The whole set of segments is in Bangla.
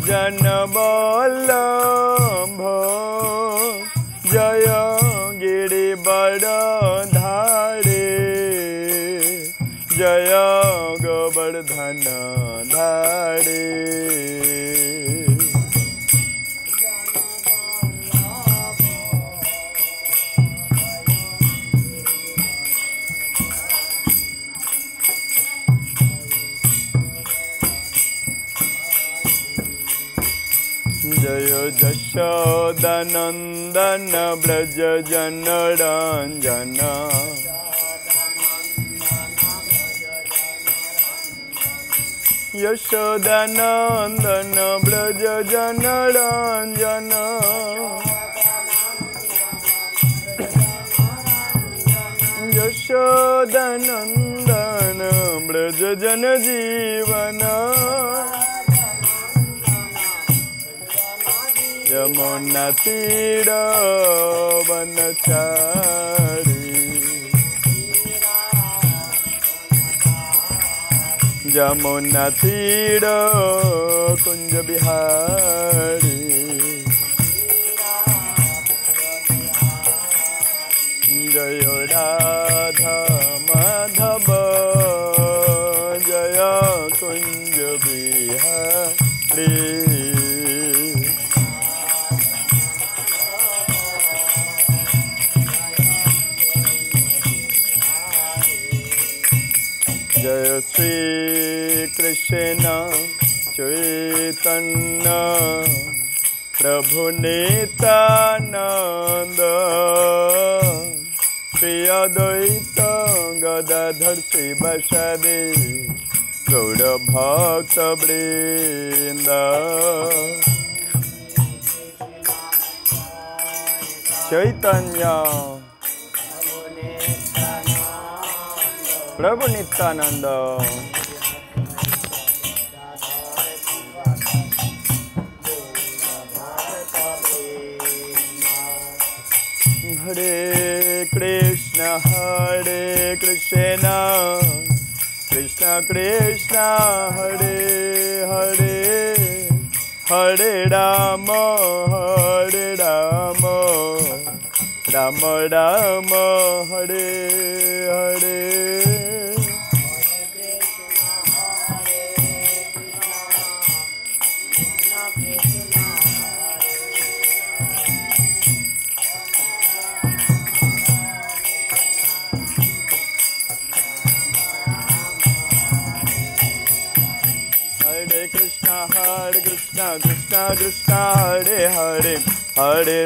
जन बल्लभ जय गिरिवरधारी जय गोवर्धन धारी। जय यशोदानंदन ब्रज जन रंजन यशोदानंदन ब्रज जन रंजन यशोदानंदन ब्रज जन जीवन यमुना तीर वनचारी यमुना तीर कुंज बिहारी जय राधा माधव जय कुंज बिहारी। जय श्री कृष्ण चैतन्य प्रभु नित्यानंद श्री अद्वैत गदाधर श्रीवासादि गौर भक्त वृंद। चैतन्य प्रभु नित्यानंद हरे कृष्ण कृष्ण कृष्ण हरे हरे हरे राम राम राम हरे हरे। कृष्ण कृष्ण हरे हरे हरे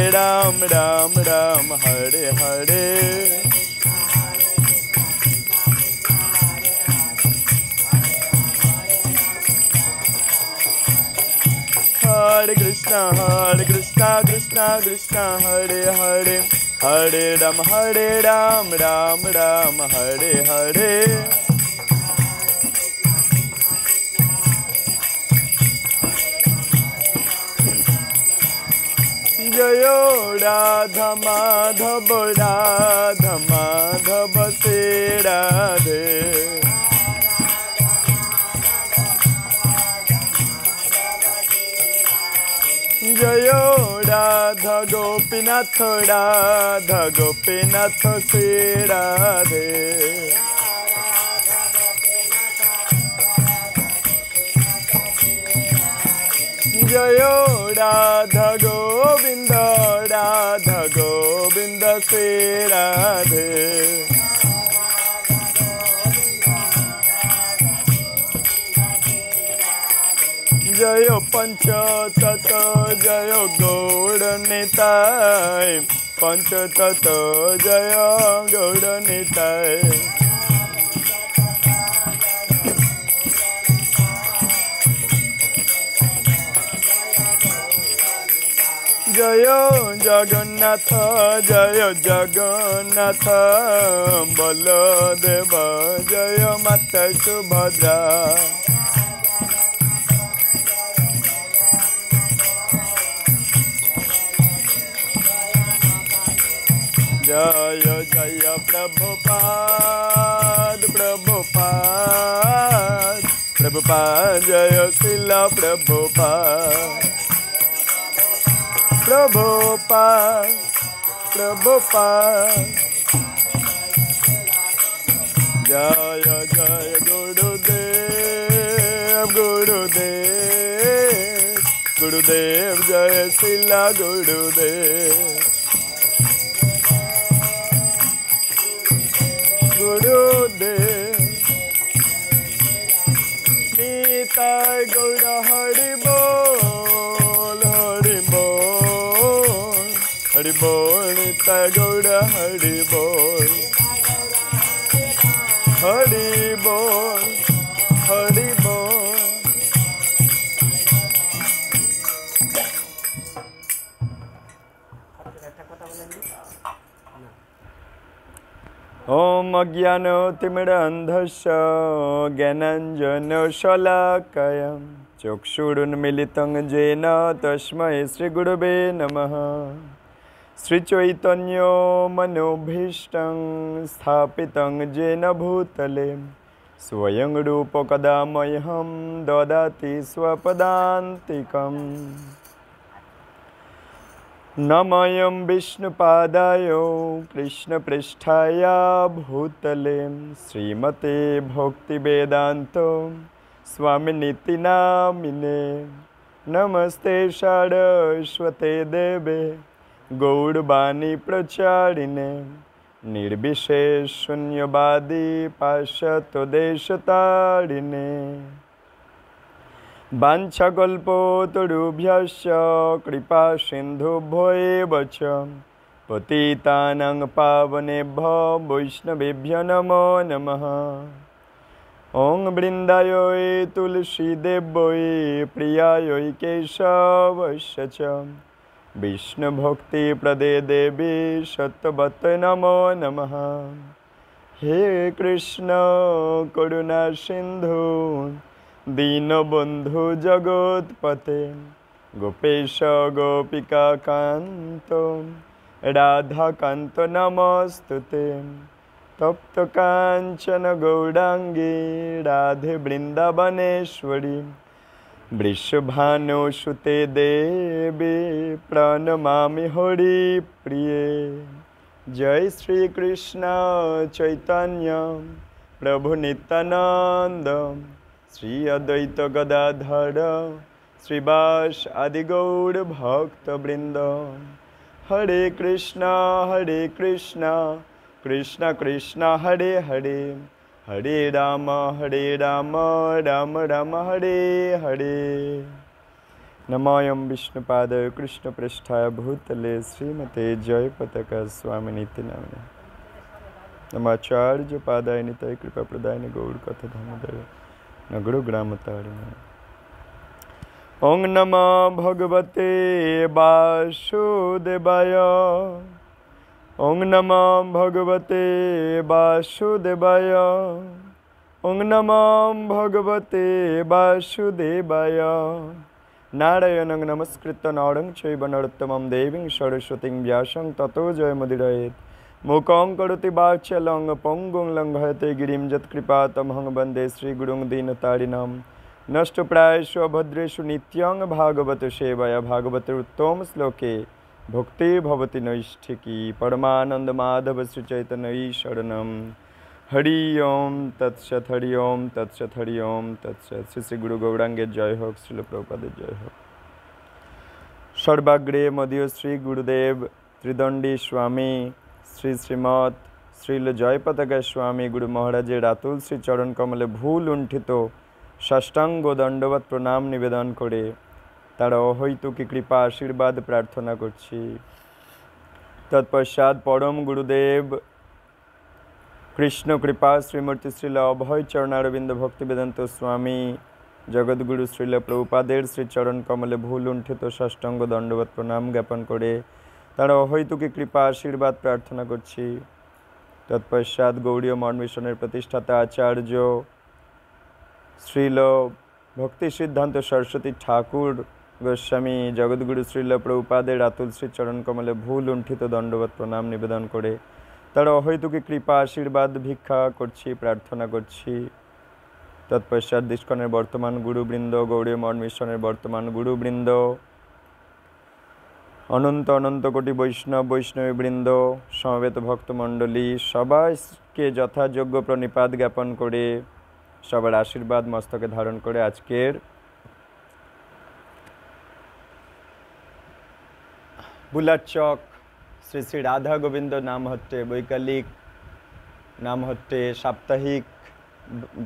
राम राम राम हरे हरे। हरे कृष्ण कृष्ण कृष्ण हरे हरे हरे राम राम राम हरे हरे। जय राधा माधव से राधे जय राधा गोपीनाथ से राधे जय राधा गोविंद से राधे जय पंचतत्व जय गौड़ निताय पंचतत्व जय गौड़ निताय। जय जगन्नाथ बलदेव जय माता सुभद्रा जय जय Prabhupada Prabhupada Jaya Srila Prabhupada Prabhupada Prabhupada Jaya Jaya Gurudev Gurudev Gurudev Jaya Srila Gurudev Gurudev Nitai Gaura Hari Bol Hari Bol Hari Bol Nitai Gaura Hari Bol Hari Bol Hari Bol Om Agyano Timirandhasya Gyananjana Shalakayam Chokshurun Militang Jena Tasmai Sri Gurave Namaha Sri Chaitanya Manobhishtam Sthapitam Jena Bhutale Swayam Rupa Kadamayham Dadati Swapadantikam Namayam Vishnupadaya Krishna Pristhaya Bhutale Srimate Bhakti Vedanta Swaminiti Namine Namaste Saraswate Deve Gaurvani Pracharine Nirbishesh Shunyavadi Pashato Deshatarine Vanchakalpotarubhyasya kripa sindhubhyo eva cha patitanang pavanebhyo vaishnavebhyo namo namaha Om Vrindayoy Tulsi Devoy Priyayoy Keshavasya cha Vishnu Bhakti Prade Devi Sattvatte namo namaha He Krishna Karuna Sindhu Dinabandhu Jagatpate Gopesha Gopika Kanto Radha Kanto Namastute Tapta Kanchana Gaudangi Radhe Vrindavaneshwari Vrishabhano Shute Devi Pranamami Hari Priye Jai Sri Krishna Chaitanya Prabhu Nityananda Sri Advaita Gadadhara Srivas Adi Gaur Bhakta Vrinda Hare Krishna Krishna Krishna Hare Hare Hare Rama Rama Rama Hare Hare Namayam Vishnupadaya Krishna Pristhaya Bhutale Srimate Jayapataka Swaminiti Namane Namacharya Padaya Nitai Kripa Pradayani Gaur Katha Dhamadaya Naguru Gramatari Om Namah Bhagavate Vasudevaya Om Namah Bhagavate Vasudevaya Om Namah Bhagavate Vasudevaya Narayanang Namaskritta Narang Chaiva Narottamam Deving Saraswating Vyasang Tato Jayamudirayet Mukam Karoti Vachalang Pongong Langhayate Girim Jat Kripatam Hang Bande Sri Gurung Dinatarinam Nashto Prayashu Abhadreshu Nityang Bhagavata Shevaya Bhagavata Uttom Sloke Bhakti Bhavati Naishtiki Paramananda Madhava Sri Chaitanya Sharanam Hari Om Tatsat Hari Om Tatsat Hari Om Tatsat Sri Guru Gaurange Jai Ho Srila Prabhupada Jai Ho Sarvagre Madhya Sri Gurudev Tridandi Swami Sri Srimad Srila Jayapataka Swami Guru Maharajer Atul Sri Charan Kamale Bhul Untito Shashtango Dandavat Pranam Nivedan Kore Tara Ohituki Kripa Ashirvad Prarthana Korchi Tatpashad Param Gurudev Krishna Kripa Srimurti Srila Abhay Charnaravinda Bhakti Vedanta Swami Jagadguru Srila Prabhupada Sri Charan Kamale Bhul Untito Shashtango Dandavat Pranam Gyapan Kore তারা অহৈতুকী কৃপা আশীর্বাদ প্রার্থনা করছি তৎপশ্চাৎ গৌড়ীয় মঠ মিশনের প্রতিষ্ঠাতা আচার্য শ্রীল ভক্তি সিদ্ধান্ত সরস্বতী ঠাকুর গোস্বামী জগৎগুরু শ্রীল প্রভুপাদের আতুল শ্রী চরণ কমলে ভুল লুণ্ঠিত দণ্ডবত প্রণাম নিবেদন করে তারা অহৈতুকী কৃপা আশীর্বাদ ভিক্ষা করছি প্রার্থনা করছি তৎপশ্চাৎ ইস্কনের বর্তমান গুরুবৃন্দ, গৌড়ীয় মঠ মিশনের বর্তমান গুরুবৃন্দ, অনন্ত অনন্ত কোটি বৈষ্ণবীবৃন্দ, সমবেত ভক্তমণ্ডলী, সবাইকে যথাযোগ্য প্রণিপাত জ্ঞাপন করে সবার আশীর্বাদ মস্তকে ধারণ করে আজকের বুলারচক শ্রী শ্রী রাধা গোবিন্দ নামহট্টে বৈকালিক নামহট্টে সাপ্তাহিক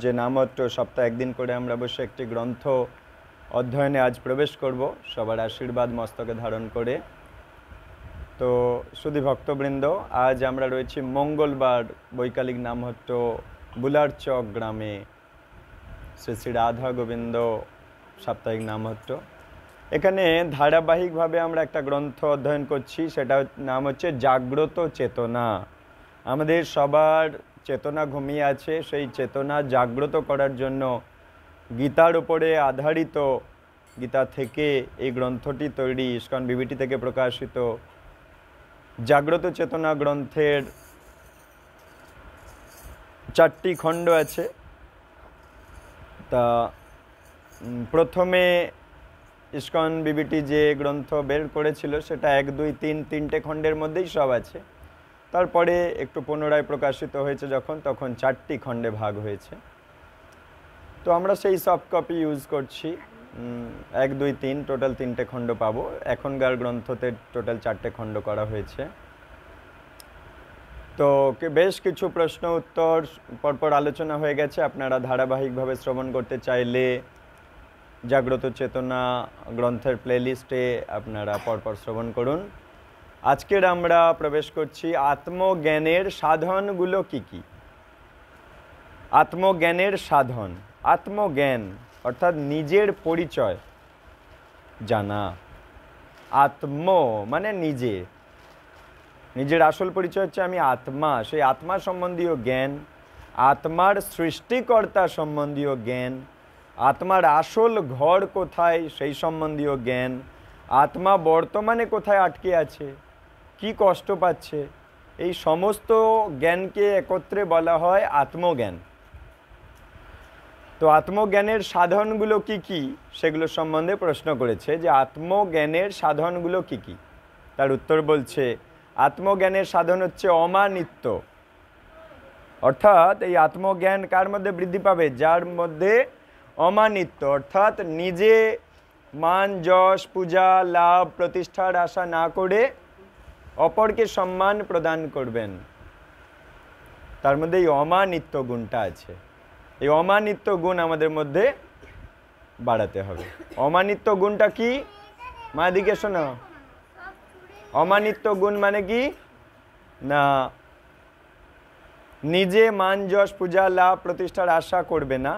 যে নামহট্ট সপ্তাহে একদিন করে আমরা বসে একটি গ্রন্থ অধ্যয়নে আজ প্রবেশ করব সবার আশীর্বাদ মস্তকে ধারণ করে। তো শুধু ভক্তবৃন্দ, আজ আমরা রয়েছি মঙ্গলবার বৈকালিক নামহট্ট বুলারচক গ্রামে শ্রী শ্রী রাধা গোবিন্দ সাপ্তাহিক নামহট্ট। এখানে ধারাবাহিকভাবে আমরা একটা গ্রন্থ অধ্যয়ন করছি, সেটা নাম হচ্ছে জাগ্রত চেতনা। আমাদের সবার চেতনা ঘুমিয়ে আছে, সেই চেতনা জাগ্রত করার জন্য গীতার উপরে আধারিত, গীতা থেকে এই গ্রন্থটি তৈরি, ইস্কন বিবিটি থেকে প্রকাশিত জাগ্রত চেতনা গ্রন্থের 4টি খণ্ড আছে। তা প্রথমে ইস্কন বিবিটি যে গ্রন্থ বের করেছিল সেটা 1, 2, 3 তিনটে খণ্ডের মধ্যেই সব আছে। তারপরে একটু পুনরায় প্রকাশিত হয়েছে তখন 4টি খণ্ডে ভাগ হয়েছে। তো আমরা সেই সফট কপি ইউজ করছি। 1, 2, 3 টোটাল 3টে খণ্ড পাবো। এখনকার গ্রন্থতে টোটাল 4টে খণ্ড করা হয়েছে। তো বেশ কিছু প্রশ্ন উত্তর পরপর আলোচনা হয়ে গেছে। আপনারা ধারাবাহিকভাবে শ্রবণ করতে চাইলে জাগ্রত চেতনা গ্রন্থের প্লেলিস্টে আপনারা পরপর শ্রবণ করুন। আজকের আমরা প্রবেশ করছি আত্মজ্ঞানের সাধনগুলো কি কি। আত্মজ্ঞানের সাধন, আত্মজ্ঞান অর্থাৎ নিজের পরিচয় জানা। আত্ম মানে নিজে, নিজের আসল পরিচয় হচ্ছে আমি আত্মা। সেই আত্মা সম্বন্ধীয় জ্ঞান, আত্মার সৃষ্টিকর্তা সম্বন্ধীয় জ্ঞান, আত্মার আসল ঘর কোথায় সেই সম্বন্ধীয় জ্ঞান, আত্মা বর্তমানে কোথায় আটকে আছে, কি কষ্ট পাচ্ছে, এই সমস্ত জ্ঞানকে একত্রে বলা হয় আত্মজ্ঞান। তো আত্মজ্ঞানের সাধনগুলো কি কি সেগুলো সম্বন্ধে প্রশ্ন করেছে যে আত্মজ্ঞানের সাধনগুলো কি কি। তার উত্তর বলছে আত্মজ্ঞানের সাধন হচ্ছে অমানিত্য। অর্থাৎ এই আত্মজ্ঞান কার মধ্যে বৃদ্ধি পাবে? যার মধ্যে অমানিত্য, অর্থাৎ নিজে মান যশ পূজা লাভ প্রতিষ্ঠার আশা না করে অপরকে সম্মান প্রদান করবেন, তার মধ্যে এই অমানিত্য গুণটা আছে। এই অমানিত্য গুণ আমাদের মধ্যে বাড়াতে হবে। অমানিত্য গুণটা কি? মা দিকে শোনো। অমানিত্য গুণ মানে কি না, নিজে মান যশ পূজা লাভ প্রতিষ্ঠার আশা করবে না,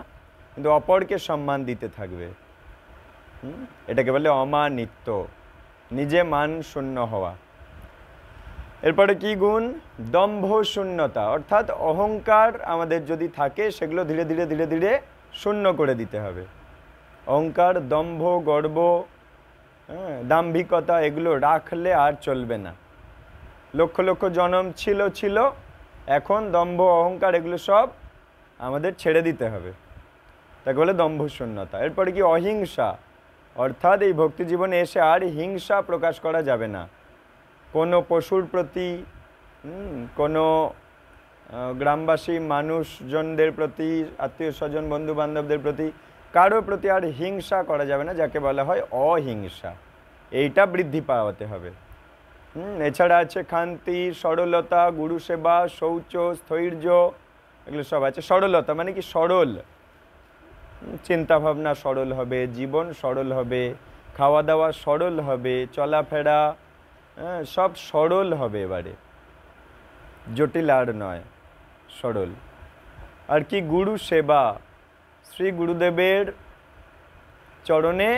কিন্তু অপরকে সম্মান দিতে থাকবে। এটাকে বলে অমানিত্য, নিজে মান শূন্য হওয়া। এরপরে কি গুণ? দম্ভ শূন্যতা, অর্থাৎ অহংকার আমাদের যদি থাকে সেগুলো ধীরে ধীরে ধীরে ধীরে শূন্য করে দিতে হবে। অহংকার, দম্ভ, গর্ব, দাম্ভিকতা এগুলো রাখলে আর চলবে না। লক্ষ লক্ষ জন্ম ছিল, এখন দম্ভ অহংকার এগুলো সব আমাদের ছেড়ে দিতে হবে, তাকে বলে দম্ভ শূন্যতা। এরপরে কি? অহিংসা, অর্থাৎ এই ভক্তি জীবনে এসে আর হিংসা প্রকাশ করা যাবে না। কোনো পশুর প্রতি, কোনো গ্রামবাসী মানুষজনদের প্রতি, আত্মীয় স্বজন বন্ধু বান্ধবদের প্রতি, কারো প্রতি আর হিংসা করা যাবে না, যাকে বলা হয় অহিংসা। এইটা বৃদ্ধি পাওয়াতে হবে। এছাড়া আছে শান্তি, সরলতা, গুরু সেবা, শৌচ, স্থৈর্য, এগুলো সব আছে। সরলতা মানে কি? সরল চিন্তা ভাবনা সরল হবে, জীবন সরল হবে, খাওয়া দাওয়া সরল হবে, চলাফেরা সব সরল হবে, এবারে জটিল আর নয়, সরল। আর কি? গুরু সেবা, শ্রী গুরুদেবের চরণে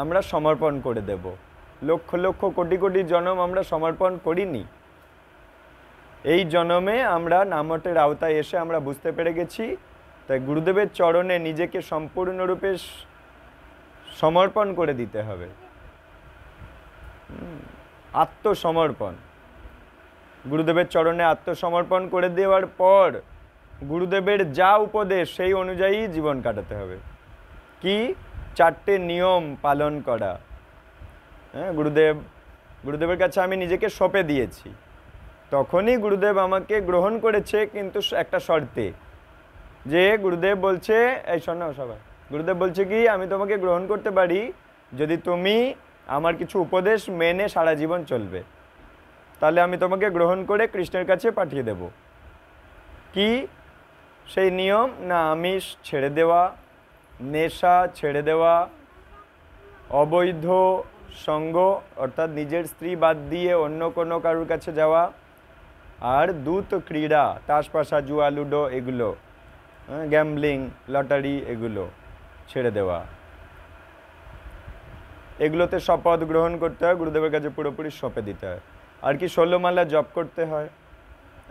আমরা সমর্পণ করে দেব। লক্ষ লক্ষ কোটি কোটি জন্ম আমরা সমর্পণ করিনি, এই জন্মে আমরা নামটের আওতায় এসে আমরা বুঝতে পেরে গেছি, তাই গুরুদেবের চরণে নিজেকে সম্পূর্ণরূপে সমর্পণ করে দিতে হবে। আত্মসমর্পণ, গুরুদেবের চরণে আত্মসমর্পণ করে দেওয়ার পর গুরুদেবের যা উপদেশ সেই অনুযায়ী জীবন কাটাতে হবে। কি? 4টে নিয়ম পালন করা। হ্যাঁ, গুরুদেবের কাছে আমি নিজেকে সঁপে দিয়েছি, তখনই গুরুদেব আমাকে গ্রহণ করেছে, কিন্তু একটা শর্তে, যে গুরুদেব বলছে, এই শোনো সবাই, গুরুদেব বলছে কি, আমি তোমাকে গ্রহণ করতে পারি যদি তুমি আমার কিছু উপদেশ মেনে সারা জীবন চলবে, তাহলে আমি তোমাকে গ্রহণ করে কৃষ্ণের কাছে পাঠিয়ে দেব। কি সেই নিয়ম? না আমিষ ছেড়ে দেওয়া, নেশা ছেড়ে দেওয়া, অবৈধ সঙ্গ অর্থাৎ নিজের স্ত্রী বাদ দিয়ে অন্য কোনো কারোর কাছে যাওয়া, আর দূত ক্রীড়া, তাসপাশা, জুয়া, লুডো, এগুলো, গ্যাম্বলিং, লটারি, এগুলো ছেড়ে দেওয়া। এগুলোতে শপথ গ্রহণ করতে হয়, গুরুদেবের কাছে পুরোপুরি সঁপে দিতে হয়। আর কি 16 মালা জপ করতে হয়,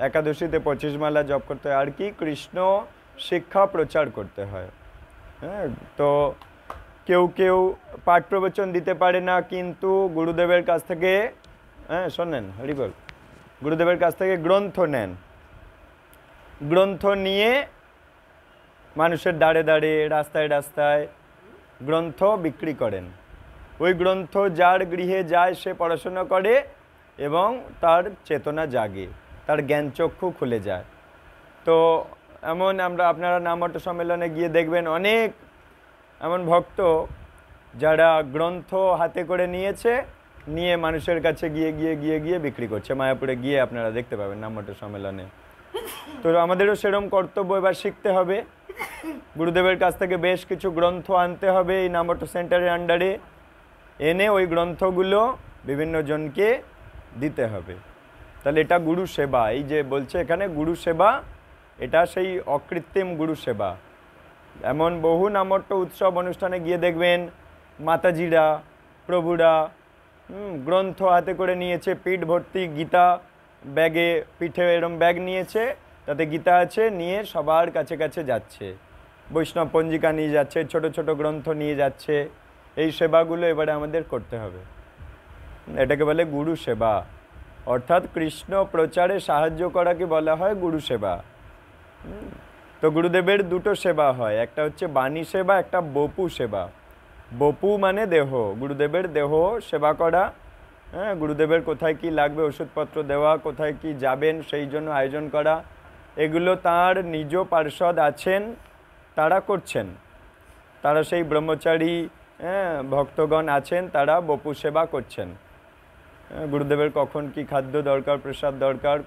একাদশীতে 25 মালা জপ করতে হয়। আর কি কৃষ্ণ শিক্ষা প্রচার করতে হয়। হ্যাঁ, তো কেউ কেউ পাঠ প্রবচন দিতে পারে না, কিন্তু গুরুদেবের কাছ থেকে, হ্যাঁ শোনেন, হরিবল, গুরুদেবের কাছ থেকে গ্রন্থ নেন, গ্রন্থ নিয়ে মানুষের দাঁড়ে দাঁড়ে, রাস্তায় রাস্তায় গ্রন্থ বিক্রি করেন। ওই গ্রন্থ যার গৃহে যায় সে পড়াশোনা করে এবং তার চেতনা জাগে, তার জ্ঞানচক্ষু খুলে যায়। তো এমন আপনারা নামহট্ট সম্মেলনে গিয়ে দেখবেন অনেক এমন ভক্ত যারা গ্রন্থ হাতে করে নিয়েছে, নিয়ে মানুষের কাছে গিয়ে গিয়ে গিয়ে গিয়ে বিক্রি করছে। মায়াপুরে গিয়ে আপনারা দেখতে পাবেন নামহট্ট সম্মেলনে। তো আমাদেরও সেরকম কর্তব্য এবার শিখতে হবে, গুরুদেবের কাছ থেকে বেশ কিছু গ্রন্থ আনতে হবে এই নামহট্ট সেন্টারের আন্ডারে, এনে ওই গ্রন্থগুলো বিভিন্ন জনকে দিতে হবে। তাহলে এটা গুরু সেবা। এই যে বলছে এখানে গুরু সেবা, এটা সেই অকৃত্রিম গুরু সেবা। এমন বহু নামহট্ট উৎসব অনুষ্ঠানে গিয়ে দেখবেন মাতাজিরা, প্রভুরা গ্রন্থ হাতে করে নিয়েছে, পিঠ ভর্তি গীতা, ব্যাগে, পিঠে এরম ব্যাগ নিয়েছে, তাতে গীতা আছে, নিয়ে সবার কাছে কাছে যাচ্ছে, বৈষ্ণব পঞ্জিকা নিয়ে যাচ্ছে, ছোট ছোট গ্রন্থ নিয়ে যাচ্ছে। এই সেবাগুলো এবারে আমাদের করতে হবে। এটাকে বলে গুরু সেবা, অর্থাৎ কৃষ্ণ প্রচারে সাহায্য করাকে বলা হয় গুরু সেবা। তো গুরুদেবের দুটো সেবা হয়, একটা হচ্ছে বাণী সেবা, একটা বপু সেবা। বপু মানে দেহ, গুরুদেবের দেহ সেবা করা। হ্যাঁ, গুরুদেবের কোথায় কি লাগবে ওষুধপত্র দেওয়া, কোথায় কি যাবেন সেই জন্য আয়োজন করা, এগুলো তার নিজ পার্ষদ আছেন, তারা করছেন। তারা সেই ব্রহ্মচারী ভক্তগণ আছেন, তারা বপু সেবা করছেন। গুরুদেবের কখন কি খাদ্য দরকার, প্রসাদ দরকার,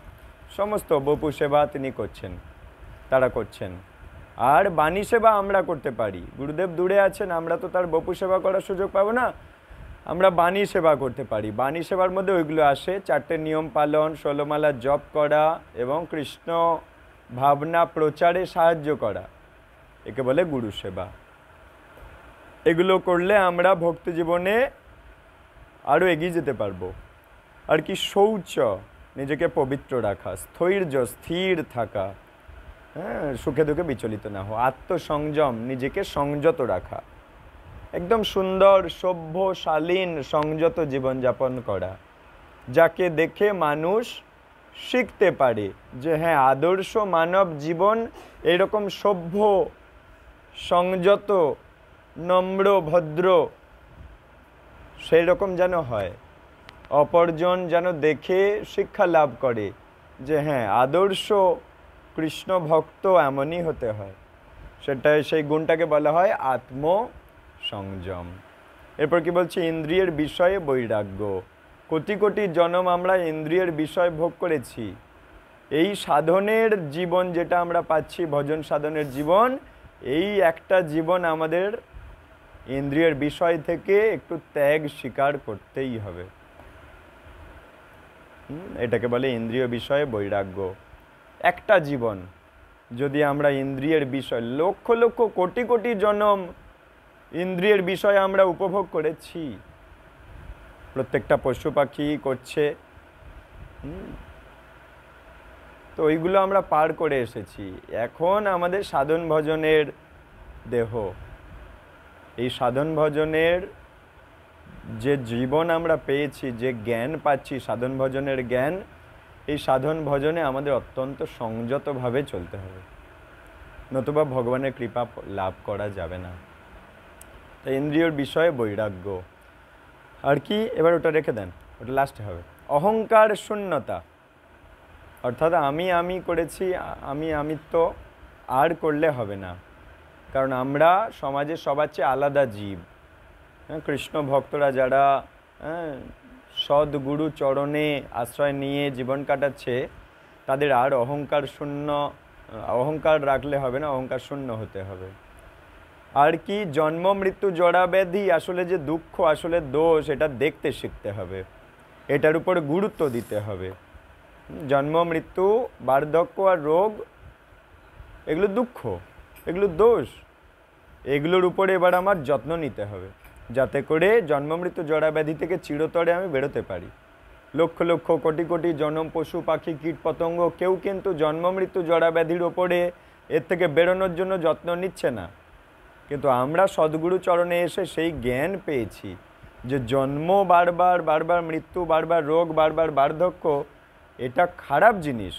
সমস্ত বপু সেবা তিনি করছেন, তারা করছেন। আর বাণী সেবা আমরা করতে পারি। গুরুদেব দূরে আছেন, আমরা তো তার বপু সেবা করার সুযোগ পাবো না, আমরা বাণী সেবা করতে পারি। বাণী সেবার মধ্যে ওইগুলো আসে, 4টে নিয়ম পালন, 16 মালা জপ করা এবং কৃষ্ণ ভাবনা প্রচারে সাহায্য করা, একে বলে গুরু সেবা। এগুলো করলে আমরা ভক্তি জীবনে আরও এগিয়ে যেতে পারবো। আর কি শৌচ, নিজেকে পবিত্র রাখা, স্থৈর্য, স্থির থাকা, হ্যাঁ, সুখে দুঃখে বিচলিত না হওয়া, আত্মসংযম, নিজেকে সংযত রাখা, একদম সুন্দর সভ্য শালীন সংযত জীবনযাপন করা, যাকে দেখে মানুষ শিখতে পারে যে হ্যাঁ, আদর্শ মানব জীবন এরকম সভ্য, সংযত, নম্র, ভদ্র, সেই রকম যেন হয়। অপরজন যেন দেখে শিক্ষা লাভ করে যে হ্যাঁ, আদর্শ কৃষ্ণ ভক্ত এমনই হতে হয়। সেটাই, সেই গুণটাকে বলা হয় আত্মসংযম। এরপর কি বলছে? ইন্দ্রিয়ের বিষয়ে বৈরাগ্য। কোটি কোটি জন্ম আমরা ইন্দ্রিয়ের বিষয় ভোগ করেছি। এই সাধনের জীবন যেটা আমরা পাচ্ছি, ভজন সাধনের জীবন, এই একটা জীবন আমাদের ইন্দ্রিয়ের বিষয় থেকে একটু ত্যাগ স্বীকার করতেই হবে। এটাকে বলে ইন্দ্রিয় বিষয়ে বৈরাগ্য। একটা জীবন যদি আমরা ইন্দ্রিয়ের বিষয়, লক্ষ লক্ষ কোটি কোটি জন্ম ইন্দ্রিয়ের বিষয় আমরা উপভোগ করেছি, প্রত্যেকটা পশু পাখি করছে, তো ওইগুলো আমরা পার করে এসেছি। এখন আমাদের সাধন ভজনের দেহ, এই সাধন ভজনের যে জীবন আমরা পেয়েছি, যে জ্ঞান পাচ্ছি, সাধন ভজনের জ্ঞান, এই সাধন ভজনে আমাদের অত্যন্ত সংযতভাবে চলতে হবে। নতুবা ভগবানের কৃপা লাভ করা যাবে না। তো ইন্দ্রিয়র বিষয়ে বৈরাগ্য। আর কি, এবার ওটা রেখে দেন, ওটা লাস্টে হবে। অহংকার শূন্যতা, অর্থাৎ আমি করেছি, আমিত্ব আর করলে হবে না। কারণ আমরা সমাজের সবার চেয়ে আলাদা জীব। হ্যাঁ, কৃষ্ণ ভক্তরা যারা সদ্গুরু চরণে আশ্রয় নিয়ে জীবন কাটাচ্ছে, তাদের আর অহংকার রাখলে হবে না, অহংকার শূন্য হতে হবে। আর কি, জন্ম মৃত্যু জরা ব্যাধি আসলে যে দুঃখ, আসলে দোষ, এটা দেখতে শিখতে হবে, এটার উপর গুরুত্ব দিতে হবে। জন্ম মৃত্যু বার্ধক্য আর রোগ এগুলো দুঃখ, এগুলো দোষ, এগুলোর উপরে এবার আমার যত্ন নিতে হবে, যাতে করে জন্ম মৃত্যু জরা ব্যাধি থেকে চিরতরে আমি বেরোতে পারি। লক্ষ লক্ষ কোটি কোটি জনম পশু পাখি কীট পতঙ্গ কেউ কিন্তু জন্ম মৃত্যু জরা ব্যাধির ওপরে এর থেকে বেরোনোর জন্য যত্ন নিচ্ছে না। কিন্তু আমরা সদ্গুরু চরণে এসে সেই জ্ঞান পেয়েছি যে জন্ম বারবার বারবার, মৃত্যু বারবার, রোগ বারবার, বার্ধক্য এটা খারাপ জিনিস।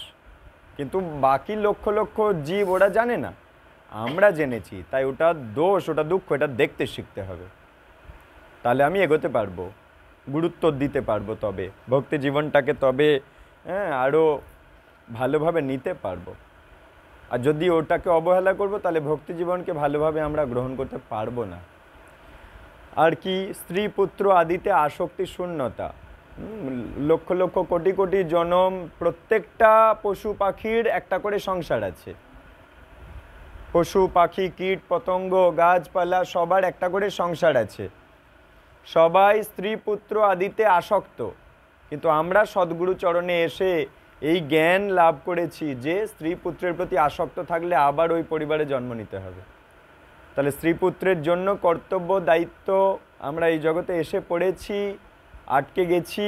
কিন্তু বাকি লক্ষ লক্ষ জীব ওরা জানে না, আমরা জেনেছি, তাই ওটা দোষ, ওটা দুঃখ, এটা দেখতে শিখতে হবে। তাহলে আমি এগোতে পারবো, গুরুত্ব দিতে পারবো, তবে ভক্তি জীবনটাকে তবে আরও ভালোভাবে নিতে পারবো। আর যদি ওটাকে অবহেলা করব, তাহলে ভক্তি জীবনকে ভালোভাবে আমরা গ্রহণ করতে পারবো না। আর কি, স্ত্রী পুত্র আদিতে আসক্তি শূন্যতা। লক্ষ লক্ষ কোটি কোটি জনম, প্রত্যেকটা পশু পাখির একটা করে সংসার আছে। পশু পাখি কীট পতঙ্গ গাছপালা সবার একটা করে সংসার আছে, সবাই স্ত্রী পুত্র আদিতে আসক্ত। কিন্তু আমরা সদ্গুরু চরণে এসে এই জ্ঞান লাভ করেছি যে স্ত্রী পুত্রের প্রতি আসক্ত থাকলে আবার ওই পরিবারে জন্ম নিতে হবে। তাহলে স্ত্রী পুত্রের জন্য কর্তব্য দায়িত্ব, আমরা এই জগতে এসে পড়েছি, আটকে গেছি,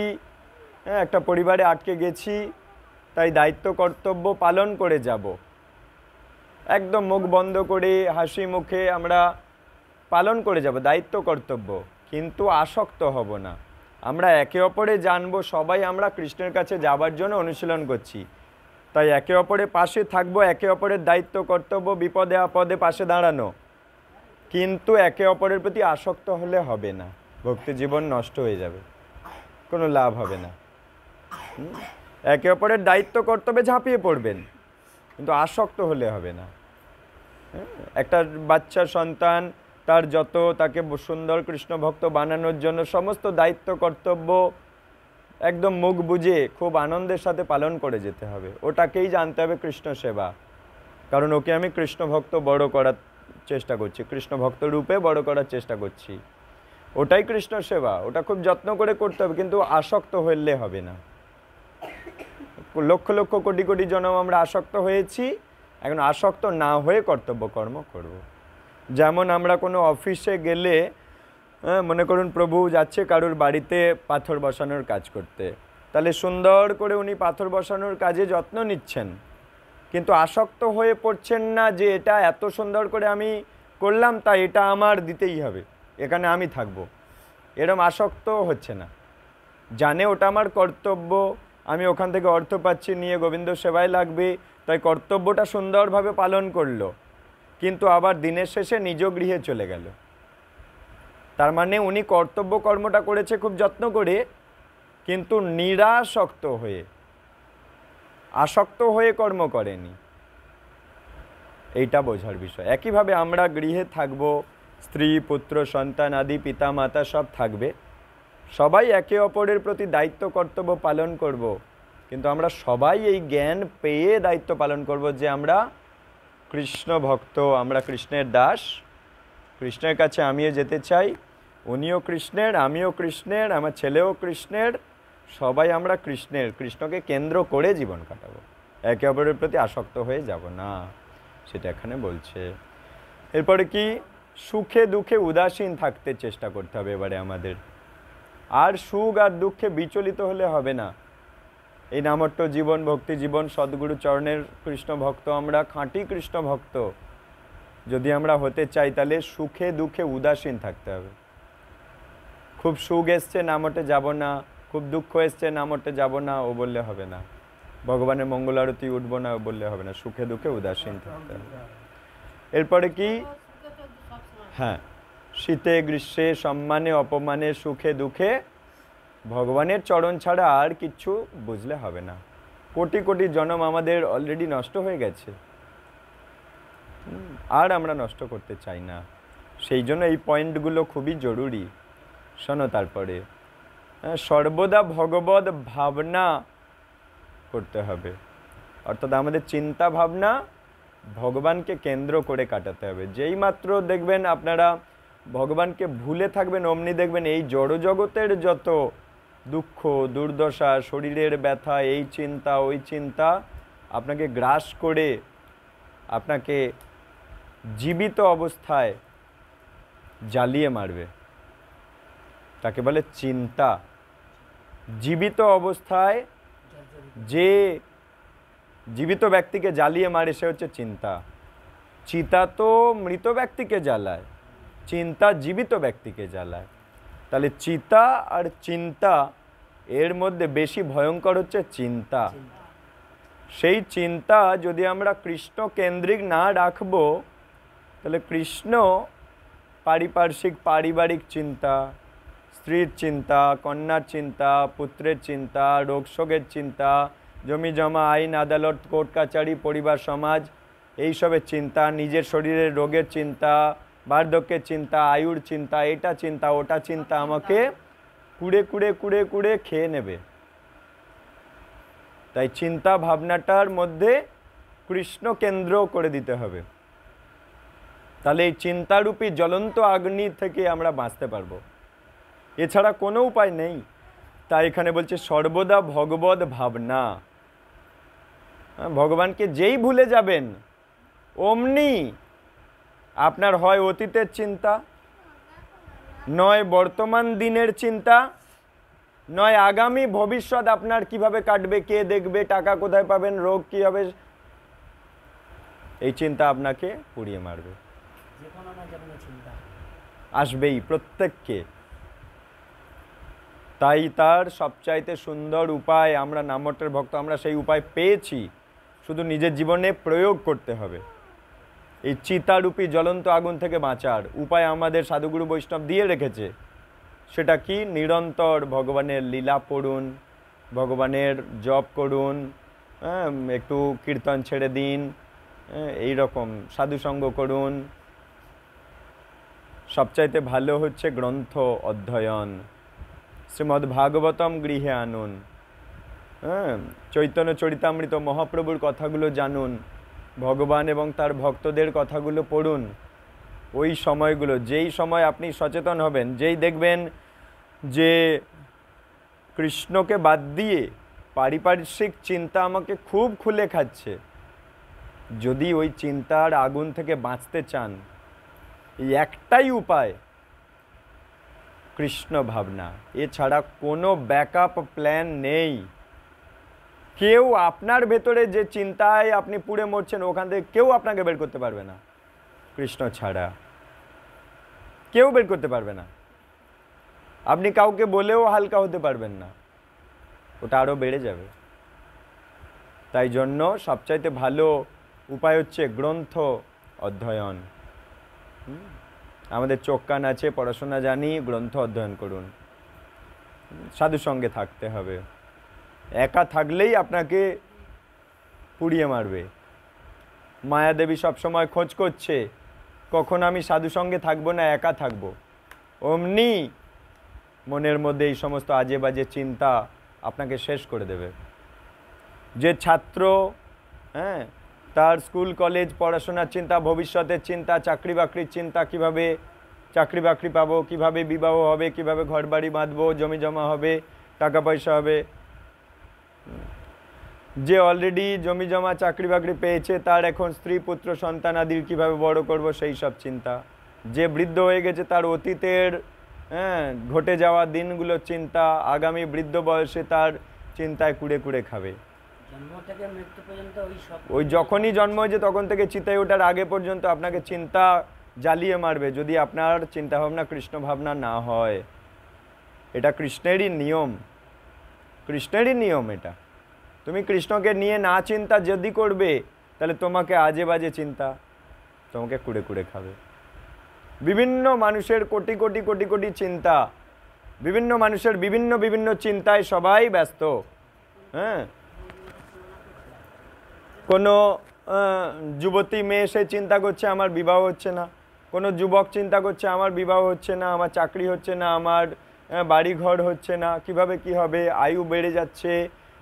একটা পরিবারে আটকে গেছি, তাই দায়িত্ব কর্তব্য পালন করে যাব। একদম মুখ বন্ধ করে হাসি মুখে আমরা পালন করে যাব দায়িত্ব কর্তব্য, কিন্তু আসক্ত হব না। আমরা একে অপরে জানবো, সবাই আমরা কৃষ্ণের কাছে যাবার জন্য অনুশীলন করছি, তাই একে অপরের পাশে থাকবো, একে অপরের দায়িত্ব কর্তব্য, বিপদে আপদে পাশে দাঁড়ানো, কিন্তু একে অপরের প্রতি আসক্ত হলে হবে না, ভক্তি জীবন নষ্ট হয়ে যাবে, কোনো লাভ হবে না। একে অপরের দায়িত্ব কর্তব্যে ঝাঁপিয়ে পড়বেন, কিন্তু আসক্ত হলে হবে না। একটা বাচ্চা সন্তান, তার যত, তাকে সুন্দর কৃষ্ণ ভক্ত বানানোর জন্য সমস্ত দায়িত্ব কর্তব্য একদম মুখ বুজে খুব আনন্দের সাথে পালন করে যেতে হবে। ওটাকেই জানতে হবে কৃষ্ণ সেবা, কারণ ওকে আমি কৃষ্ণ ভক্ত বড় করার চেষ্টা করছি, কৃষ্ণ ভক্ত রূপে বড় করার চেষ্টা করছি, ওটাই কৃষ্ণ সেবা। ওটা খুব যত্ন করে করতে হবে, কিন্তু আসক্ত হলে হবে না। লক্ষ লক্ষ কোটি কোটি জনম আমরা আসক্ত হয়েছি, এখন আসক্ত না হয়ে কর্তব্য কর্ম করব। যেমন আমরা কোনো অফিসে গেলে, মনে করুন প্রভু যাচ্ছে কারুর বাড়িতে পাথর বসানোর কাজ করতে, তাহলে সুন্দর করে উনি পাথর বসানোর কাজে যত্ন নিচ্ছেন, কিন্তু আসক্ত হয়ে পড়ছেন না যে এটা এত সুন্দর করে আমি করলাম, তাই এটা আমার দিতেই হবে, এখানে আমি থাকবো, এরম আসক্ত হচ্ছে না। জানে ওটা আমার কর্তব্য, আমি ওখান থেকে অর্থ পাচ্ছি, নিয়ে গোবিন্দ সেবায় লাগবে, তাই কর্তব্যটা সুন্দরভাবে পালন করলো, কিন্তু আবার দিনের শেষে নিজ গৃহে চলে গেল। তার মানে উনি কর্তব্য কর্মটা করেছে খুব যত্ন করে, কিন্তু নিরাসক্ত হয়ে, আসক্ত হয়ে কর্ম করেনি। এইটা বোঝার বিষয়। একইভাবে আমরা গৃহে থাকব, স্ত্রী পুত্র সন্তান আদি পিতা মাতা সব থাকবে, সবাই একে অপরের প্রতি দায়িত্ব কর্তব্য পালন করব, কিন্তু আমরা সবাই এই জ্ঞান পেয়ে দায়িত্ব পালন করব যে আমরা কৃষ্ণ ভক্ত, আমরা কৃষ্ণের দাস, কৃষ্ণের কাছে আমিও যেতে চাই, উনিও কৃষ্ণের, আমিও কৃষ্ণের, আমার ছেলেও কৃষ্ণের, সবাই আমরা কৃষ্ণের, কৃষ্ণকে কেন্দ্র করে জীবন কাটাবো, একে অপরের প্রতি আসক্ত হয়ে যাব না, সেটা এখানে বলছে। এরপরে কি, সুখে দুঃখে উদাসীন থাকতে চেষ্টা করতে হবে এবারে আমাদের। আর সুখ আর দুঃখে বিচলিত হলে হবে না। এই নামট্ট জীবন, ভক্তি জীবন, সদ্গুরু চরণের কৃষ্ণ ভক্ত, আমরা খাঁটি কৃষ্ণ ভক্ত যদি আমরা হতে চাই, তাহলে সুখে দুঃখে উদাসীন থাকতে হবে। খুব সুখ এসছে নামটে যাব না, খুব দুঃখ এসছে নামটে যাব না, ও বললে হবে না। ভগবানের মঙ্গল আরতি উঠবো না, ও বললে হবে না। সুখে দুঃখে উদাসীন থাকতে হবে। এরপরে কি? হ্যাঁ, শীতে গ্রীষ্মে সম্মানে অপমানে সুখে দুঃখে ভগবানের চরণ ছাড়া আর কিচ্ছু বুঝলে হবে না। কোটি কোটি জন্ম আমাদের অলরেডি নষ্ট হয়ে গেছে, আর আমরা নষ্ট করতে চাই না। সেই জন্য এই পয়েন্টগুলো খুবই জরুরি। শোনো, তারপরে সর্বদা ভগবত ভাবনা করতে হবে, অর্থাৎ আমাদের চিন্তা ভাবনা ভগবানকে কেন্দ্র করে কাটাতে হবে। যেই মাত্র দেখবেন আপনারা ভগবানকে ভুলে থাকবেন, অমনি দেখবেন এই জড়জগতের যত দুঃখ দুর্দশা, শরীরের ব্যথা, এই চিন্তা ওই চিন্তা আপনাকে গ্রাস করে আপনাকে জীবিত অবস্থায় জ্বালিয়ে মারবে। তাকে বলে চিন্তা। জীবিত অবস্থায় যে জীবিত ব্যক্তিকে জ্বালিয়ে মারে সে হচ্ছে চিন্তা। চিতা তো মৃত ব্যক্তিকে জ্বালায়, চিন্তা জীবিত ব্যক্তিকে জ্বালায়। তাহলে চিতা আর চিন্তা, এর মধ্যে বেশি ভয়ঙ্কর হচ্ছে চিন্তা। সেই চিন্তা যদি আমরা কৃষ্ণ কেন্দ্রিক না রাখবো, তাহলে কৃষ্ণ পারিবারিক চিন্তা, স্ত্রীর চিন্তা, কন্যার চিন্তা, পুত্রের চিন্তা, রোগ শোকের চিন্তা, জমি জমা, আইন আদালত, কোর্ট কাচারি, পরিবার সমাজ, এইসবের চিন্তা, নিজের শরীরের রোগের চিন্তা, বার্ধক্যের চিন্তা, আয়ুর চিন্তা, এটা চিন্তা ওটা চিন্তা আমাকে কুড়ে কুড়ে কুড়ে কুড়ে খেয়ে নেবে। তাই চিন্তা ভাবনাটার মধ্যে কৃষ্ণ কেন্দ্র করে দিতে হবে। তাহলে এই চিন্তারূপী জ্বলন্ত অগ্নি থেকে আমরা বাঁচতে পারবো, এছাড়া কোনো উপায় নেই। তাই এখানে বলছে সর্বদা ভগবত ভাবনা। ভগবানকে যেই ভুলে যাবেন অমনি আপনার হয় অতীতের চিন্তা, নয় বর্তমান দিনের চিন্তা, নয় আগামী ভবিষ্যৎ আপনার কিভাবে কাটবে, কে দেখবে, টাকা কোথায় পাবেন, রোগ কি হবে, এই চিন্তা আপনাকে পুড়িয়ে মারবে। আসবেই প্রত্যেককে। তাই তার সবচাইতে সুন্দর উপায়, আমরা নামটের ভক্ত, আমরা সেই উপায় পেয়েছি, শুধু নিজের জীবনে প্রয়োগ করতে হবে। এই চিতারূপী জ্বলন্ত আগুন থেকে বাঁচার উপায় আমাদের সাধুগুরু বৈষ্ণব দিয়ে রেখেছে। সেটা কি? নিরন্তর ভগবানের লীলা পড়ুন, ভগবানের জপ করুন, একটু কীর্তন ছেড়ে দিন, এই রকম সাধুসঙ্গ করুন। সবচাইতে ভালো হচ্ছে গ্রন্থ অধ্যয়ন, শ্রীমদ্ ভাগবতম গৃহে আনুন, চৈতন্য চরিতামৃত মহাপ্রভুর কথাগুলো জানুন, ভগবান এবং তার ভক্তদের কথাগুলো পড়ুন। ওই সময়গুলো, যেই সময় আপনি সচেতন হবেন, যেই দেখবেন যে কৃষ্ণকে বাদ দিয়ে পারিপার্শ্বিক চিন্তা আমাকে খুব খুলে খাচ্ছে, যদি ওই চিন্তার আগুন থেকে বাঁচতে চান, এই একটাই উপায়, কৃষ্ণ ভাবনা। এছাড়া কোনো ব্যাকআপ প্ল্যান নেই। কেউ আপনার ভেতরে যে চিন্তায় আপনি পুড়ে মরছেন, ওখান থেকে কেউ আপনাকে বের করতে পারবে না, কৃষ্ণ ছাড়া কেউ বের করতে পারবে না। আপনি কাউকে বলেও হালকা হতে পারবেন না, ওটা আরও বেড়ে যাবে। তাই জন্য সবচাইতে ভালো উপায় হচ্ছে গ্রন্থ অধ্যয়ন। আমাদের চোখ কান আছে, পড়াশোনা জানি, গ্রন্থ অধ্যয়ন করুন। সাধু সঙ্গে থাকতে হবে, একা থাকলেই আপনাকে পুড়িয়ে মারবে। মায়াদেবী সবসময় খোঁজ করছে কখন আমি সাধু সঙ্গে থাকবো না একা থাকবো। অমনি মনের মধ্যে এই সমস্ত আজে বাজে চিন্তা আপনাকে শেষ করে দেবে। যে ছাত্র তার স্কুল কলেজ পড়াশোনার চিন্তা, ভবিষ্যতের চিন্তা, চাকরি বাকরির চিন্তা, কিভাবে চাকরি বাকরি পাবো, কিভাবে বিবাহ হবে, কিভাবে ঘর বাড়ি বাঁধবো, জমি জমা হবে, টাকা পয়সা হবে। যে অলরেডি জমি জমা চাকরি বাকরি পেয়েছে, তার এখন স্ত্রী পুত্র সন্তানাদির কিভাবে বড় করব, সেই সব চিন্তা। যে বৃদ্ধ হয়ে গেছে, তার অতীতের ঘটে যাওয়া দিনগুলোর চিন্তা, আগামী বৃদ্ধ বয়সে তার চিন্তায় কুড়ে কুড়ে খাবে। ওই যখনই জন্ম হয়েছে তখন থেকে চিতায় ওঠার আগে পর্যন্ত আপনাকে চিন্তা জ্বালিয়ে মারবে, যদি আপনার চিন্তা ভাবনা কৃষ্ণ ভাবনা না হয়। এটা কৃষ্ণেরই নিয়ম, কৃষ্ণেরই নিয়ম এটা। তুমি কৃষ্ণকে নিয়ে না চিন্তা যদি করবে, তাহলে তোমাকে আজে বাজে চিন্তা, তোমাকে কুড়ে কুড়ে খাবে। বিভিন্ন মানুষের কোটি কোটি কোটি কোটি চিন্তা, বিভিন্ন মানুষের বিভিন্ন বিভিন্ন চিন্তায় সবাই ব্যস্ত। হ্যাঁ, কোনো যুবতী মেয়ে সে চিন্তা করছে আমার বিবাহ হচ্ছে না, কোনো যুবক চিন্তা করছে আমার বিবাহ হচ্ছে না, আমার চাকরি হচ্ছে না, আমার বাড়ি ঘর হচ্ছে না, কিভাবে কি হবে, আয়ু বেড়ে যাচ্ছে,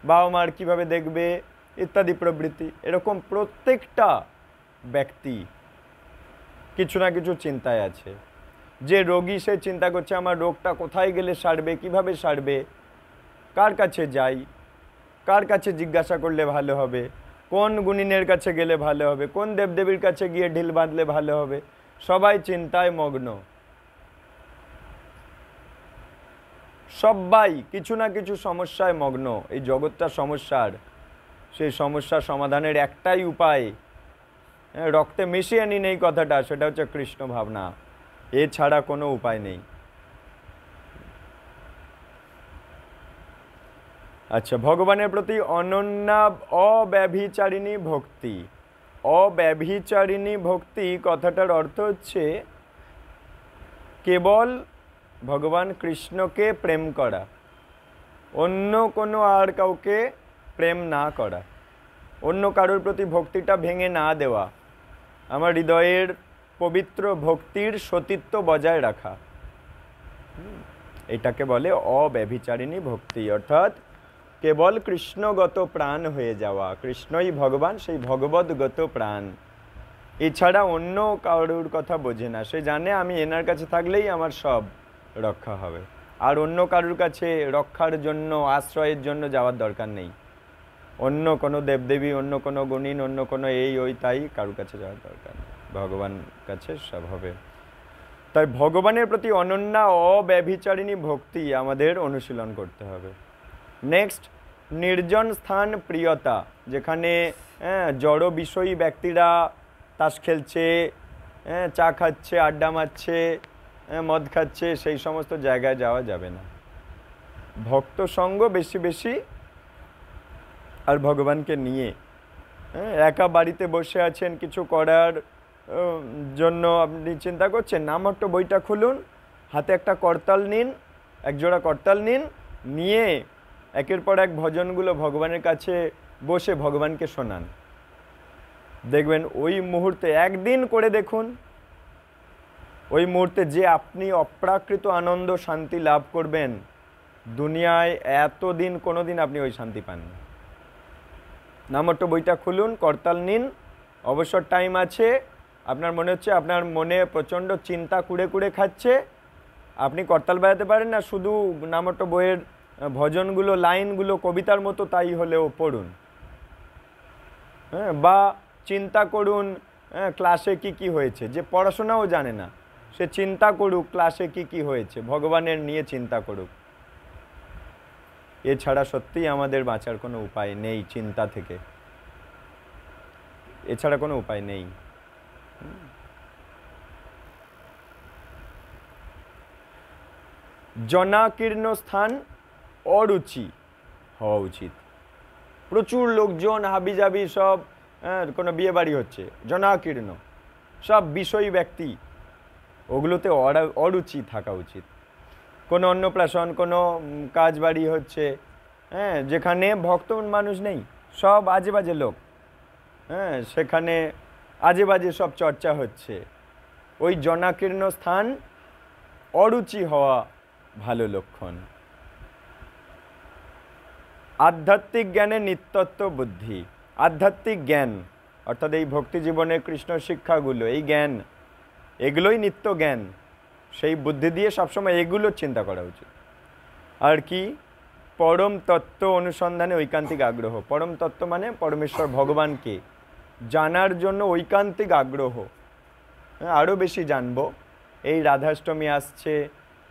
বাবা মার কীভাবে দেখবে ইত্যাদি প্রবৃত্তি। এরকম প্রত্যেকটা ব্যক্তি কিছু না কিছু চিন্তায় আছে। যে রোগী সে চিন্তা করছে আমার রোগটা কোথায় গেলে সারবে, কিভাবে সারবে, কার কাছে যাই, কার কাছে জিজ্ঞাসা করলে ভালো হবে, কোন গুণিনের কাছে গেলে ভালো হবে, কোন দেবদেবীর কাছে গিয়ে ঢিল বাঁধলে ভালো হবে। সবাই চিন্তায় মগ্ন, সবাই কিছু না কিছু সমস্যায় মগ্ন। এই জগৎটা সমস্যার, সেই সমস্যার সমাধানের একটাই উপায়, রক্তে মিশিয়ে নিন এই কথাটা, সেটা হচ্ছে কৃষ্ণ ভাবনা। এছাড়া কোনো উপায় নেই। আচ্ছা, ভগবানের প্রতি অনন্যা অব্যভিচারিণী ভক্তি। অব্যভিচারিণী ভক্তি কথাটার অর্থ হচ্ছে কেবল ভগবান কৃষ্ণকে প্রেম করা, অন্য কোনো আর কাউকে প্রেম না করা, অন্য কারোর প্রতি ভক্তিটা ভেঙে না দেওয়া, আমার হৃদয়ের পবিত্র ভক্তির সতীত্ব বজায় রাখা, এটাকে বলে অব্যভিচারিণী ভক্তি। অর্থাৎ কেবল কৃষ্ণগত প্রাণ হয়ে যাওয়া, কৃষ্ণই ভগবান, সেই ভগবদ্গত প্রাণ। এছাড়া অন্য কারোর কথা বোঝে না, সে জানে আমি এনার কাছে থাকলেই আমার সব রক্ষা হবে, আর অন্য কারোর কাছে রক্ষার জন্য আশ্রয়ের জন্য যাওয়ার দরকার নেই। অন্য কোনো দেবদেবী, অন্য কোনো গুণিন, অন্য কোনো এই ওই তাই কারোর কাছে যাওয়ার দরকার নেই, ভগবান কাছে সব হবে। তাই ভগবানের প্রতি অনন্যা অব্যভিচারিণী ভক্তি আমাদের অনুশীলন করতে হবে। নেক্সট, নির্জন স্থান প্রিয়তা, যেখানে জড় বিষয়ী ব্যক্তিরা তাস খেলছে, চা খাচ্ছে, আড্ডা মারছে, মদ খাচ্ছে, সেই সমস্ত জায়গায় যাওয়া যাবে না। ভক্ত সঙ্গ বেশি বেশি, আর ভগবানকে নিয়ে। একা বাড়িতে বসে আছেন, কিছু করার জন্য আপনি চিন্তা করছেন, নামট্ট বইটা খুলুন, হাতে একটা করতাল নিন, একজোড়া করতাল নিন, নিয়ে একের পর এক ভজনগুলো ভগবানের কাছে বসে ভগবানকে শোনান। দেখবেন ওই মুহূর্তে, একদিন করে দেখুন, ওই মুহূর্তে যে আপনি অপ্রাকৃত আনন্দ শান্তি লাভ করবেন, দুনিয়ায় এতদিন কোনোদিন আপনি ওই শান্তি পাননি। নামট্ট বইটা খুলুন, করতাল নিন, অবসর টাইম আছে, আপনার মনে হচ্ছে আপনার মনে প্রচণ্ড চিন্তা কুড়ে কুড়ে খাচ্ছে, আপনি করতাল বাজাতে পারেন না, শুধু নামট্ট বইয়ের ভজনগুলো, লাইনগুলো কবিতার মতো তাই হলেও পড়ুন। বা চিন্তা করুন ক্লাসে কি কি হয়েছে, যে পড়াশোনাও জানে না সে চিন্তা করুক ক্লাসে কি কি হয়েছে, ভগবানের নিয়ে চিন্তা করুক। এছাড়া সত্যিই আমাদের বাঁচার কোনো উপায় নেই, চিন্তা থেকে এছাড়া কোনো উপায় নেই। জনাকীর্ণ স্থান অরুচি হওয়া উচিত। প্রচুর লোকজন, হাবিজাবি সব, কোনো বিয়ে বাড়ি হচ্ছে, জনাকীর্ণ সব বিষয়ী ব্যক্তি, ওগুলোতে অরুচি থাকা উচিত। কোনো অন্নপ্রাশন, কোনো কাজ বাড়ি হচ্ছে, যেখানে ভক্ত মানুষ নেই, সব আজে বাজে লোক, সেখানে আজে বাজে সব চর্চা হচ্ছে, ওই জনাকীর্ণ স্থান অরুচি হওয়া ভালো লক্ষণ। আধ্যাত্মিক জ্ঞানের নিত্যত্ব বুদ্ধি। আধ্যাত্মিক জ্ঞান অর্থাৎ এই ভক্তি জীবনের কৃষ্ণ শিক্ষাগুলো, এই জ্ঞান, এগুলোই নিত্য জ্ঞান। সেই বুদ্ধি দিয়ে সবসময় এগুলো চিন্তা করা উচিত। আর কি? পরম তত্ত্ব অনুসন্ধানে ঐকান্তিক আগ্রহ। পরম তত্ত্ব মানে পরমেশ্বর ভগবানকে জানার জন্য ঐকান্তিক আগ্রহ, আরও বেশি জানবো। এই রাধাষ্টমী আসছে,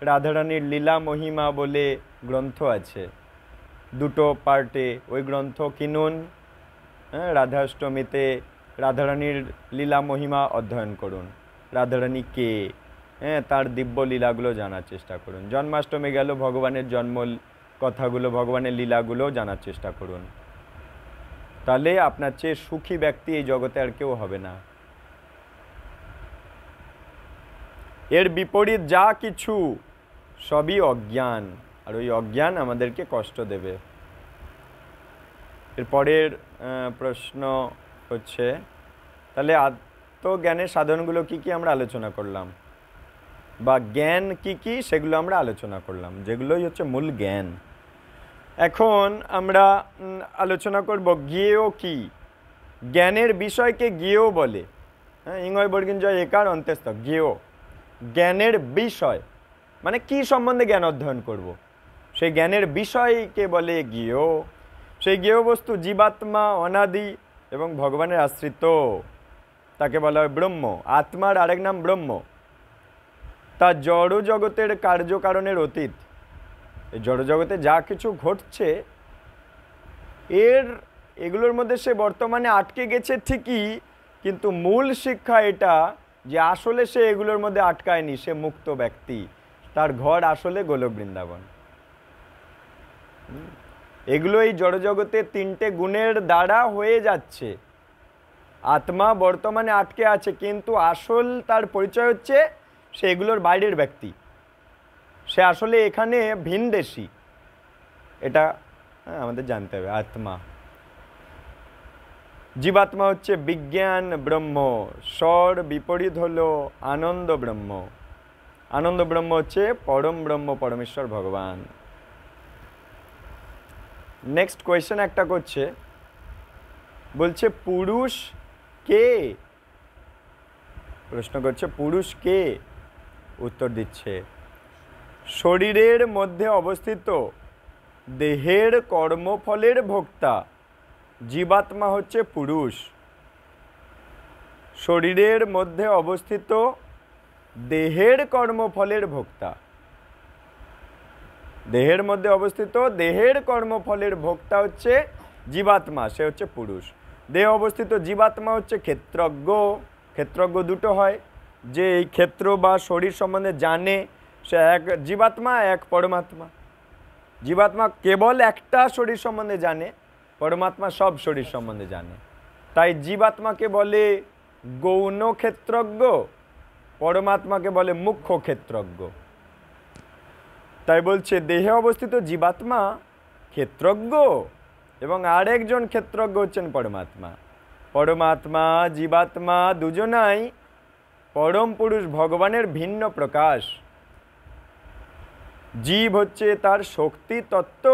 রাধারানীর লীলা মহিমা বলে গ্রন্থ আছে, দুটো পার্টে, ওই গ্রন্থ কিনুন, রাধাষ্টমীতে রাধারানীর লীলা মহিমা অধ্যয়ন করুন, রাধারানী কে, তার দিব্য লীলাগুলো জানার চেষ্টা করুন। জন্মাষ্টমী গেল, ভগবানের জন্ম কথাগুলো, ভগবানের লীলাগুলো জানার চেষ্টা করুন। তাহলে আপনার চেয়ে সুখী ব্যক্তি এই জগতে আর কেউ হবে না। এর বিপরীত যা কিছু সবই অজ্ঞান, আর ওই অজ্ঞান আমাদেরকে কষ্ট দেবে। এরপরের প্রশ্ন হচ্ছে, তাহলে আত্মজ্ঞানের সাধনগুলো কি কি আমরা আলোচনা করলাম, বা জ্ঞান কি কি সেগুলো আমরা আলোচনা করলাম, যেগুলোই হচ্ছে মূল জ্ঞান। এখন আমরা আলোচনা করব জ্ঞেয় কি। জ্ঞানের বিষয়কে জ্ঞেয় বলে। হ্যাঁ, ইংয় বর্গিঞ্জয় একার অন্ত্যস্ত জ্ঞেয়, জ্ঞানের বিষয় মানে কি সম্বন্ধে জ্ঞান অধ্যয়ন করব, সেই জ্ঞানের বিষয়কে বলে জ্ঞেয়। সেই জ্ঞেয় বস্তু জীবাত্মা, অনাদি এবং ভগবানের আশ্রিত, তাকে বলা হয় ব্রহ্ম। আত্মার আরেক নাম ব্রহ্ম। তা জড় জগতের কার্যকারণের অতীত। এই জড় জগতে যা কিছু ঘটছে এগুলোর মধ্যে সে বর্তমানে আটকে গেছে ঠিকই, কিন্তু মূল শিক্ষা এটা যে আসলে সে এগুলোর মধ্যে আটকায়নি, সে মুক্ত ব্যক্তি, তার ঘর আসলে গোলক বৃন্দাবন। এগুলো এই জড়জগতে তিনটে গুণের দ্বারা হয়ে যাচ্ছে। আত্মা বর্তমানে আটকে আছে, কিন্তু আসল তার পরিচয় হচ্ছে সে এগুলোর বাইরের ব্যক্তি, সে আসলে এখানে ভিনদেশী। এটা আমাদের জানতে হবে। আত্মা, জীবাত্মা হচ্ছে বিজ্ঞান ব্রহ্ম, স্বর বিপরীত হলো আনন্দ ব্রহ্ম। আনন্দ ব্রহ্ম হচ্ছে পরম ব্রহ্ম, পরমেশ্বর ভগবান। নেক্সট কোয়েশ্চেন একটা করছে, বলছে পুরুষ কে? প্রশ্ন করছে পুরুষ কে? উত্তর দিচ্ছে, শরীরের মধ্যে অবস্থিত দেহের কর্মফলের ভোক্তা জীবাত্মা হচ্ছে পুরুষ। শরীরের মধ্যে অবস্থিত দেহের কর্মফলের ভোক্তা, দেহের মধ্যে অবস্থিত দেহের কর্মফলের ভোক্তা হচ্ছে জীবাত্মা, সে হচ্ছে পুরুষ। দেহে অবস্থিত জীবাত্মা হচ্ছে ক্ষেত্রজ্ঞ। ক্ষেত্রজ্ঞ দুটো হয়, যে এই ক্ষেত্র বা শরীর সম্বন্ধে জানে, সে এক জীবাত্মা, এক পরমাত্মা। জীবাত্মা কেবল একটা শরীর সম্বন্ধে জানে, পরমাত্মা সব শরীর সম্বন্ধে জানে। তাই জীবাত্মাকে বলে গৌণ ক্ষেত্রজ্ঞ, পরমাত্মাকে বলে মুখ্য ক্ষেত্রজ্ঞ। তাই বলছে দেহে অবস্থিত জীবাত্মা ক্ষেত্রজ্ঞ, এবং আরেকজন ক্ষেত্রজ্ঞ হচ্ছেন পরমাত্মা। পরমাত্মা জীবাত্মা দুজনাই পরম পুরুষ ভগবানের ভিন্ন প্রকাশ। জীব হচ্ছে তার শক্তি তত্ত্ব,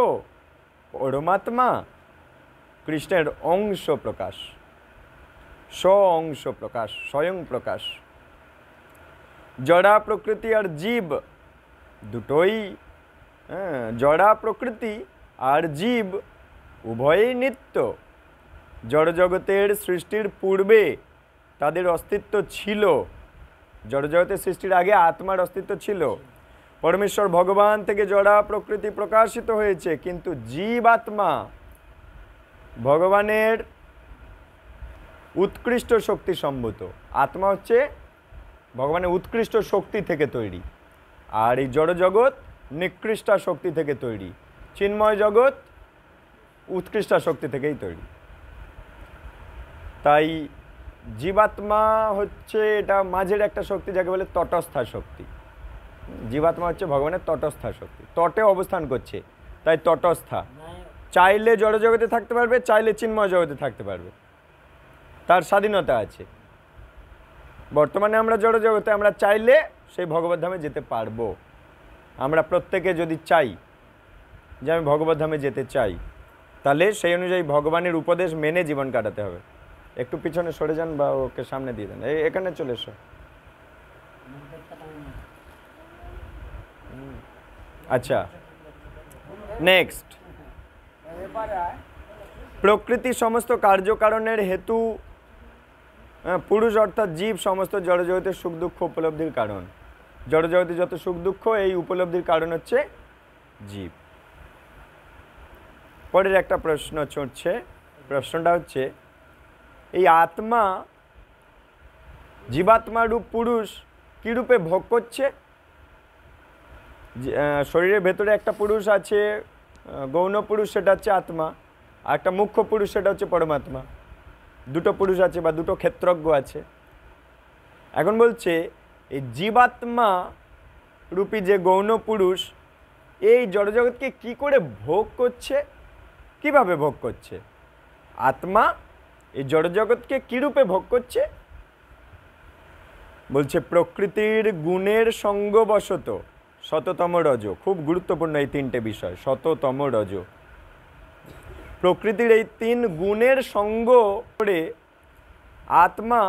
পরমাত্মা কৃষ্ণের অংশ প্রকাশ, স্ব অংশ প্রকাশ, স্বয়ং প্রকাশ। জড়া প্রকৃতি আর জীব দুটোই, জড়া প্রকৃতি আর জীব উভয়ই নিত্য। জড়জগতের সৃষ্টির পূর্বে তাদের অস্তিত্ব ছিল, জড়জগতের সৃষ্টির আগে আত্মার অস্তিত্ব ছিল। পরমেশ্বর ভগবান থেকে জড়া প্রকৃতি প্রকাশিত হয়েছে, কিন্তু জীবাত্মা ভগবানের উৎকৃষ্ট শক্তি সম্ভূত। আত্মা হচ্ছে ভগবানের উৎকৃষ্ট শক্তি থেকে তৈরি, আর এই জড়জগৎ নিকৃষ্ট শক্তি থেকে তৈরি। চিন্ময় জগৎ উৎকৃষ্ট শক্তি থেকেই তৈরি। তাই জীবাত্মা হচ্ছে এটা মাঝের একটা শক্তি, যাকে বলে তটস্থা শক্তি। জীবাত্মা হচ্ছে ভগবানের তটস্থা শক্তি, তটে অবস্থান করছে, তাই তটস্থা। চাইলে জড়জগতে থাকতে পারবে, চাইলে চিন্ময় জগতে থাকতে পারবে, তার স্বাধীনতা আছে। বর্তমানে আমরা জড়জগতে, আমরা চাইলে সেই ভগবত ধামে যেতে পারবো। আমরা প্রত্যেকে যদি চাই যে আমি ভগবত ধামে যেতে চাই, তাহলে সেই অনুযায়ী ভগবানের উপদেশ মেনে জীবন কাটাতে হবে। একটু পিছনে সরে যান বা ওকে সামনে দিয়ে দেন, এখানে চলে এসো। আচ্ছা, নেক্সট, প্রকৃতি সমস্ত কার্যকারণের হেতু, পুরুষ অর্থাৎ জীব সমস্ত জড়জগতের সুখ দুঃখ উপলব্ধির কারণ। জড়জগতে যত সুখ দুঃখ, এই উপলব্ধির কারণ হচ্ছে জীব। পরের একটা প্রশ্ন ছুটছে, প্রশ্নটা হচ্ছে এই আত্মা জীবাত্মা রূপ পুরুষ কি রূপে ভোগ করছে? শরীরের ভেতরে একটা পুরুষ আছে, গৌণ পুরুষ, সেটা হচ্ছে আত্মা, আর একটা মুখ্য পুরুষ, সেটা হচ্ছে পরমাত্মা। দুটো পুরুষ আছে বা দুটো ক্ষেত্রজ্ঞ আছে। এখন বলছে এই জীবাত্মা রূপী যে গৌণ পুরুষ এই জড়জগৎকে কি করে ভোগ করছে, কিভাবে ভোগ করছে? আত্মা এই জড়জগৎকে কি রূপে ভোগ করছে? বলছে প্রকৃতির গুণের সঙ্গবশত, শততম রজ, খুব গুরুত্বপূর্ণ এই তিনটে বিষয়, শততম রজ। প্রকৃতির এই তিন গুণের সঙ্গ করে আত্মা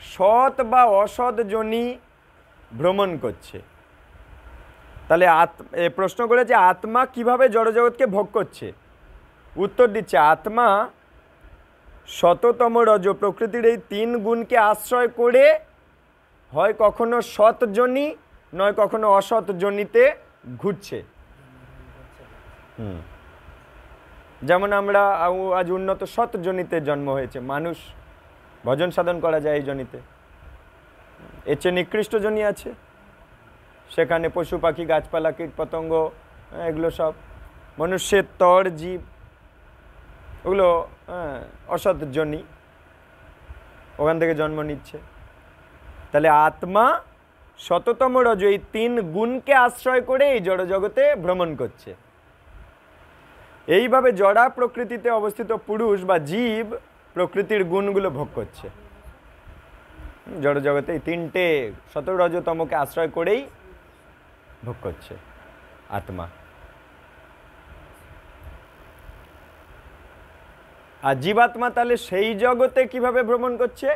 সৎ বা অসৎ যোনি ভ্রমণ করছে। তাহলে প্রশ্ন করেছে আত্মা কিভাবে জড়জগৎকে ভোগ করছে? উত্তর দিচ্ছে আত্মা শততম রজ, প্রকৃতির এই তিন গুণকে আশ্রয় করে হয় কখনো সৎ যোনি, নয় কখনো অসৎ যোনিতে ঘুরছে। যেমন আমরা আজ উন্নত সৎ যোনিতে জন্ম হয়েছে, মানুষ ভজন সাধন করা যায় এই যোনিতে। এর চেয়ে নিকৃষ্ট যোনি আছে, সেখানে পশু পাখি গাছপালা কীট পতঙ্গ এগুলো সব মনুষ্যের তর জীব, ওগুলো অসৎ যোনি, ওখান থেকে জন্ম নিচ্ছে। তাহলে আত্মা শততম রজ, এই তিন গুণকে আশ্রয় করে এই জড়জগতে ভ্রমণ করছে। এইভাবে জড়া প্রকৃতিতে অবস্থিত পুরুষ বা জীব প্রকৃতির গুণগুলো ভোগ করছে। জড়জগতে এই তিনটে শতরজতমকে আশ্রয় করেই ভোগ করছে আত্মা। আর জীবাত্মা তাহলে সেই জগতে কিভাবে ভ্রমণ করছে?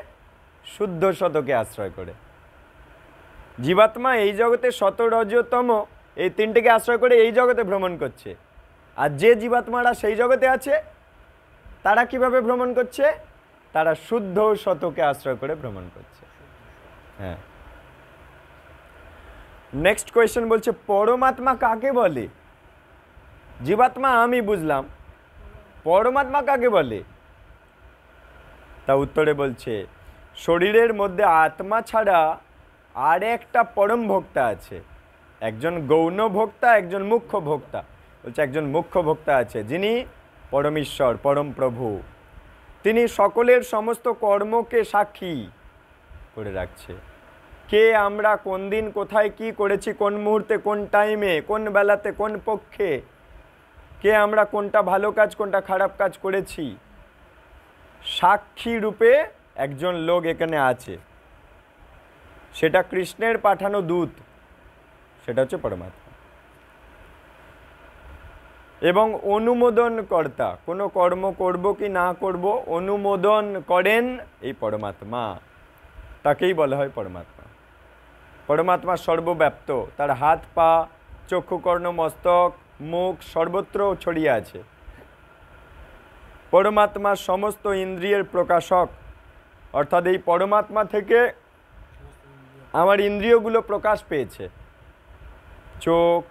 শুদ্ধ শতকে আশ্রয় করে। জীবাত্মা এই জগতে শতরজতম এই তিনটেকে আশ্রয় করে এই জগতে ভ্রমণ করছে। আর যে জীবাত্মারা সেই জগতে আছে তারা কিভাবে ভ্রমণ করছে? তারা শুদ্ধ শতকে আশ্রয় করে ভ্রমণ করছে। হ্যাঁ, নেক্সট কোয়েশ্চেন বলছে পরমাত্মা কাকে বলে? জীবাত্মা আমি বুঝলাম, পরমাত্মা কাকে বলে? তা উত্তরে বলছে শরীরের মধ্যে আত্মা ছাড়া আর একটা পরম ভোক্তা আছে। একজন গৌণ ভোক্তা, একজন মুখ্য ভোক্তা। বলছে একজন মুখ্য ভোক্তা আছে যিনি পরমেশ্বর, পরম প্রভু। তিনি সকলের সমস্ত কর্মকে সাক্ষী করে রাখছে। কে আমরা কোন দিন কোথায় কি করেছি, কোন মুহূর্তে কোন টাইমে কোন বেলাতে কোন পক্ষে, কে আমরা কোনটা ভালো কাজ কোনটা খারাপ কাজ করেছি, সাক্ষী রূপে একজন লোক এখানে আছে। সেটা কৃষ্ণের পাঠানো দূত, সেটা হচ্ছে পরমাত্মা। এবং অনুমোদন কর্তা, কোনো কর্ম করব কি না করব অনুমোদন করেন এই পরমাত্মা, তাকেই বলা হয় পরমাত্মা। পরমাত্মা সর্বব্যাপ্ত, তার হাত পা চক্ষু কর্ণ মস্তক মুখ সর্বত্র ছড়িয়ে আছে। পরমাত্মা সমস্ত ইন্দ্রিয়ের প্রকাশক, অর্থাৎ এই পরমাত্মা থেকে আমার ইন্দ্রিয়গুলো প্রকাশ পেয়েছে। চোখ,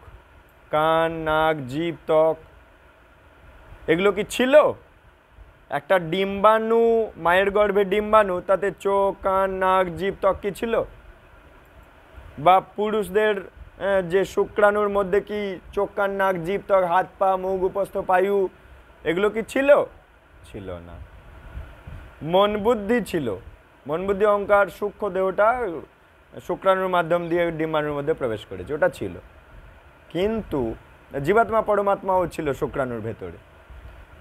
কান, নাক, জিভ, ত্বক, এগুলো কি ছিল? একটা ডিম্বাণু, মায়ের গর্ভে ডিম্বাণু, তাতে চোখ, কান, নাক, জিভ, ত্বক কি ছিল? বা পুরুষদের যে শুক্রাণুর মধ্যে কি চোখ, কান, নাক, জিভ, ত্বক, হাত পা মুখ উপস্থ পায়ু, এগুলো কি ছিল? ছিল না। মন বুদ্ধি ছিল, মন বুদ্ধি অহংকার সূক্ষ্ম দেহটা শুক্রাণুর মাধ্যম দিয়ে ডিম্বাণুর মধ্যে প্রবেশ করেছে, ওটা ছিল। কিন্তু জীবাত্মা পরমাত্মাও ছিল শুক্রাণুর ভেতরে,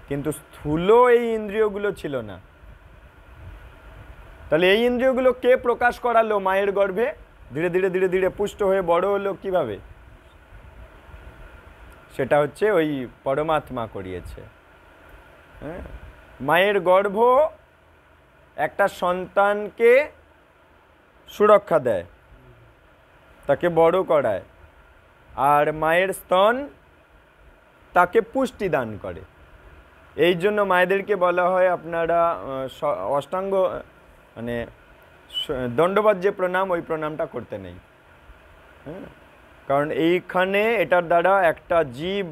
কিন্তু স্থূল এই ইন্দ্রিয়গুলো ছিল না। তাহলে এই ইন্দ্রিয়গুলো কে প্রকাশ করালো মায়ের গর্ভে? ধীরে ধীরে ধীরে ধীরে পুষ্ট হয়ে বড় হলো কিভাবে? সেটা হচ্ছে ওই পরমাত্মা করিয়েছে। হ্যাঁ, মায়ের গর্ভ একটা সন্তানকে সুরক্ষা দেয়, তাকে বড় করায়, আর মায়ের স্তন তাকে পুষ্টি দান করে। এই জন্য মায়েদেরকে বলা হয় আপনারা অষ্টাঙ্গ মানে দণ্ডবাদ যে প্রণাম, ওই প্রণামটা করতে নেই। হ্যাঁ, কারণ এইখানে এটার দ্বারা একটা জীব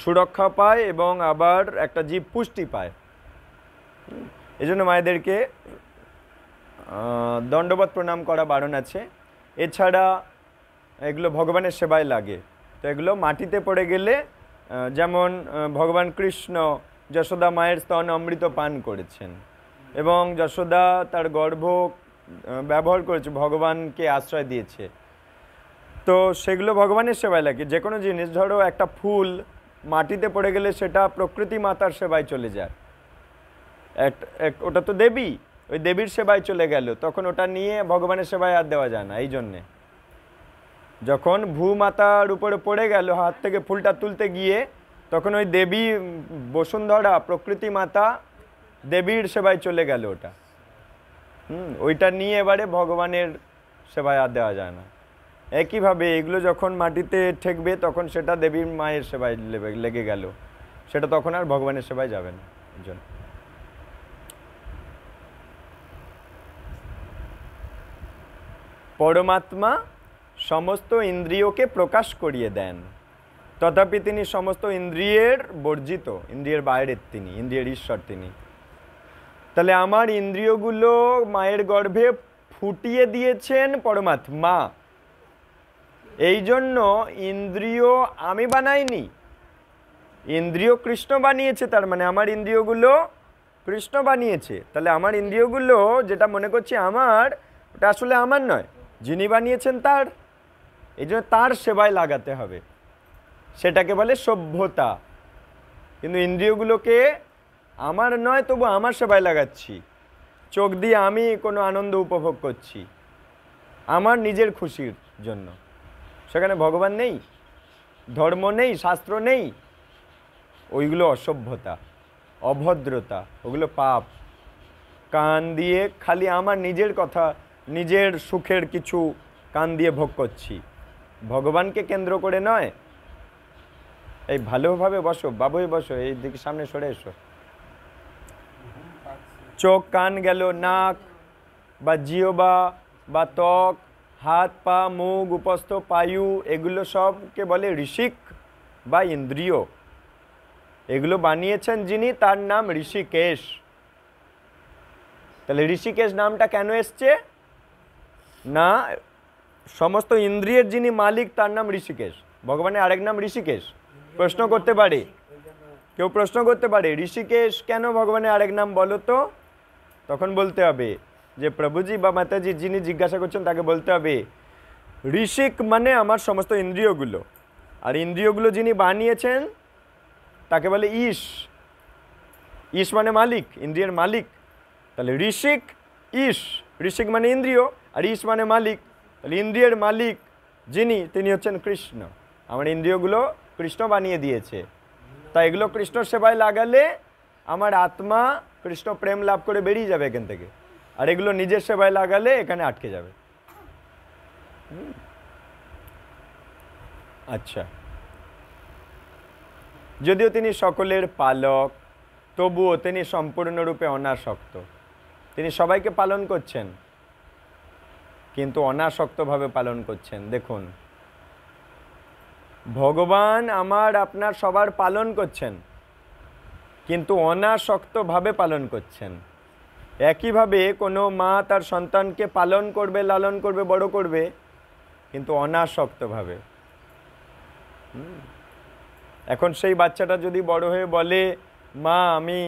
সুরক্ষা পায় এবং আবার একটা জীব পুষ্টি পায়। এই জন্য মায়েদেরকে দণ্ডবাদ প্রণাম করা বারণ আছে। এছাড়া এগুলো ভগবানের সেবায় লাগে, তো এগুলো মাটিতে পড়ে গেলে, যেমন ভগবান কৃষ্ণ যশোদা মায়ের স্তন অমৃত পান করেছেন এবং যশোদা তার গর্ভ ব্যবহার করেছে, ভগবানকে আশ্রয় দিয়েছে, তো সেগুলো ভগবানের সেবায় লাগে। যে কোনো জিনিস, ধরো একটা ফুল মাটিতে পড়ে গেলে সেটা প্রকৃতি মাতার সেবায় চলে যায়, ওটা তো দেবী, ওই দেবীর সেবায় চলে গেল, তখন ওটা নিয়ে ভগবানের সেবায় আর দেওয়া যায় না। এই জন্যে যখন ভূমাতার উপরে পড়ে গেল হাত থেকে ফুলটা তুলতে গিয়ে, তখন ওই দেবী বসুন্ধরা প্রকৃতি মাতা দেবীর সেবায় চলে গেল ওটা। ওইটা নিয়ে এবারে ভগবানের সেবায় আর দেওয়া যায় না। একইভাবে এগুলো যখন মাটিতে ঠেকবে তখন সেটা দেবীর মায়ের সেবায় লেগে গেল, সেটা তখন আর ভগবানের সেবায় যাবে না। জন্য পরমাত্মা সমস্ত ইন্দ্রিয়কে প্রকাশ করিয়ে দেন, তথাপি তিনি সমস্ত ইন্দ্রিয়ের বর্জিত, ইন্দ্রিয়ের বাইরের তিনি, ইন্দ্রিয়ের ঈশ্বর তিনি। তাহলে আমার ইন্দ্রিয়গুলো মায়ের গর্ভে ফুটিয়ে দিয়েছেন পরমাত্মা, এই জন্য ইন্দ্রিয় আমি বানাইনি, ইন্দ্রিয় কৃষ্ণ বানিয়েছে। তার মানে আমার ইন্দ্রিয়গুলো কৃষ্ণ বানিয়েছে। তাহলে আমার ইন্দ্রিয়গুলো যেটা মনে করছি আমার, ওটা আসলে আমার নয়, যিনি বানিয়েছেন তার। এই জন্য তার সেবায় লাগাতে হবে, সেটাকে বলে সভ্যতা। কিন্তু ইন্দ্রিয়গুলোকে আমার নয়, তবু আমার সেবায় লাগাচ্ছি, চোখ দিয়ে আমি কোনো আনন্দ উপভোগ করছি আমার নিজের খুশির জন্য। সেখানে ভগবান নেই, ধর্ম নেই, শাস্ত্র নেই, ওইগুলো অসভ্যতা, অভদ্রতা, ওগুলো পাপ। কান দিয়ে খালি আমার নিজের কথা, নিজের সুখের কিছু কান দিয়ে ভোগ করছি, ভগবানকে কেন্দ্র করে নয়। এই ভালোভাবে বসো, বাবুই বসো, এই দিকে সামনে সরে এসো। চোখ, কান গেল, নাক বা জিহ্বা বা ত্বক, হাত, পা, মুখ, উপস্থ পায়ু, এগুলো সবকে বলে ঋষিক বা ইন্দ্রিয়। এগুলো বানিয়েছেন যিনি, তার নাম ঋষিকেশ। তাহলে ঋষিকেশ নামটা কেন এসছে না, সমস্ত ইন্দ্রিয়ের যিনি মালিক তার নাম ঋষিকেশ। ভগবানের আরেক নাম ঋষিকেশ। প্রশ্ন করতে পারে, কেউ প্রশ্ন করতে পারে ঋষিকেশ কেন ভগবানের আরেক নাম বলো তো? তখন বলতে হবে যে প্রভুজি বা মাতাজি যিনি জিজ্ঞাসা করছেন তাকে বলতে হবে ঋষিক মানে আমার সমস্ত ইন্দ্রিয়গুলো, আর ইন্দ্রিয়গুলো যিনি বানিয়েছেন তাকে বলে ঈশ। ঈশ মানে মালিক, ইন্দ্রিয়ের মালিক। তাহলে ঋষিক ঈশ, ঋষিক মানে ইন্দ্রিয় আর ঈশ মানে মালিক। তাহলে ইন্দ্রিয়ের মালিক যিনি, তিনি হচ্ছেন কৃষ্ণ। আমার ইন্দ্রিয়গুলো কৃষ্ণ বানিয়ে দিয়েছে, তাই এগুলো কৃষ্ণর সেবায় লাগালে আমার আত্মা কৃষ্ণ প্রেম লাভ করে বেরিয়ে যাবে এখান থেকে, আর এগুলো নিজের সেবায় লাগালে এখানে আটকে যাবে। আচ্ছা, যদিও তিনি সকলের পালক, তবুও তিনি সম্পূর্ণরূপে অনাসক্ত। তিনি সবাইকে পালন করছেন, কিন্তু অনাসক্তভাবে পালন করছেন। দেখুন, ভগবান আমার আপনার সবার পালন করছেন, কিন্তু অনাসক্তভাবে পালন করছেন। একইভাবে কোনো মা তার সন্তানকে পালন করবে, লালন করবে, বড় করবে, কিন্তু অনাসক্তভাবে। এখন সেই বাচ্চাটা যদি বড় হয়ে বলে মা আমি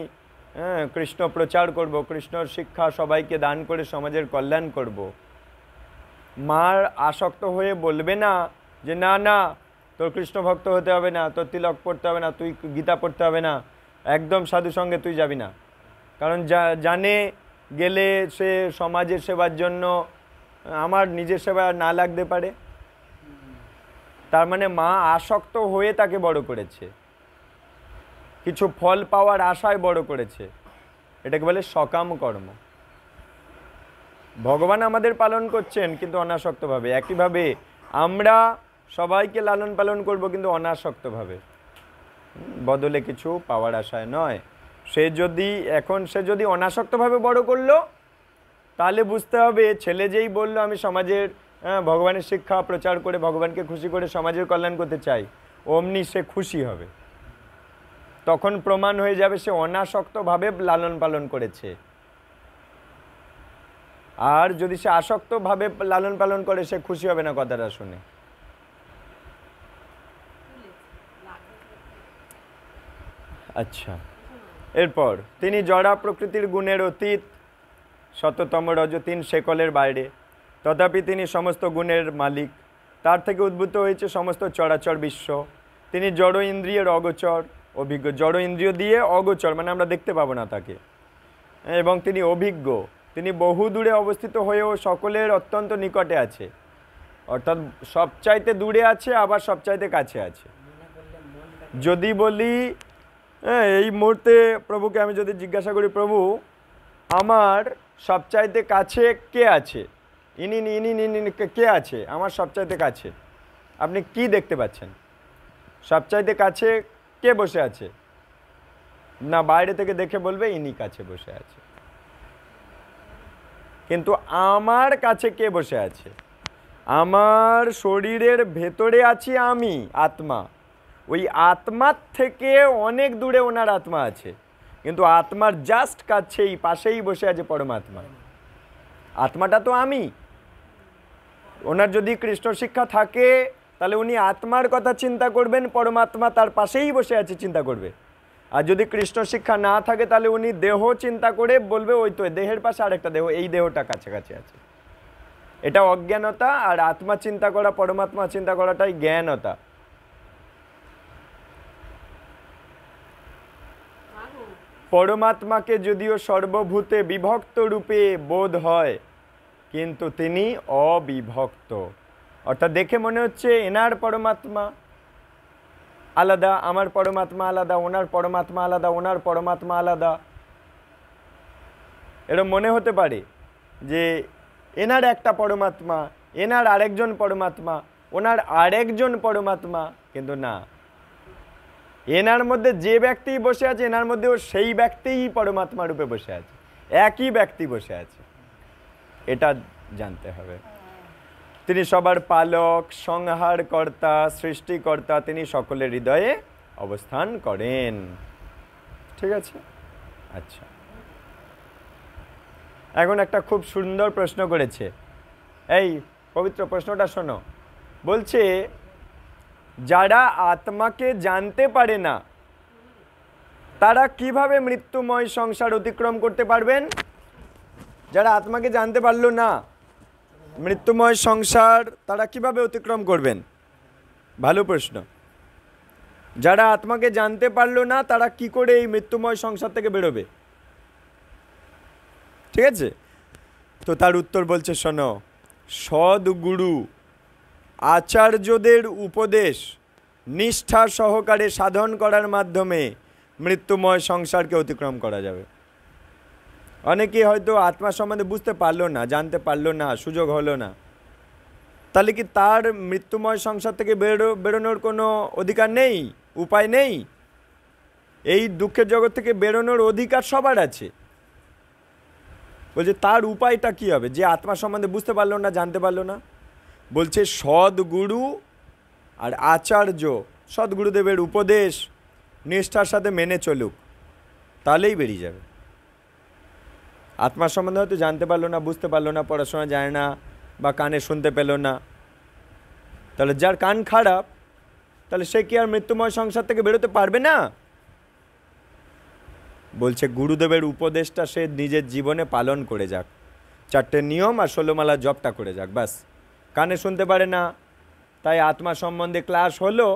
কৃষ্ণ প্রচার করব, কৃষ্ণর শিক্ষা সবাইকে দান করে সমাজের কল্যাণ করব, মার আসক্ত হয়ে বলবে না যে না না তোর কৃষ্ণ ভক্ত হতে হবে না, তোর তিলক পড়তে হবে না, তুই গীতা পড়তে হবে না, একদম সাধু সঙ্গে তুই যাবি না। কারণ জানে গেলে সে সমাজের সেবার জন্য আমার নিজের সেবা না লাগতে পারে। তার মানে মা আসক্ত হয়ে তাকে বড় করেছে, কিছু ফল পাওয়ার আশায় বড় করেছে। এটাকে বলে সকাম কর্ম। ভগবান আমাদের পালন করছেন কিন্তু অনাসক্তভাবে। একইভাবে আমরা সবাইকে লালন পালন করব কিন্তু অনাসক্তভাবে, বদলে কিছু পাওয়ার আশায় নয়। সে যদি অনাসক্তভাবে বড় করলো, তাহলে বুঝতে হবে ছেলে যেই বললো আমি সমাজের ভগবানের শিক্ষা প্রচার করে ভগবানকে খুশি করে সমাজের কল্যাণ করতে চাই, অমনি সে খুশি হবে। তখন প্রমাণ হয়ে যাবে সে অনাসক্তভাবে লালন পালন করেছে। আর যদি সে আসক্তভাবে লালন পালন করে, সে খুশি হবে না কথাটা শুনে। আচ্ছা, এরপর তিনি জড়া প্রকৃতির গুণের অতীত, শততম রজ 3 শেকলের বাইরে, তথাপি তিনি সমস্ত গুণের মালিক। তার থেকে উদ্ভূত হয়েছে সমস্ত চরাচর বিশ্ব। তিনি জড় ইন্দ্রিয়ের অগোচর, অভিজ্ঞ। জড় ইন্দ্রিয় দিয়ে অগোচর মানে আমরা দেখতে পাবো না তাকে, এবং তিনি অভিজ্ঞ। তিনি বহু দূরে অবস্থিত হয়েও সকলের অত্যন্ত নিকটে আছে, অর্থাৎ সবচাইতে দূরে আছে আবার সবচাইতে কাছে আছে। যদি বলি এই মুহূর্তে প্রভুকে আমি যদি জিজ্ঞাসা করি, প্রভু আমার সবচাইতে কাছে কে আছে, ইনি ইনি ইনি কে আছে আমার সবচাইতে কাছে, আপনি কি দেখতে পাচ্ছেন? সবচাইতে কাছে কে বসে আছে? না, বাইরে থেকে দেখে বলবে ইনি কাছে বসে আছে। কিন্তু আমার কাছে কে বসে আছে? আমার শরীরের ভেতরে আছি আমি, আত্মা। ওই আত্মার থেকে অনেক দূরে ওনার আত্মা আছে, কিন্তু আত্মার জাস্ট কাছেই পাশেই বসে আছে পরমাত্মা। আত্মাটা তো আমি। ওনার যদি কৃষ্ণ শিক্ষা থাকে তাহলে উনি আত্মার কথা চিন্তা করবেন, পরমাত্মা তার পাশেই বসে আছে চিন্তা করবে। আর যদি কৃষ্ণ শিক্ষা না থাকে তাহলে উনি দেহ চিন্তা করে বলবে ওই তো দেহের পাশে আরেকটা দেহ, এই দেহটা কাছাকাছি আছে। এটা অজ্ঞানতা। আর আত্মা চিন্তা করা, পরমাত্মা চিন্তা করাটাই জ্ঞানতা। পরমাত্মাকে যদিও সর্বভূতে বিভক্ত রূপে বোধ হয়, কিন্তু তিনি অবিভক্ত। অর্থাৎ দেখে মনে হচ্ছে এনার পরমাত্মা আলাদা, আমার পরমাত্মা আলাদা, ওনার পরমাত্মা আলাদা, ওনার পরমাত্মা আলাদা। এরকম মনে হতে পারে যে এনার একটা পরমাত্মা, এনার আরেকজন পরমাত্মা, ওনার আরেকজন পরমাত্মা, কিন্তু না, এনার মধ্যে যে ব্যক্তি বসে আছে এনার মধ্যেও সেই ব্যক্তিই পরমাত্মা রূপে বসে আছে, একই ব্যক্তি বসে আছে। এটা জানতে হবে। তিনি সবার পালক, সংহারকর্তা, সৃষ্টিকর্তা। তিনি সকলের হৃদয়ে অবস্থান করেন। ঠিক আছে? আচ্ছা, এখন একটা খুব সুন্দর প্রশ্ন করেছে। এই পবিত্র প্রশ্নটা শোনো। বলছে যারা আত্মাকে জানতে পারে না তারা কিভাবে মৃত্যুময় সংসার অতিক্রম করতে পারবেন? যারা আত্মাকে জানতে পারলো না, মৃত্যুময় সংসার তারা কিভাবে অতিক্রম করবেন? ভালো প্রশ্ন। যারা আত্মাকে জানতে পারলো না তারা কি করে এই মৃত্যুময় সংসার থেকে বেরোবে? ঠিক আছে, তো তার উত্তর বলছে শোনো। সদ্গুরু আচার্যদের উপদেশ নিষ্ঠা সহকারে সাধন করার মাধ্যমে মৃত্যুময় সংসারকে অতিক্রম করা যাবে। অনেকে হয়তো আত্মা সম্বন্ধে বুঝতে পারলো না, জানতে পারলো না, সুযোগ হলো না, তাহলে কি তার মৃত্যুময় সংসার থেকে বেরোনোর কোনো অধিকার নেই, উপায় নেই? এই দুঃখের জগৎ থেকে বেরোনোর অধিকার সবার আছে। বলছে তার উপায়টা কি হবে? যে আত্মা সম্বন্ধে বুঝতে পারলো না, জানতে পারলো না, বলছে সদ্গুরু আর আচার্য, সদ্গুরুদেবের উপদেশ নিষ্ঠার সাথে মেনে চলুক, তাহলেই বেরিয়ে যাবে। আত্মা সম্বন্ধে হয়তো জানতে পারলো না, বুঝতে পারলো না, পড়াশোনা জানে না বা কানে শুনতে পেল না, তাহলে যার কান খারাপ তাহলে সে কি আর মৃত্যুময় সংসার থেকে বেরোতে পারবে না? বলছে গুরুদেবের উপদেশটা সে নিজের জীবনে পালন করে যাক, 4টে নিয়ম আর 16 মালা জপটা করে যাক, ব্যাস। কানে শুনতে পারে না, তাই আত্মা সম্বন্ধে ক্লাস হলো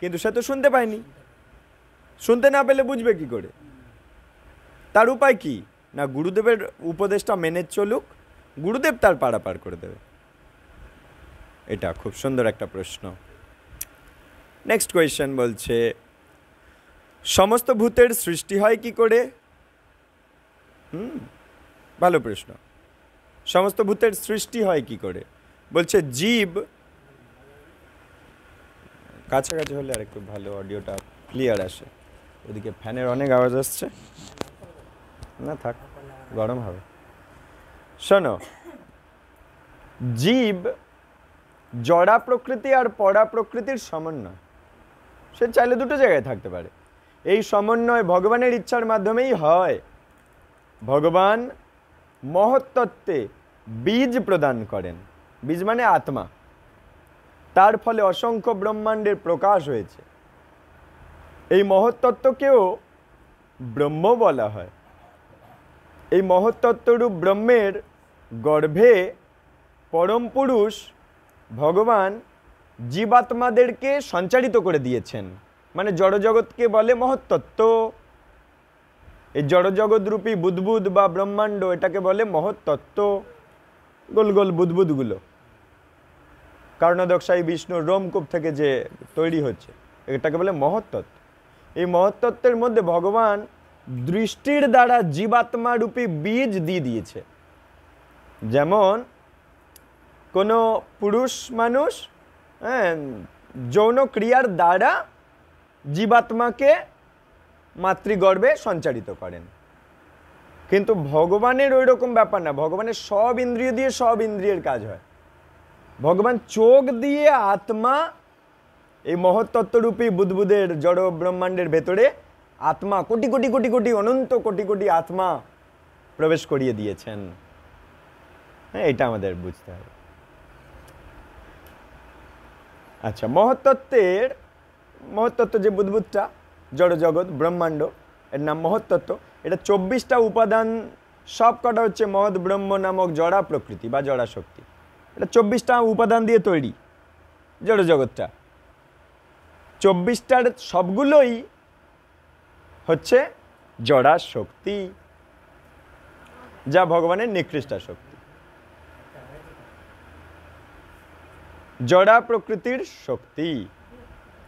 কিন্তু সে তো শুনতে পায়নি। শুনতে না পেলে বুঝবে কি করে? তার উপায় কি? না, গুরুদেবের উপদেশটা মেনে চলুক, গুরুদেব তার পারাপার করে দেবে। এটা খুব সুন্দর একটা প্রশ্ন। নেক্সট কোয়েশ্চেন বলছে সমস্ত ভূতের সৃষ্টি হয় কি করে? ভালো প্রশ্ন। সমস্ত ভূতের সৃষ্টি হয় কি করে? বলছে জীব, কাছাকাছি হলে আর একটু ভালো অডিওটা ক্লিয়ার আসে। ওদিকে ফ্যানের অনেক আওয়াজ আসছে, না থাক, গরম হবে। শোনো, জীব জড়া প্রকৃতি আর পরা প্রকৃতির সমন্বয়। সে চাইলে দুটো জায়গায় থাকতে পারে। এই সমন্বয় ভগবানের ইচ্ছার মাধ্যমেই হয়। ভগবান মহত্তত্ত্বে বীজ প্রদান করেন। বীজ মানে আত্মা। তার ফলে অসংখ্য ব্রহ্মাণ্ডের প্রকাশ হয়েছে। এই মহত্তত্ত্বকেও ব্রহ্ম বলা হয়। এই মহত্তত্ত্বরূপ ব্রহ্মের গর্ভে পরম পুরুষ ভগবান জীবাত্মাদেরকে সঞ্চারিত করে দিয়েছেন। মানে জড়জগৎকে বলে মহত্তত্ত্ব। এই জড়জগৎরূপী বুদ্বুদ বা ব্রহ্মাণ্ড এটাকে বলে মহত্তত্ত্ব। গোল গোল বুদ্বুদগুলো কারণোদকশায়ী বিষ্ণুর রোমকূপ থেকে যে তৈরি হচ্ছে এটাকে বলে মহত্তত্ত্ব। এই মহত্তত্ত্বের মধ্যে ভগবান দৃষ্টির দ্বারা জীবাত্মারূপী বীজ দিয়ে দিয়েছে। যেমন কোনো পুরুষ মানুষ যৌন ক্রিয়ার দ্বারা জীবাত্মাকে মাতৃগর্ভে সঞ্চারিত করেন, কিন্তু ভগবানের ওই রকম ব্যাপার না। ভগবানের সব ইন্দ্রিয় দিয়ে সব ইন্দ্রিয়ের কাজ হয়। ভগবান চোখ দিয়ে আত্মা এই মহত্তত্ত্বরূপী বুদ্বুদের জড় ব্রহ্মাণ্ডের ভেতরে আত্মা কোটি কোটি কোটি কোটি অনন্ত কোটি কোটি আত্মা প্রবেশ করিয়ে দিয়েছেন। হ্যাঁ, এটা আমাদের বুঝতে হবে। আচ্ছা, মহত্তত্ত্ব যে বুদ্বুদটা জড়জগৎ ব্রহ্মাণ্ড, এর নাম মহত্তত্ত্ব। এটা 24টা উপাদান, সব কটা হচ্ছে মহৎ ব্রহ্ম নামক জড়া প্রকৃতি বা জড়া শক্তি। এটা 24টা উপাদান দিয়ে তৈরি জড়জগৎটা। 24টার সবগুলোই হচ্ছে জড়া শক্তি, যা ভগবানের নিকৃষ্টা শক্তি, জড়া প্রকৃতির শক্তি।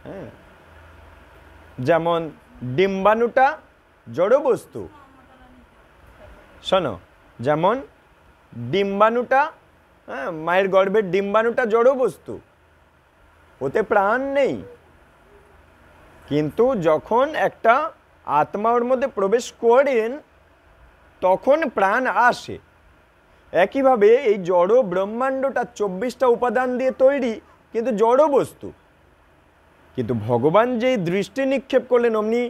হ্যাঁ, যেমন ডিম্বাণুটা জড় বস্তু। শোনো, যেমন ডিম্বাণুটা, মায়ের গর্ভের ডিম্বাণুটা জড় বস্তু, ওতে প্রাণ নেই, কিন্তু যখন একটা আত্মা ওর মধ্যে প্রবেশ করেন তখন প্রাণ আসে। একইভাবে এই জড় ব্রহ্মাণ্ডটা 24টা উপাদান দিয়ে তৈরি, কিন্তু জড় বস্তু। কিন্তু ভগবান যেই দৃষ্টি নিক্ষেপ করলেন অমনি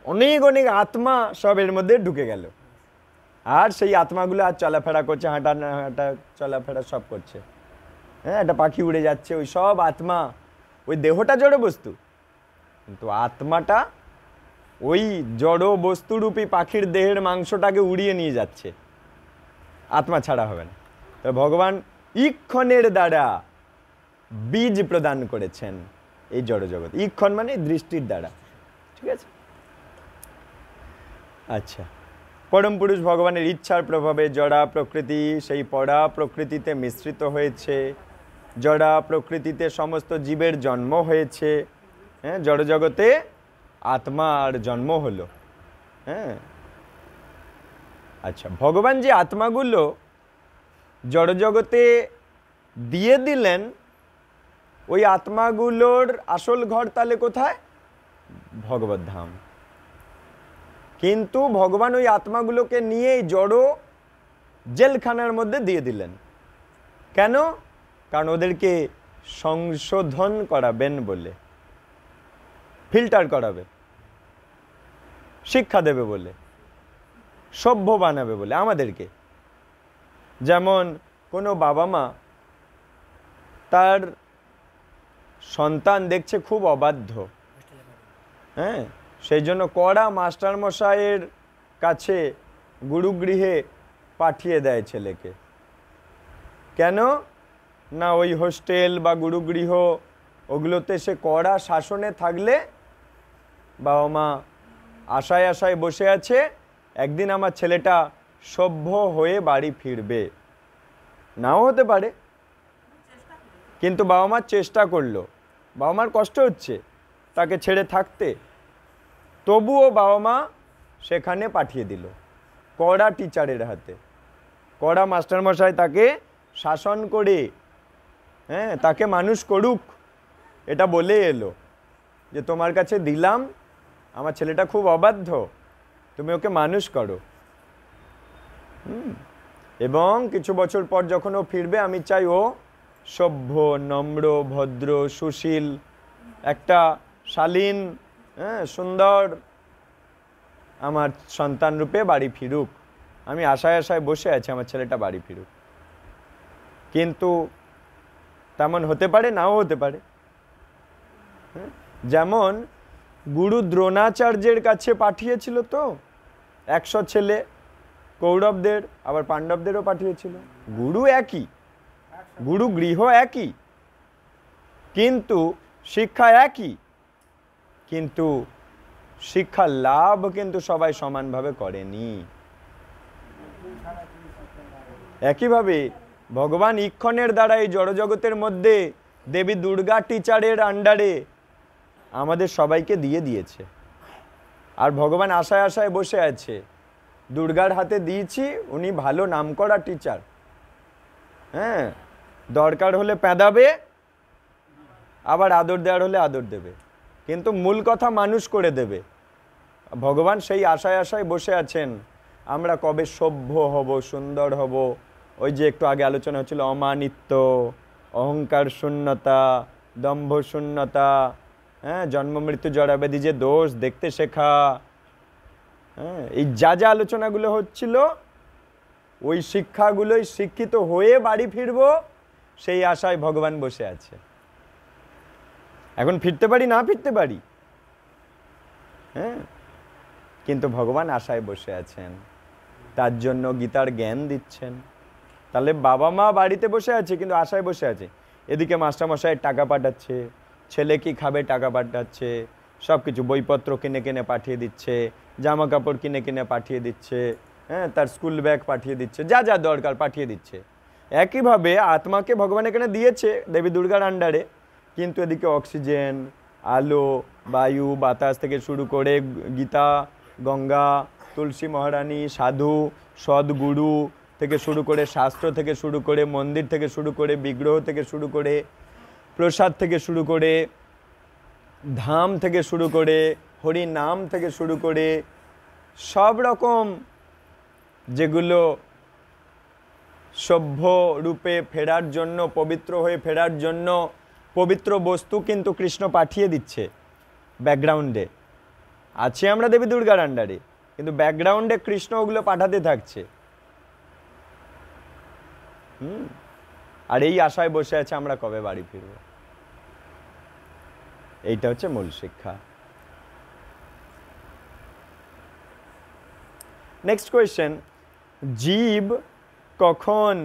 অনেক অনেক আত্মা সব এর মধ্যে ঢুকে গেল, আর সেই আত্মাগুলো আর চলাফেরা করছে, হাঁটা হাঁটা চলাফেরা সব করছে। হ্যাঁ, একটা পাখি উড়ে যাচ্ছে, ওই সব আত্মা। ওই দেহটা জড় বস্তু, কিন্তু আত্মাটা ওই জড় বস্তুরূপী পাখির দেহের মাংসটাকে উড়িয়ে নিয়ে যাচ্ছে, আত্মা ছাড়া হবে না। তো ভগবান ইক্ষণের দ্বারা বীজ প্রদান করেছেন এই জড়জগৎ। ইক্ষণ মানে দৃষ্টির দ্বারা, ঠিক আছে? আচ্ছা, পরম পুরুষ ভগবানের ইচ্ছার প্রভাবে জড়া প্রকৃতি সেই পরা প্রকৃতিতে মিশ্রিত হয়েছে। জড়া প্রকৃতিতে সমস্ত জীবের জন্ম হয়েছে। হ্যাঁ, জড়জগতে আত্মার জন্ম হলো। হ্যাঁ, আচ্ছা, ভগবান যে আত্মাগুলো জড়জগতে দিয়ে দিলেন, ওই আত্মাগুলোর আসল ঘর তাহলে কোথায়? ভগবত ধাম। কিন্তু ভগবান ওই আত্মাগুলোকে নিয়ে জড় জেলখানার মধ্যে দিয়ে দিলেন। কেন? কারণ ওদেরকে সংশোধন করাবেন বলে, ফিল্টার করাবে, শিক্ষা দেবে বলে, সভ্য বানাবে বলে আমাদেরকে। যেমন কোনো বাবা মা তার সন্তান দেখছে খুব অবাধ্য, হ্যাঁ, সেই জন্য কড়া মাস্টারমশাইয়ের কাছে গুরুগৃহে পাঠিয়ে দেয় ছেলেকে। কেন না, ওই হোস্টেল বা গুরুগৃহ ওগুলোতে সে কড়া শাসনে থাকলে বাবা মা আশায় আশায় বসে আছে একদিন আমার ছেলেটা সভ্য হয়ে বাড়ি ফিরবে। নাও হতে পারে, কিন্তু বাবা মা চেষ্টা করলো, বাবা মার কষ্ট হচ্ছে তাকে ছেড়ে থাকতে, তবুও বাবা মা সেখানে পাঠিয়ে দিল কড়া টিচারের হাতে। কড়া মাস্টারমশাই তাকে শাসন করে, হ্যাঁ, তাকে মানুষ করুক এটা বলে এলো যে তোমার কাছে দিলাম, আমার ছেলেটা খুব অবাধ্য, তুমি ওকে মানুষ করো। এবং কিছু বছর পর যখন ও ফিরবে আমি চাই ও সভ্য, নম্র, ভদ্র, সুশীল, একটা শালীন, হ্যাঁ, সুন্দর আমার সন্তান রূপে বাড়ি ফিরুক। আমি আশায় আশায় বসে আছি আমার ছেলেটা বাড়ি ফিরুক। কিন্তু তেমন হতে পারে, নাও হতে পারে। যেমন গুরু দ্রোণাচার্যের কাছে পাঠিয়েছিল তো 100 ছেলে, কৌরবদের আবার পাণ্ডবদেরও পাঠিয়েছিল। গুরু একই, গুরু গৃহ একই, কিন্তু শিক্ষা একই, কিন্তু শিক্ষা লাভ কিন্তু সবাই সমানভাবে করেনি। একইভাবে ভগবান ইক্ষণের দ্বারা এই জড়জগতের মধ্যে দেবী দুর্গা টিচারের আন্ডারে আমাদের সবাইকে দিয়ে দিয়েছে। আর ভগবান আশায় আশায় বসে আছে, দুর্গার হাতে দিয়েছি, উনি ভালো নামকরা টিচার, হ্যাঁ, দরকার হলে প্যাঁদাবে, আবার আদর দেওয়ার হলে আদর দেবে, কিন্তু মূল কথা মানুষ করে দেবে। ভগবান সেই আশায় আশায় বসে আছেন, আমরা কবে সভ্য হব, সুন্দর হব। ওই যে একটু আগে আলোচনা হচ্ছিল, অমানিত্য, অহংকার শূন্যতা, দম্ভ শূন্যতা, হ্যাঁ, জন্ম মৃত্যু জরাব্যাধি যে দোষ দেখতে শেখা, হ্যাঁ, এই যা যা আলোচনাগুলো হচ্ছিল, ওই শিক্ষাগুলোই শিক্ষিত হয়ে বাড়ি ফিরবো সেই আশায় ভগবান বসে আছে। এখন ফিরতে পারি না ফিরতে পারি, হ্যাঁ, কিন্তু ভগবান আশায় বসে আছেন, তার জন্য গীতার জ্ঞান দিচ্ছেন। তাহলে বাবা মা বাড়িতে বসে আছে কিন্তু আশায় বসে আছে, এদিকে মাস্টারমশাইয়ের টাকা পাঠাচ্ছে, ছেলে কি খাবে টাকা পাঠাচ্ছে, সব কিছু বইপত্র কিনে কিনে পাঠিয়ে দিচ্ছে, জামা কাপড় কিনে কিনে পাঠিয়ে দিচ্ছে, হ্যাঁ, তার স্কুল ব্যাগ পাঠিয়ে দিচ্ছে, যা যা দরকার পাঠিয়ে দিচ্ছে। একইভাবে আত্মাকে ভগবান এখানে দিয়েছে দেবী দুর্গার আন্ডারে, কিন্তু এদিকে অক্সিজেন, আলো, বায়ু, বাতাস থেকে শুরু করে গীতা, গঙ্গা, তুলসী মহারানী, সাধু, সদ্গুরু থেকে শুরু করে, শাস্ত্র থেকে শুরু করে, মন্দির থেকে শুরু করে, বিগ্রহ থেকে শুরু করে, প্রসাদ থেকে শুরু করে, ধাম থেকে শুরু করে, হরি নাম থেকে শুরু করে, সব রকম যেগুলো সভ্য রূপে ফেরার জন্য, পবিত্র হয়ে ফেরার জন্য পবিত্র বস্তু কিন্তু কৃষ্ণ পাঠিয়ে দিচ্ছে ব্যাকগ্রাউন্ডে। আছি আমরা দেবী দুর্গার আন্ডারে, কিন্তু ব্যাকগ্রাউন্ডে কৃষ্ণ ওগুলো পাঠাতে থাকছে। আর এই আশায় বসে আছে আমরা কবে বাড়ি ফিরব। এইটা হচ্ছে মূল শিক্ষা। নেক্সট কোয়েশ্চেন, জীব কখন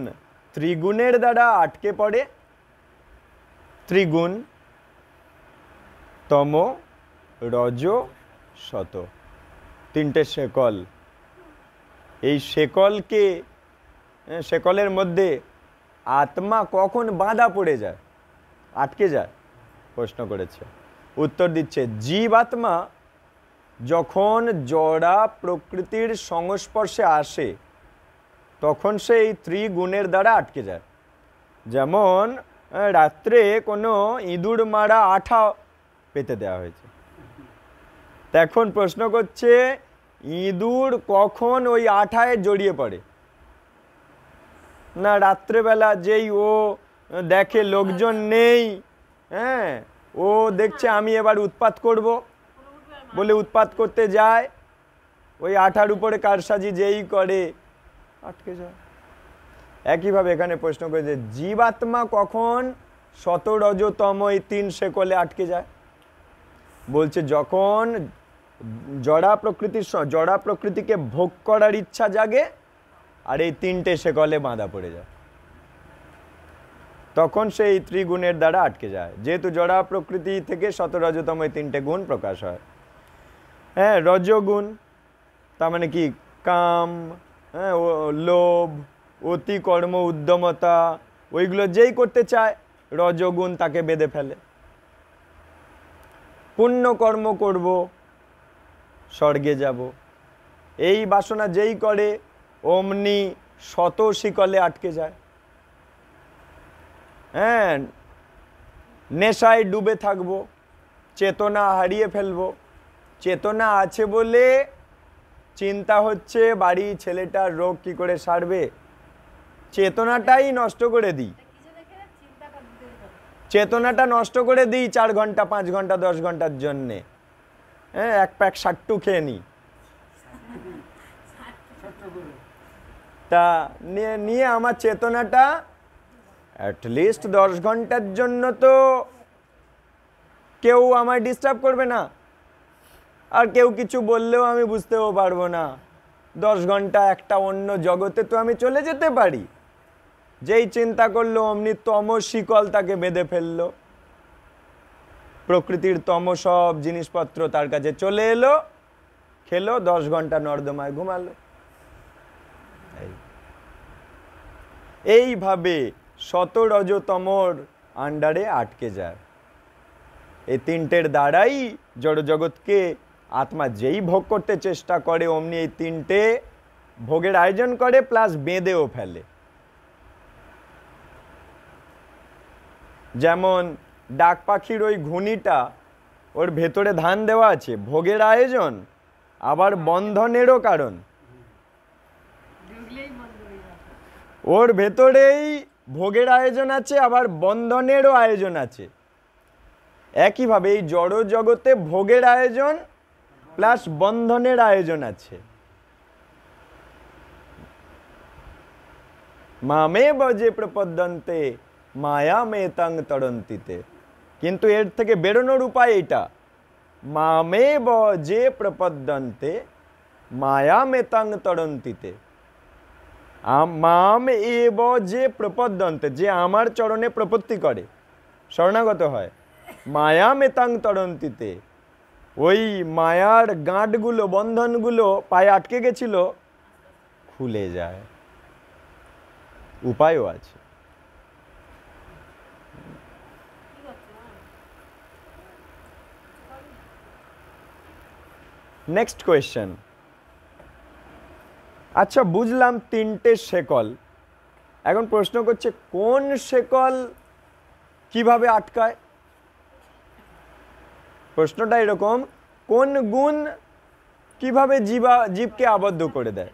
ত্রিগুণের দ্বারা আটকে পড়ে? ত্রিগুণ, তম, রজ, সত, তিনটে শেকল। এই শেকলের মধ্যে আত্মা কখন বাঁধা পড়ে যায়, আটকে যায়? প্রশ্ন করেছে। উত্তর দিচ্ছে, জীবাত্মা যখন জড়া প্রকৃতির সংস্পর্শে আসে তখন সে এই ত্রিগুণের দ্বারা আটকে যায়। যেমন রাত্রে কোনো ইঁদুর মারা আঠা পেতে দেওয়া হয়েছে, এখন প্রশ্ন করছে ইঁদুর কখন ওই আঠায় জড়িয়ে পড়ে? না, রাত্রেবেলা যেই ও দেখে লোকজন নেই, হ্যাঁ, ও দেখছে আমি এবার উৎপাত করব বলে উৎপাত করতে যায়, ওই আঠার উপরে কারসাজি যেই করে আটকে যায়। একইভাবে এখানে প্রশ্ন করেছে, জীবাত্মা কখন শত, রজ, তম এই তিন শেকলে আটকে যায়? বলছে যখন জড়া প্রকৃতিকে ভোগ করার ইচ্ছা জাগে আর এই তিনটে শেকলে বাঁধা পড়ে যায়, তখন সেই ত্রিগুণের দ্বারা আটকে যায়। যেহেতু জড়া প্রকৃতি থেকে শত, রজতম এই তিনটে গুণ প্রকাশ হয়। হ্যাঁ, রজগুণ তার মানে কি? কাম, হ্যাঁ, লোভ, অতি কর্ম, উদ্যমতা, ওইগুলো যেই করতে চায় রজগুণ তাকে বেঁধে ফেলে। পুণ্য কর্ম করব, স্বর্গে যাব, এই বাসনা যেই করে অমনি শত শিকলে আটকে যায়। হ্যাঁ, নেশায় ডুবে থাকবো, চেতনা হারিয়ে ফেলবো, চেতনা আছে বলে চিন্তা হচ্ছে বাড়ি ছেলেটার রোগ কি করে সারবে, চেতনাটাই নষ্ট করে দিই, চেতনাটা নষ্ট করে দিই 4 ঘন্টা 5 ঘন্টা 10 ঘন্টার জন্যে। হ্যাঁ, এক প্যাক সাট্টু খেয়ে নিই, তা নিয়ে আমার চেতনাটা অ্যাটলিস্ট 10 ঘন্টার জন্য তো কেউ আমায় ডিস্টার্ব করবে না, আর কেউ কিছু বললেও আমি বুঝতেও পারবো না, 10 ঘন্টা একটা অন্য জগতে তো আমি চলে যেতে পারি। যেই চিন্তা করলো অমনি তম শিকল তাকে বেঁধে ফেললো, প্রকৃতির তম সব জিনিসপত্র তার কাছে চলে এলো, খেলো, 10 ঘন্টা নর্দমায় ঘুমালো। এইভাবে শত রজতমর আন্ডারে আটকে যায়। এই তিনটের দ্বারাই জড়জগৎকে আত্মা যেই ভোগ করতে চেষ্টা করে অমনি এই তিনটে ভোগের আয়োজন করে, প্লাস বেঁধেও ফেলে। যেমন ডাক পাখির ওই ঘুনিটা, ওর ভেতরে ধান দেওয়া আছে, ভোগের আয়োজন আবার বন্ধনেরও কারণ। ওর ভেতরেই ভোগের আয়োজন আছে, আবার বন্ধনেরও আয়োজন আছে। একইভাবে এই জড় জগতে ভোগের আয়োজন প্লাস বন্ধনের আয়োজন আছে। মামে বজে প্রপদ্যন্তে মায়া মে তং তরন্তিতে। কিন্তু এর থেকে বেরোনোর উপায় এটা, মামে বজে প্রপদ্যন্তে মায়া মে তং তরন্তিতে। মাম এব যে প্রপদ্যন্তে, যে আমার চরণে প্রপত্তি করে, শরণাগত হয়, মায়া মে তং তরন্তিতে, ওই মায়ার গাঁটগুলো, বন্ধনগুলো পায়ে আটকে গেছিল, খুলে যায়। উপায়ও আছে। Next question. আচ্ছা, বুঝলাম তিনটে শেকল। এখন প্রশ্ন করছে কোন শেকল কিভাবে আটকায়? প্রশ্নটা এরকম, কোন গুণ কিভাবে জীবকে আবদ্ধ করে দেয়?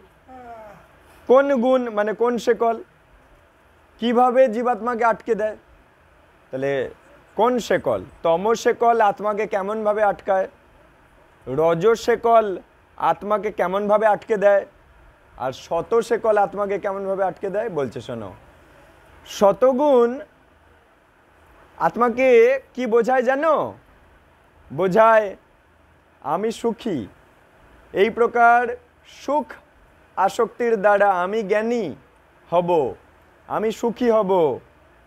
কোন গুণ মানে কোন শেকল কিভাবে জীবাত্মাকে আটকে দেয়? তাহলে কোন শেকল? তম শেকল আত্মাকে কেমন ভাবে আটকায়, রজ শেকল আত্মাকে কেমন ভাবে আটকে দেয়, আর শত শেকল আত্মাকে কেমন ভাবে আটকে দেয়? বলছে শোনো, শতগুণ আত্মাকে কি বোঝায় জানো? বোঝায় আমি সুখী। এই প্রকার সুখ আসক্তির দ্বারা আমি জ্ঞানী হব, আমি সুখী হব,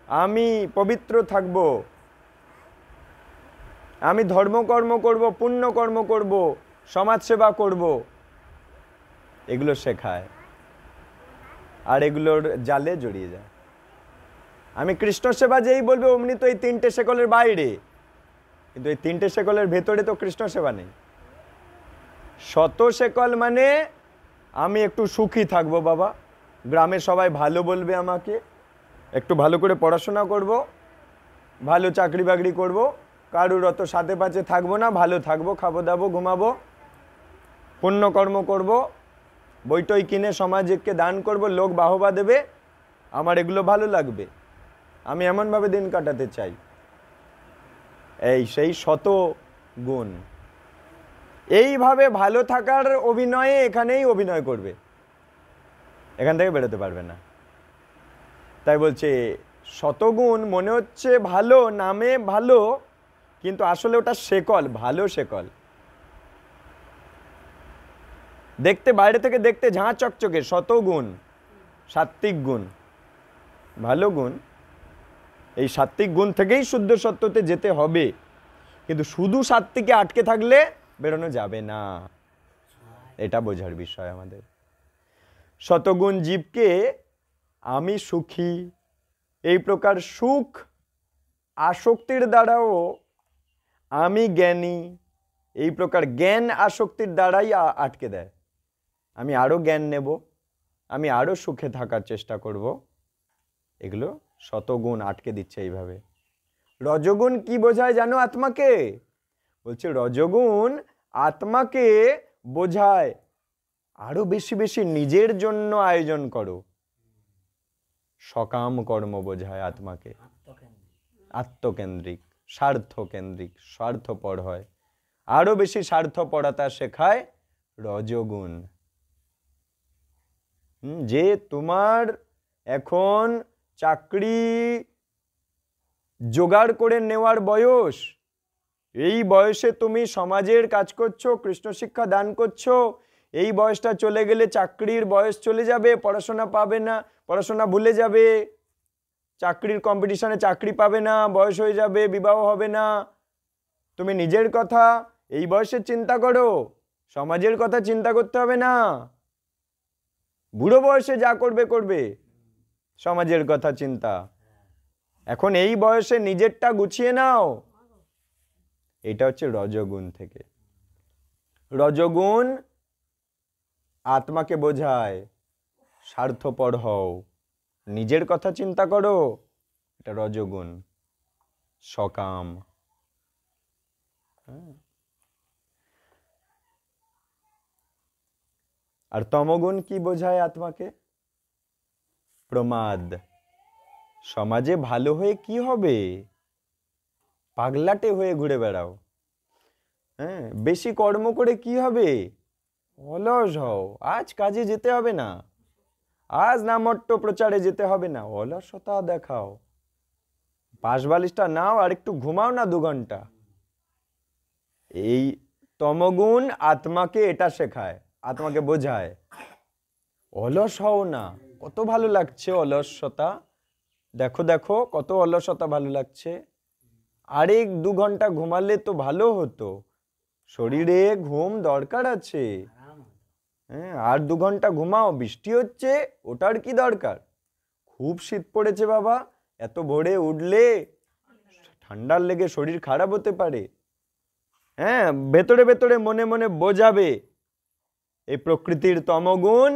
আমি পবিত্র থাকব, আমি ধর্মকর্ম করব, পুণ্যকর্ম করব, সমাজসেবা করব, এগুলো শেখায়। আর এগুলোর জালে জড়িয়ে যায়। আমি কৃষ্ণ সেবা যেই বলবে অমনি তো এই তিনটে শেকলের বাইরে, কিন্তু এই তিনটে শেকলের ভেতরে তো কৃষ্ণ সেবা নেই। শত শেকল মানে আমি একটু সুখী থাকবো বাবা, গ্রামে সবাই ভালো বলবে আমাকে, একটু ভালো করে পড়াশোনা করব, ভালো চাকরি বাকরি করব, কারুর অত সাথে পাচে থাকবো না, ভালো থাকবো, খাবো দাবো, ঘুমাবো, পুণ্যকর্ম করব, বইটই কিনে সমাজকে দান করব, লোক বাহবা দেবে, আমার এগুলো ভালো লাগবে, আমি এমনভাবে দিন কাটাতে চাই। এই সেই শত গুণ। এইভাবে ভালো থাকার অভিনয়ে এখানেই অভিনয় করবে, এখান থেকে বেরোতে পারবে না। তাই বলছে শতগুণ মনে হচ্ছে ভালো, নামে ভালো, কিন্তু আসলে ওটা শেকল, ভালো শেকল। দেখতে বাইরে থেকে দেখতে ঝাঁ চকচকে, শতগুণ সাত্ত্বিক গুণ, ভালো গুণ। এই সাত্ত্বিক গুণ থেকেই শুদ্ধ সত্যতে যেতে হবে, কিন্তু শুধু সাত্ত্বিকে আটকে থাকলে বেরোনো যাবে না, এটা বোঝার বিষয় আমাদের। শতগুণ জীবকে আমি সুখী, এই প্রকার সুখ আসক্তির দ্বারাও আমি জ্ঞানী, এই প্রকার জ্ঞান আসক্তির দ্বারাই আটকে দেয়। আমি আরো জ্ঞান নেব, আমি আরো সুখে থাকার চেষ্টা করব, এগুলো শতগুণ আটকে দিচ্ছে এইভাবে। রজগুণ কি বোঝায় জানো আত্মাকে? বলছে রজগুণ আত্মাকে বোঝায় আরো বেশি বেশি নিজের জন্য আয়োজন করো, সকাম কর্ম বোঝায় আত্মাকে, আত্মকেন্দ্রিক, স্বার্থকেন্দ্রিক, স্বার্থপর হয়, আরো বেশি স্বার্থপরতা শেখায় রজগুণ। যে তোমার এখন চাকরি জোগাড় করে নেওয়ার বয়স, এই বয়সে তুমি সমাজের কাজ করছো, কৃষ্ণ শিক্ষা দান করছো, এই বয়সটা চলে গেলে চাকরির বয়স চলে যাবে, পড়াশোনা পাবে না, পড়াশোনা ভুলে যাবে, চাকরির কম্পিটিশনে চাকরি পাবে না, বয়স হয়ে যাবে, বিবাহ হবে না। তুমি নিজের কথা এই বয়সে চিন্তা করো, সমাজের কথা চিন্তা করতে হবে না। বুড়ো বয়সে যা করবে করবে, সমাজের কথা চিন্তা। এখন এই বয়সে নিজেরটা গুছিয়ে নাও। এটা হচ্ছে রজগুণ থেকে। রজগুণ আত্মাকে বোঝায় স্বার্থপর হও, নিজের কথা চিন্তা করো, এটা রজগুণ, সকাম। আর তমগুণ কি বোঝায় আত্মাকে? প্রমাদ। সমাজে ভালো হয়ে কি হবে? পাগলাটে হয়ে ঘুরে বেড়াও। হ্যাঁ, বেশি কর্ম করে কি হবে? অলস হও। আজ কাজে যেতে হবে না, আজ নামট্ট প্রচারে যেতে হবে না, অলসতা দেখাও। পাশবালিশটা নাও আর একটু ঘুমাও না 2 ঘন্টা। এই তমগুণ আত্মাকে এটা শেখায়, আত্মাকে বোঝায় অলস হও না। কত ভালো লাগছে অলসতা, দেখো দেখো কত অলসতা ভালো লাগছে। আরেক 2 ঘন্টা ঘুমালে তো ভালো হতো, শরীরে ঘুম দরকার আছে। হ্যাঁ, আর 2 ঘন্টা ঘুমাও, বৃষ্টি হচ্ছে, ওটার কি দরকার? খুব শীত পড়েছে বাবা, এত ভোরে উঠলে ঠান্ডার লেগে শরীর খারাপ হতে পারে। হ্যাঁ, ভেতরে ভেতরে মনে মনে বোঝাবে। এই প্রকৃতির তমগুণ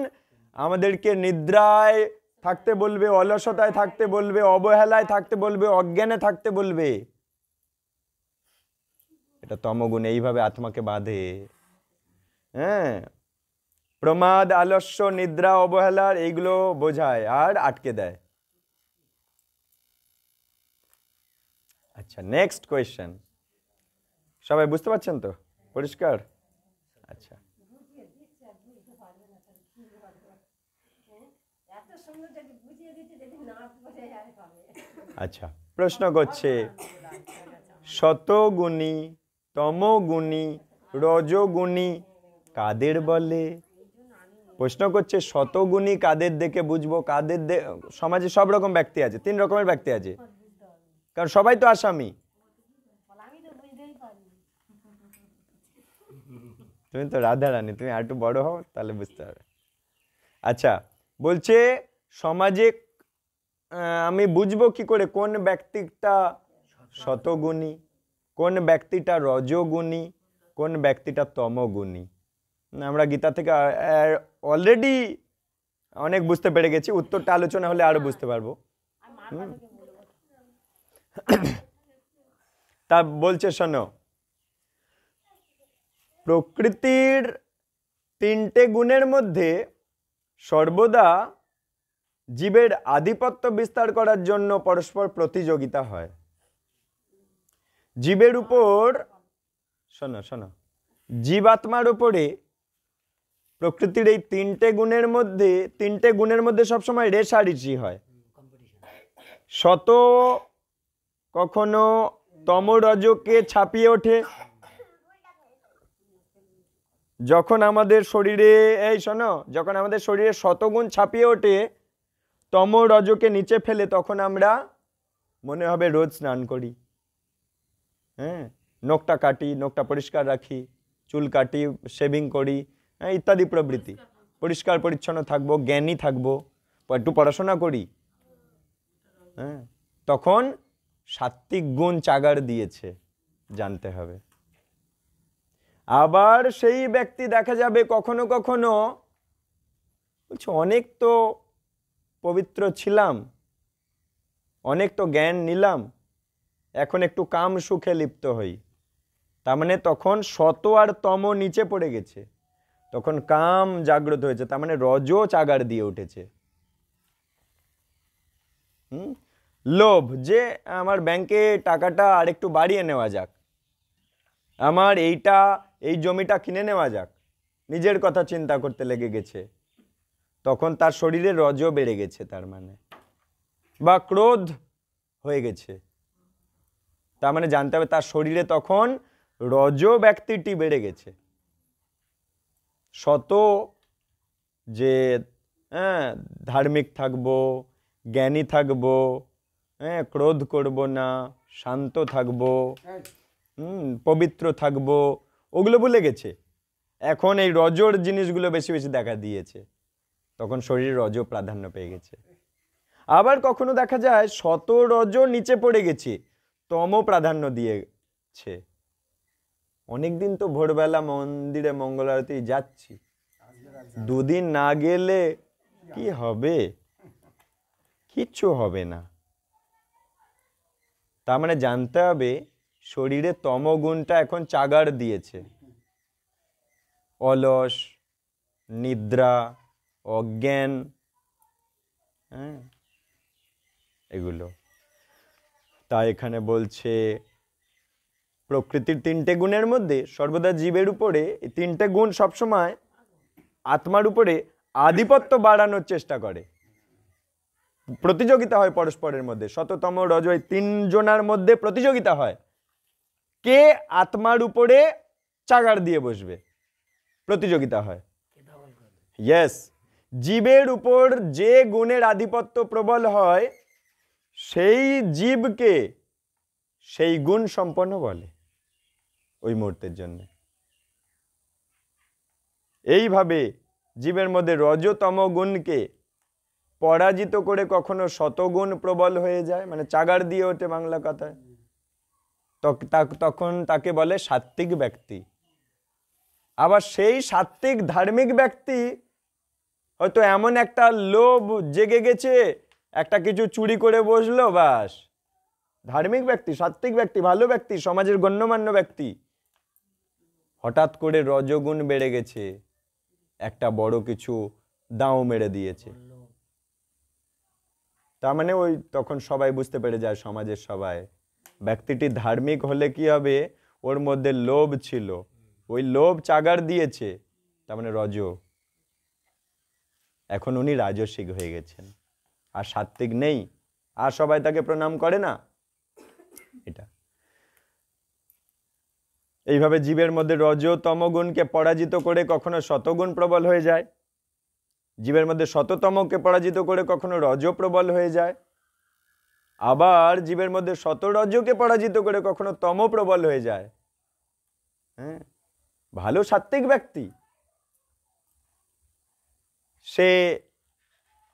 আমাদেরকে নিদ্রায় থাকতে বলবে, অলসতায় থাকতে বলবে, অবহেলায় থাকতে বলবে, অজ্ঞানে থাকতে বলবে। এটা তমগুণ এইভাবে আত্মাকে বাঁধে। হ্যাঁ, প্রমাদ, আলস্য, নিদ্রা, অবহেলার এইগুলো বোঝায় আর আটকে দেয়। আচ্ছা, নেক্সট কোয়েশ্চেন। সবাই বুঝতে পারছেন তো? পরিষ্কার? আচ্ছা, আচ্ছা, প্রশ্ন করছে শতগুণী, তমগুণী, রজগুণী কাদের বলে? প্রশ্ন করছে শতগুণী কাদের দেখে বুঝবো, কাদের সমাজে সব রকম ব্যক্তি আছে, 3 রকমের ব্যক্তি আছে, কারণ সবাই তো আসামি। তুমি তো রাধা রানী, তুমি আর একটু বড় হও তাহলে বুঝতে পারবে। আচ্ছা, বলছে সমাজে আমি বুঝবো কি করে কোন ব্যক্তিটা শতগুণী, কোন ব্যক্তিটা রজগুণী, কোন ব্যক্তিটা তমগুণী? আমরা গীতা থেকে অলরেডি অনেক বুঝতে পেরে গেছি, উত্তরটা আলোচনা হলে আরো বুঝতে পারবো। তা বলছে শোনো, প্রকৃতির 3টে গুণের মধ্যে সর্বদা জীবের আধিপত্য বিস্তার করার জন্য পরস্পর প্রতিযোগিতা হয়। জীবের উপর, শোনো শোনো, জীবাত্মার উপরে প্রকৃতির এই 3টে গুণের মধ্যে সবসময় রেষারেষি হয়। শত কখনো তম রজকে ছাপিয়ে ওঠে। যখন আমাদের শরীরে, এই শোনো, যখন আমাদের শরীরে শতগুণ ছাপিয়ে ওঠে, তম রজকে নিচে ফেলে, তখন আমরা মনে হবে রোজ স্নান করি, হ্যাঁ, নখটা কাটি, নখটা পরিষ্কার রাখি, চুল কাটি, শেভিং করি, হ্যাঁ, ইত্যাদি প্রবৃত্তি। পরিষ্কার পরিচ্ছন্ন থাকবো, জ্ঞানী থাকবো, একটু পড়াশোনা করি। হ্যাঁ, তখন সাত্ত্বিক গুণ চাগার দিয়েছে, জানতে হবে। আবার সেই ব্যক্তি দেখা যাবে কখনো কখনো বলছে অনেক তো পবিত্র ছিলাম, অনেক তো জ্ঞান নিলাম, এখন একটু কাম সুখে লিপ্ত হই। তার মানে তখন শত আর তম নিচে পড়ে গেছে, তখন কাম জাগ্রত হয়েছে, তার মানে রজ চাগার দিয়ে উঠেছে। লোভ, যে আমার ব্যাংকে টাকাটা আরেকটু বাড়িয়ে নেওয়া যাক, আমার এই জমিটা কিনে নেওয়া যাক, নিজের কথা চিন্তা করতে লেগে গেছে, তখন তার শরীরে রজ বেড়ে গেছে, তার মানে, বা ক্রোধ হয়ে গেছে, তার মানে জানতে হবে তার শরীরে তখন রজ ব্যক্তিটি বেড়ে গেছে। শত যে ধার্মিক থাকবো, জ্ঞানী থাকবো, ক্রোধ করব না, শান্ত থাকবো, পবিত্র থাকবো, ওগুলো ভুলে গেছে। এখন এই রজোর জিনিসগুলো বেশি বেশি দেখা দিয়েছে, তখন শরীর রজ প্রাধান্য পেয়ে গেছে। আবার কখনো দেখা যায় শত রজ নিচে পড়ে গেছে, তম প্রাধান্য দিয়েছে। অনেকদিন তো ভোরবেলা মন্দিরে মঙ্গল আরতি যাচ্ছি, দুদিন না গেলে কি হবে? কিচ্ছু হবে না। তার মানে জানতে হবে শরীরে তমগুণটা এখন চাগার দিয়েছে। অলস, নিদ্রা, অজ্ঞান, এগুলো। তাই এখানে বলছে প্রকৃতির তিনটে গুণের মধ্যে সর্বদা জীবের উপরে এই তিনটে গুণ সবসময় আত্মার উপরে আধিপত্য বাড়ানোর চেষ্টা করে। প্রতিযোগিতা হয় পরস্পরের মধ্যে, শততম রজ, এই তিনজনের মধ্যে প্রতিযোগিতা হয় কে আত্মার উপরে চাগার দিয়ে বসবে, প্রতিযোগিতা হয়। ইয়েস, জীবের উপর যে গুণের আধিপত্য প্রবল হয় সেই জীবকে সেই গুণ সম্পন্ন বলে ওই মুহূর্তের জন্য। এইভাবে জীবের মধ্যে রজতম গুণকে পরাজিত করে কখনো শতগুণ প্রবল হয়ে যায়, মানে চাগার দিয়ে ওঠে বাংলা কথায়, তখন তাকে বলে সাত্ত্বিক ব্যক্তি। আবার সেই সাত্ত্বিক ধার্মিক ব্যক্তি হয়তো এমন একটা লোভ জেগে গেছে, একটা কিছু চুরি করে বসলো, বাস ধার্মিক ব্যক্তি, সাত্ত্বিক ব্যক্তি, ভালো ব্যক্তি, সমাজের গণ্যমান্য ব্যক্তি। হঠাৎ করে রজগুণ বেড়ে গেছে, একটা বড় কিছু দাও মেরে দিয়েছে। তার মানে ওই তখন সবাই বুঝতে পেরে যায়, সমাজের সবাই, ব্যক্তিটি ধার্মিক হলে কি হবে, ওর মধ্যে লোভ ছিল, ওই লোভ চাগার দিয়েছে, তার মানে রজ। এখন উনি রাজসিক হয়ে গেছেন, আর সাত্ত্বিক নেই, আর সবাই তাকে প্রণাম করে না। এটা এইভাবে জীবের মধ্যে রজতম গুণকে পরাজিত করে কখনো শতগুণ প্রবল হয়ে যায়, জীবের মধ্যে শততমকে পরাজিত করে কখনো রজ প্রবল হয়ে যায়, আবার জীবের মধ্যে শতরজকে পরাজিত করে কখনো তম প্রবল হয়ে যায়। ভালো সাত্ত্বিক ব্যক্তি সে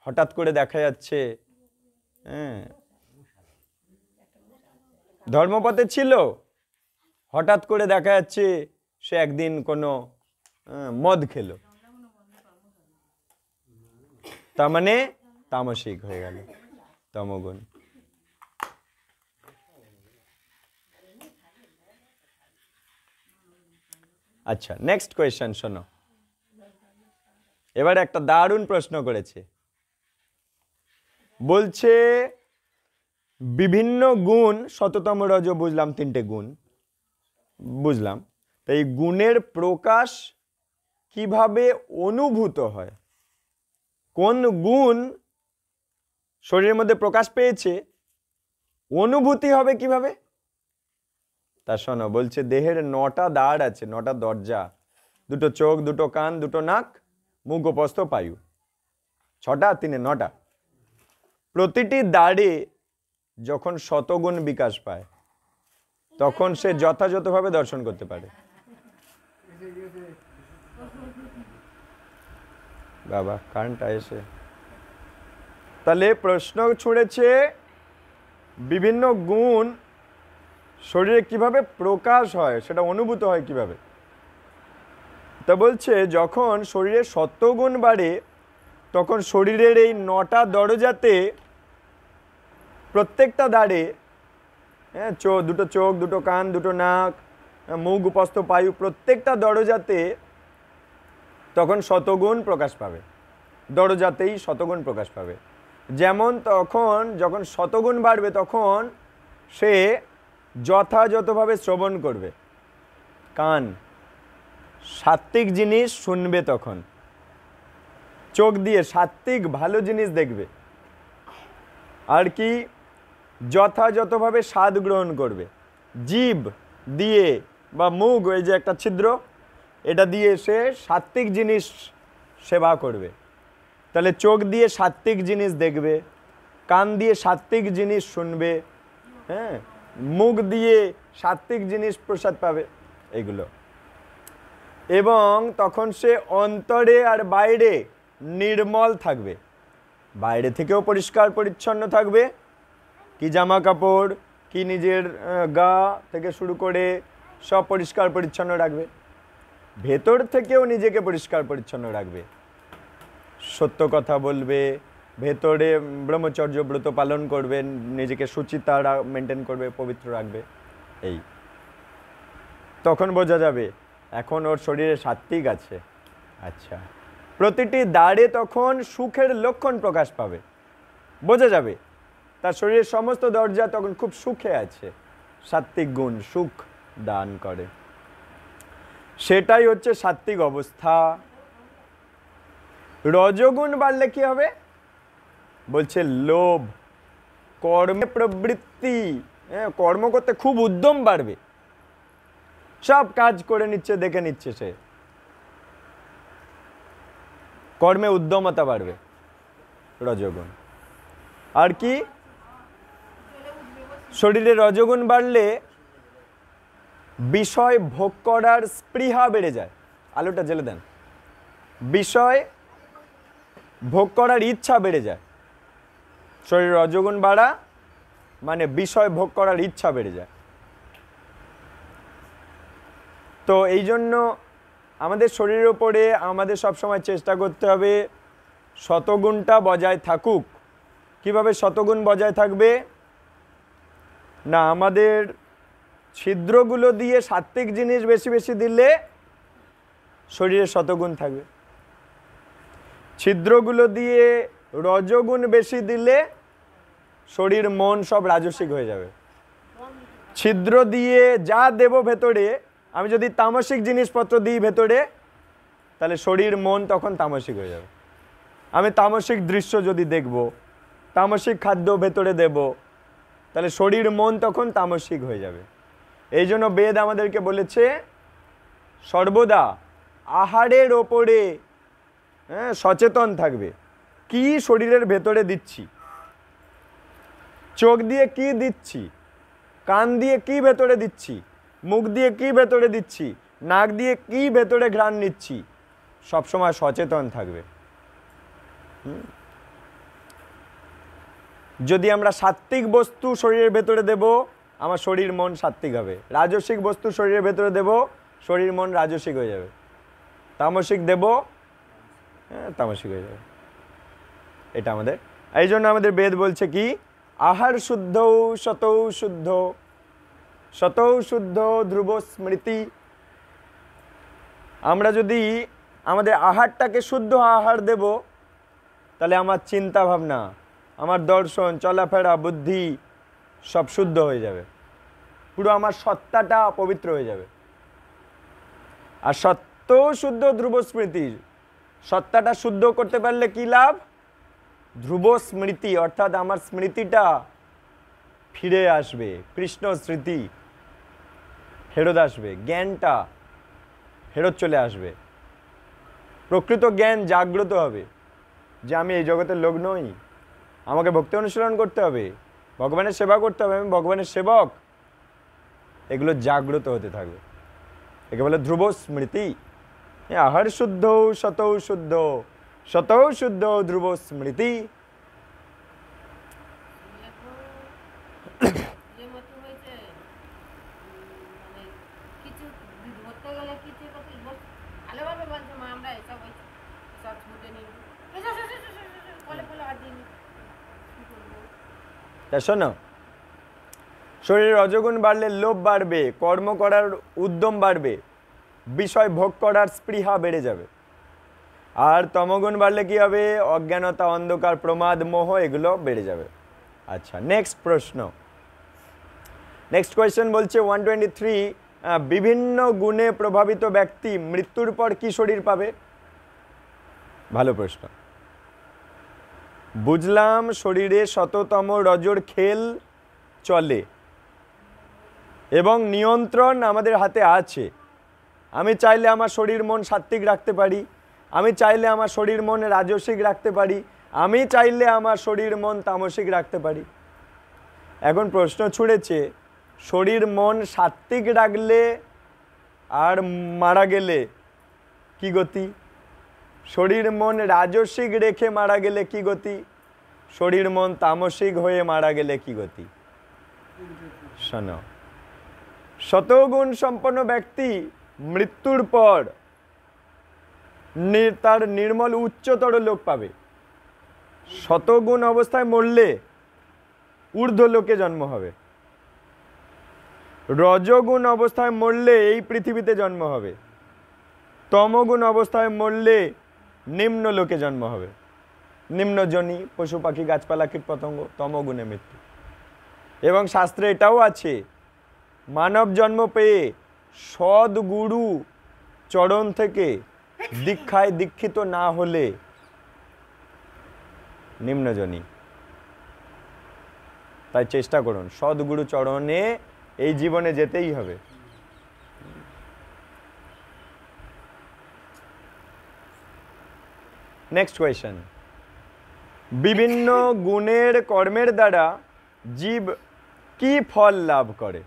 হঠাৎ করে দেখা যাচ্ছে ধর্মপথে ছিল, হঠাৎ করে দেখা যাচ্ছে সে একদিন কোনো মদ খেলো, তার মানে তামসিক হয়ে গেল, তমগুণ। আচ্ছা, নেক্সট কোয়েশ্চেন শোনো। এবার একটা দারুণ প্রশ্ন করেছে, বলছে বিভিন্ন গুণ, শততম রজ বুঝলাম, তিনটে গুণ বুঝলাম, তো এই গুণের প্রকাশ কিভাবে অনুভূত হয়, কোন গুণ শরীরের মধ্যে প্রকাশ পেয়েছে, অনুভূতি হবে কিভাবে? তা শোনো, বলছে দেহের 9টা দ্বার আছে, 9টা দরজা, 2টো চোখ, 2টো কান, 2টো নাক, মুখ, উপস্থ, পায়ু, 6টা, 3-এ 9টা। প্রতিটি দ্বারে যখন শতগুণ বিকাশ পায় তখন সে যথাযথভাবে দর্শন করতে পারে। বাবা কারেন্টটা এসে, তাহলে প্রশ্ন ছুঁড়েছে বিভিন্ন গুণ শরীরে কিভাবে প্রকাশ হয়, সেটা অনুভূত হয় কিভাবে। তা বলছে যখন শরীরে সত্ত্বগুণ বাড়ে তখন শরীরের এই 9টা দরজাতে প্রত্যেকটা দ্বারে, 2টো চোখ, 2টো কান, 2টো নাক, মুখ, উপস্থ, পায়ু, প্রত্যেকটা দরজাতে তখন শতগুণ প্রকাশ পাবে, দরজাতেই শতগুণ প্রকাশ পাবে। যেমন তখন যখন শতগুণ বাড়বে তখন সে যথাযথভাবে শ্রবণ করবে, কান সাত্ত্বিক জিনিস শুনবে, তখন চোখ দিয়ে সাত্ত্বিক ভালো জিনিস দেখবে, আর কি যথাযথভাবে স্বাদ গ্রহণ করবে, জিভ দিয়ে বা মুখ, এই যে একটা ছিদ্র, এটা দিয়ে এসে সাত্ত্বিক জিনিস সেবা করবে। তাহলে চোখ দিয়ে সাত্ত্বিক জিনিস দেখবে, কান দিয়ে সাত্ত্বিক জিনিস শুনবে, হ্যাঁ, মুখ দিয়ে সাত্ত্বিক জিনিস প্রসাদ পাবে এগুলো। এবং তখন সে অন্তরে আর বাইরে নির্মল থাকবে, বাইরে থেকেও পরিষ্কার পরিচ্ছন্ন থাকবে, কি জামা কাপড় কি নিজের গা থেকে শুরু করে সব পরিষ্কার পরিচ্ছন্ন রাখবে, ভেতর থেকেও নিজেকে পরিষ্কার পরিচ্ছন্ন রাখবে, সত্য কথা বলবে, ভেতরে ব্রহ্মচর্য ব্রত পালন করবে, নিজেকে সুচিতা মেনটেন করবে, পবিত্র রাখবে। এই তখন বোঝা যাবে এখন ওর শরীরে সাত্ত্বিক আছে। আচ্ছা, প্রতিটি দাঁড়ে তখন সুখের লক্ষণ প্রকাশ পাবে, বোঝা যাবে তার শরীরের সমস্ত দরজা তখন খুব সুখে আছে, সাত্ত্বিক গুণ সুখ দান করে, সেটাই হচ্ছে সাত্ত্বিক অবস্থা। রজগুণ বাড়লে কি হবে বলছে? লোভ, কর্মে প্রবৃত্তি, কর্ম করতে খুব উদ্যম বাড়বে, সব কাজ করে নিচ্ছে, দেখে নিচ্ছে, সে কর্মে উদ্যমতা বাড়বে রজগুণ। আর কি? শরীরে রজগুণ বাড়লে বিষয় ভোগ করার স্পৃহা বেড়ে যায়। আলোটা জ্বেলে দেন। বিষয় ভোগ করার ইচ্ছা বেড়ে যায়। শরীরে রজগুণ বাড়া মানে বিষয় ভোগ করার ইচ্ছা বেড়ে যায়। তো এই জন্য আমাদের শরীরের উপরে আমাদের সবসময় চেষ্টা করতে হবে শতগুণটা বজায় থাকুক। কিভাবে শতগুণ বজায় থাকবে? না, আমাদের ছিদ্রগুলো দিয়ে সাত্ত্বিক জিনিস বেশি বেশি দিলে শরীরে শতগুণ থাকবে, ছিদ্রগুলো দিয়ে রজগুণ বেশি দিলে শরীর মন সব রাজসিক হয়ে যাবে। ছিদ্র দিয়ে যা দেব ভেতরে, আমি যদি তামসিক জিনিসপত্র দিই ভেতরে, তাহলে শরীর মন তখন তামসিক হয়ে যাবে। আমি তামসিক দৃশ্য যদি দেখব, তামসিক খাদ্য ভেতরে দেব, তাহলে শরীর মন তখন তামসিক হয়ে যাবে। এই জন্য বেদ আমাদেরকে বলেছে সর্বদা আহারের ওপরে সচেতন থাকবে, কি শরীরের ভেতরে দিচ্ছি, চোখ দিয়ে কি দিচ্ছি, কান দিয়ে কি ভেতরে দিচ্ছি, মুখ দিয়ে কি ভেতরে দিচ্ছি, নাক দিয়ে কি ভেতরে ঘ্রাণ নিচ্ছি, সবসময় সচেতন থাকবে। যদি আমরা সাত্ত্বিক বস্তু শরীরের ভেতরে দেব, আমার শরীর মন সাত্ত্বিক হবে। রাজসিক বস্তু শরীরের ভেতরে দেব, শরীর মন রাজসিক হয়ে যাবে। তামসিক দেব, তামসিক হয়ে যাবে। এটা আমাদের, এই জন্য আমাদের বেদ বলছে কি? আহার শুদ্ধ শতৌ শুদ্ধ, শতৌ শুদ্ধ ধ্রুব স্মৃতি। আমরা যদি আমাদের আহারটাকে শুদ্ধ আহার দেব, তাহলে আমার চিন্তা ভাবনা, আমার দর্শন, চলাফেরা, বুদ্ধি সব শুদ্ধ হয়ে যাবে, পুরো আমার সত্তাটা পবিত্র হয়ে যাবে। আর সত্য শুদ্ধ ধ্রুব স্মৃতি, সত্তাটা শুদ্ধ করতে পারলে কি লাভ? ধ্রুব স্মৃতি, অর্থাৎ আমার স্মৃতিটা ফিরে আসবে, কৃষ্ণ স্মৃতি ফেরত আসবে, জ্ঞানটা ফেরত চলে আসবে, প্রকৃত জ্ঞান জাগ্রত হবে যে আমি এই জগতের লোক নই, আমাকে ভক্তি অনুশীলন করতে হবে, ভগবানের সেবা করতে হবে, আমি ভগবানের সেবক। এগুলো জাগ্রত হতে থাকবে, একে বলে ধ্রুব স্মৃতি। আহার শুদ্ধ শতৌ শুদ্ধ, শতৌ শুদ্ধ ধ্রুব স্মৃতি। শোনো, শরীরে রজগুণ বাড়লে লোভ বাড়বে, কর্ম করার উদ্যম বাড়বে, বিষয় ভোগ করার স্পৃহা বেড়ে যাবে। আর তমগুণ বাড়লে কি হবে? অজ্ঞানতা, অন্ধকার, প্রমাদ, মোহ এগুলো বেড়ে যাবে। আচ্ছা, নেক্সট প্রশ্ন, নেক্সট কোয়েশ্চেন বলছে 123, বিভিন্ন গুণে প্রভাবিত ব্যক্তি মৃত্যুর পর কি শরীর পাবে? ভালো প্রশ্ন। বুঝলাম শরীরে শততম রজর খেল চলে এবং নিয়ন্ত্রণ আমাদের হাতে আছে। আমি চাইলে আমার শরীর মন সাত্ত্বিক রাখতে পারি, আমি চাইলে আমার শরীর মন রাজসিক রাখতে পারি, আমি চাইলে আমার শরীর মন তামসিক রাখতে পারি। এখন প্রশ্ন ছুড়েছে, শরীর মন সাত্ত্বিক রাখলে আর মারা গেলে কি গতি? শরীর মন রাজসিক রেখে মারা গেলে কি গতি? শরীর মন তামসিক হয়ে মারা গেলে কি গতি? শোনো, শতগুণ সম্পন্ন ব্যক্তি মৃত্যুর পর তার নির্মল উচ্চতর লোক পাবে। শতগুণ অবস্থায় মরলে ঊর্ধ্ব লোকে জন্ম হবে, রজগুণ অবস্থায় মরলে এই পৃথিবীতে জন্ম হবে, তমগুণ অবস্থায় মরলে নিম্ন লোকে জন্ম হবে। নিম্নজনী পশু পাখি গাছপালা কীট পতঙ্গ, তমগুণে মৃত্যু। এবং শাস্ত্রে এটাও আছে, মানব জন্ম পেয়ে সদ্গুরু চরণ থেকে দীক্ষায় দীক্ষিত না হলে নিম্নজনী। তাই চেষ্টা করুন, সদ্গুরু চরণে এই জীবনে যেতেই হবে। নেক্সট কোয়েশ্চেন, বিভিন্ন গুণের কর্মের দ্বারা জীব কি ফল লাভ করে?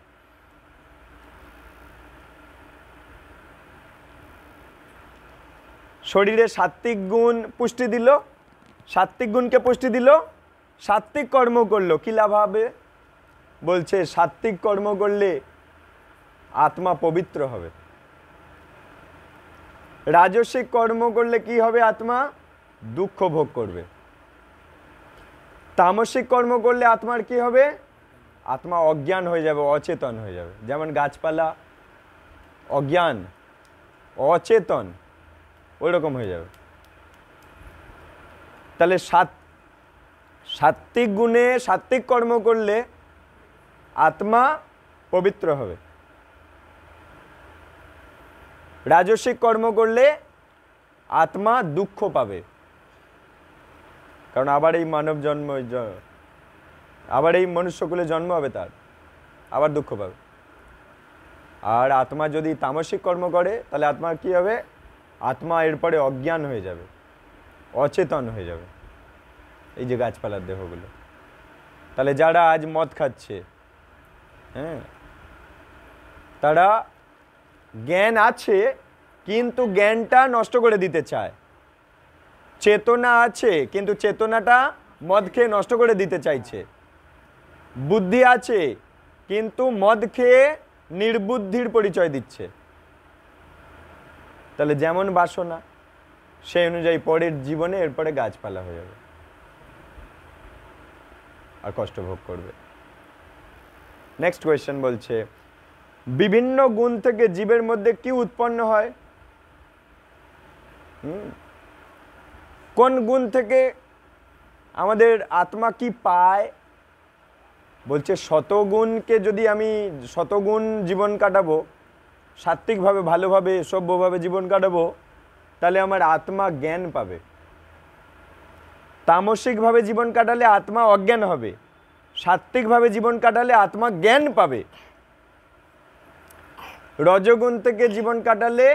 শরীরে সাত্ত্বিক গুণ পুষ্টি দিল, সাত্ত্বিক গুণকে পুষ্টি দিল, সাত্ত্বিক কর্ম করলো, কি লাভ হবে? বলছে সাত্ত্বিক কর্ম করলে আত্মা পবিত্র হবে। রাজসিক কর্ম করলে কি হবে? আত্মা দুঃখ ভোগ করবে। তামসিক কর্ম করলে আত্মার কি হবে? আত্মা অজ্ঞান হয়ে যাবে, অচেতন হয়ে যাবে। যেমন গাছপালা অজ্ঞান, অচেতন, ওই রকম হয়ে যাবে। তাহলে সাত্ত্বিক গুণে সাত্ত্বিক কর্ম করলে আত্মা পবিত্র হবে, রাজসিক কর্ম করলে আত্মা দুঃখ পাবে। কারণ আবার এই মানব জন্ম, আবার এই মনুষ্যকুলে জন্ম হবে, তার আবার দুঃখ পাবে। আর আত্মা যদি তামসিক কর্ম করে তাহলে আত্মার কি হবে? আত্মা এরপরে অজ্ঞান হয়ে যাবে, অচেতন হয়ে যাবে। এই যে গাছপালার দেহগুলো, তাহলে যারা আজ মদ খাচ্ছে, হ্যাঁ, তারা জ্ঞান আছে কিন্তু জ্ঞানটা নষ্ট করে দিতে চায়। চেতনা আছে কিন্তু চেতনাটা মদ খেয়ে নষ্ট করে দিতে চাইছে। বুদ্ধি আছে কিন্তু মদ খেয়ে নির্বুদ্ধির পরিচয় দিচ্ছে। তাহলে যেমন বাসনা সেই অনুযায়ী পরের জীবনে এরপরে গাছপালা হয়ে যাবে আর কষ্ট ভোগ করবে। নেক্সট কোয়েশ্চেন বলছে, বিভিন্ন গুণ থেকে জীবের মধ্যে কি উৎপন্ন হয়? কোন গুণ থেকে আমাদের আত্মা কি পায়? বলছে শতগুণকে যদি আমি শতগুণ জীবন কাটাবো, সাত্ত্বিকভাবে ভালোভাবে সভ্যভাবে জীবন কাটাবো, তাহলে আমার আত্মা জ্ঞান পাবে। তামসিকভাবে জীবন কাটালে আত্মা অজ্ঞান হবে, সাত্ত্বিকভাবে জীবন কাটালে আত্মা জ্ঞান পাবে। রজগুণ থেকে জীবন কাটালে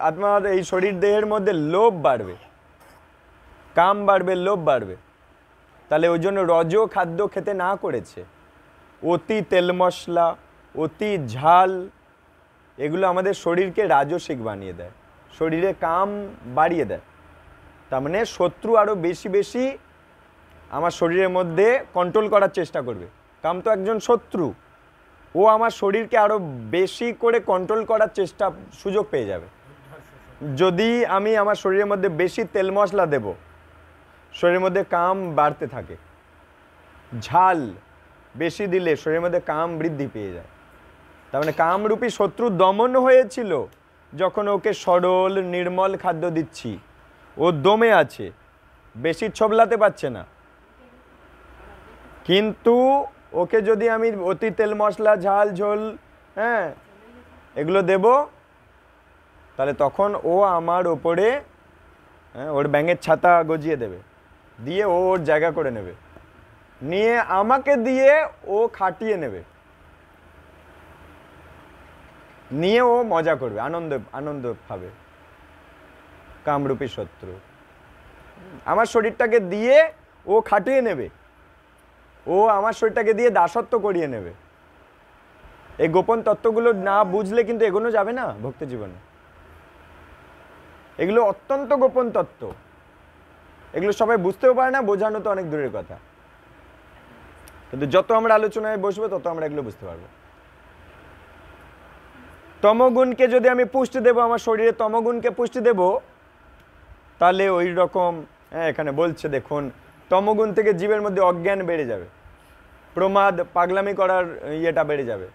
আত্মার এই শরীর দেহের মধ্যে লোভ বাড়বে, কাম বাড়বে, লোভ বাড়বে। তাহলে ওই জন্য রজ খাদ্য খেতে না করেছে। অতি তেল মশলা, অতি ঝাল, এগুলো আমাদের শরীরকে রাজসিক বানিয়ে দেয়, শরীরে কাম বাড়িয়ে দেয়। তার মানে শত্রু আরও বেশি বেশি আমার শরীরের মধ্যে কন্ট্রোল করার চেষ্টা করবে। কাম তো একজন শত্রু, ও আমার শরীরকে আরও বেশি করে কন্ট্রোল করার সুযোগ পেয়ে যাবে। যদি আমি আমার শরীরের মধ্যে বেশি তেল মশলা দেব, শরীরের মধ্যে কাম বাড়তে থাকে। ঝাল বেশি দিলে শরীরের মধ্যে কাম বৃদ্ধি পেয়ে যায়। তার মানে কামরূপী শত্রু দমন হয়েছিল যখন ওকে সরল নির্মল খাদ্য দিচ্ছি। ও দমে আছে, বেশি ছোবলাতে পারছে না। কিন্তু ওকে যদি আমি অতি তেল মশলা, ঝাল, ঝোল, হ্যাঁ, এগুলো দেব, তাহলে তখন ও আমার ওপরে ওর ব্যাঙের ছাতা গজিয়ে দেবে, দিয়ে ও ওর জায়গা করে নেবে, নিয়ে আমাকে দিয়ে ও খাটিয়ে নেবে। নিয়ে ও মজা করবে, আনন্দ পাবে। কামরূপী শত্রু আমার শরীরটাকে দিয়ে ও খাটিয়ে নেবে, ও আমার শরীরটাকে দিয়ে দাসত্ব করিয়ে নেবে। এই গোপন তত্ত্বগুলো না বুঝলে কিন্তু এগোনো যাবে না ভক্তি জীবনে। এগুলো অত্যন্ত গোপন তত্ত্ব, এগুলো সবাই বুঝতেও পারে না, বোঝানো তো অনেক দূরের কথা। কিন্তু যত আমরা আলোচনায় বসবো তত আমরা এগুলো বুঝতে পারবো। তমগুণকে যদি আমি পুষ্টি দেব, আমার শরীরে তমগুণকে পুষ্টি দেব, তাহলে ওই রকম এখানে বলছে দেখুন, তমগুণ থেকে জীবের মধ্যে অজ্ঞান বেড়ে যাবে, প্রমাদ পাগলামি করার ইয়েটা বেড়ে যাবে,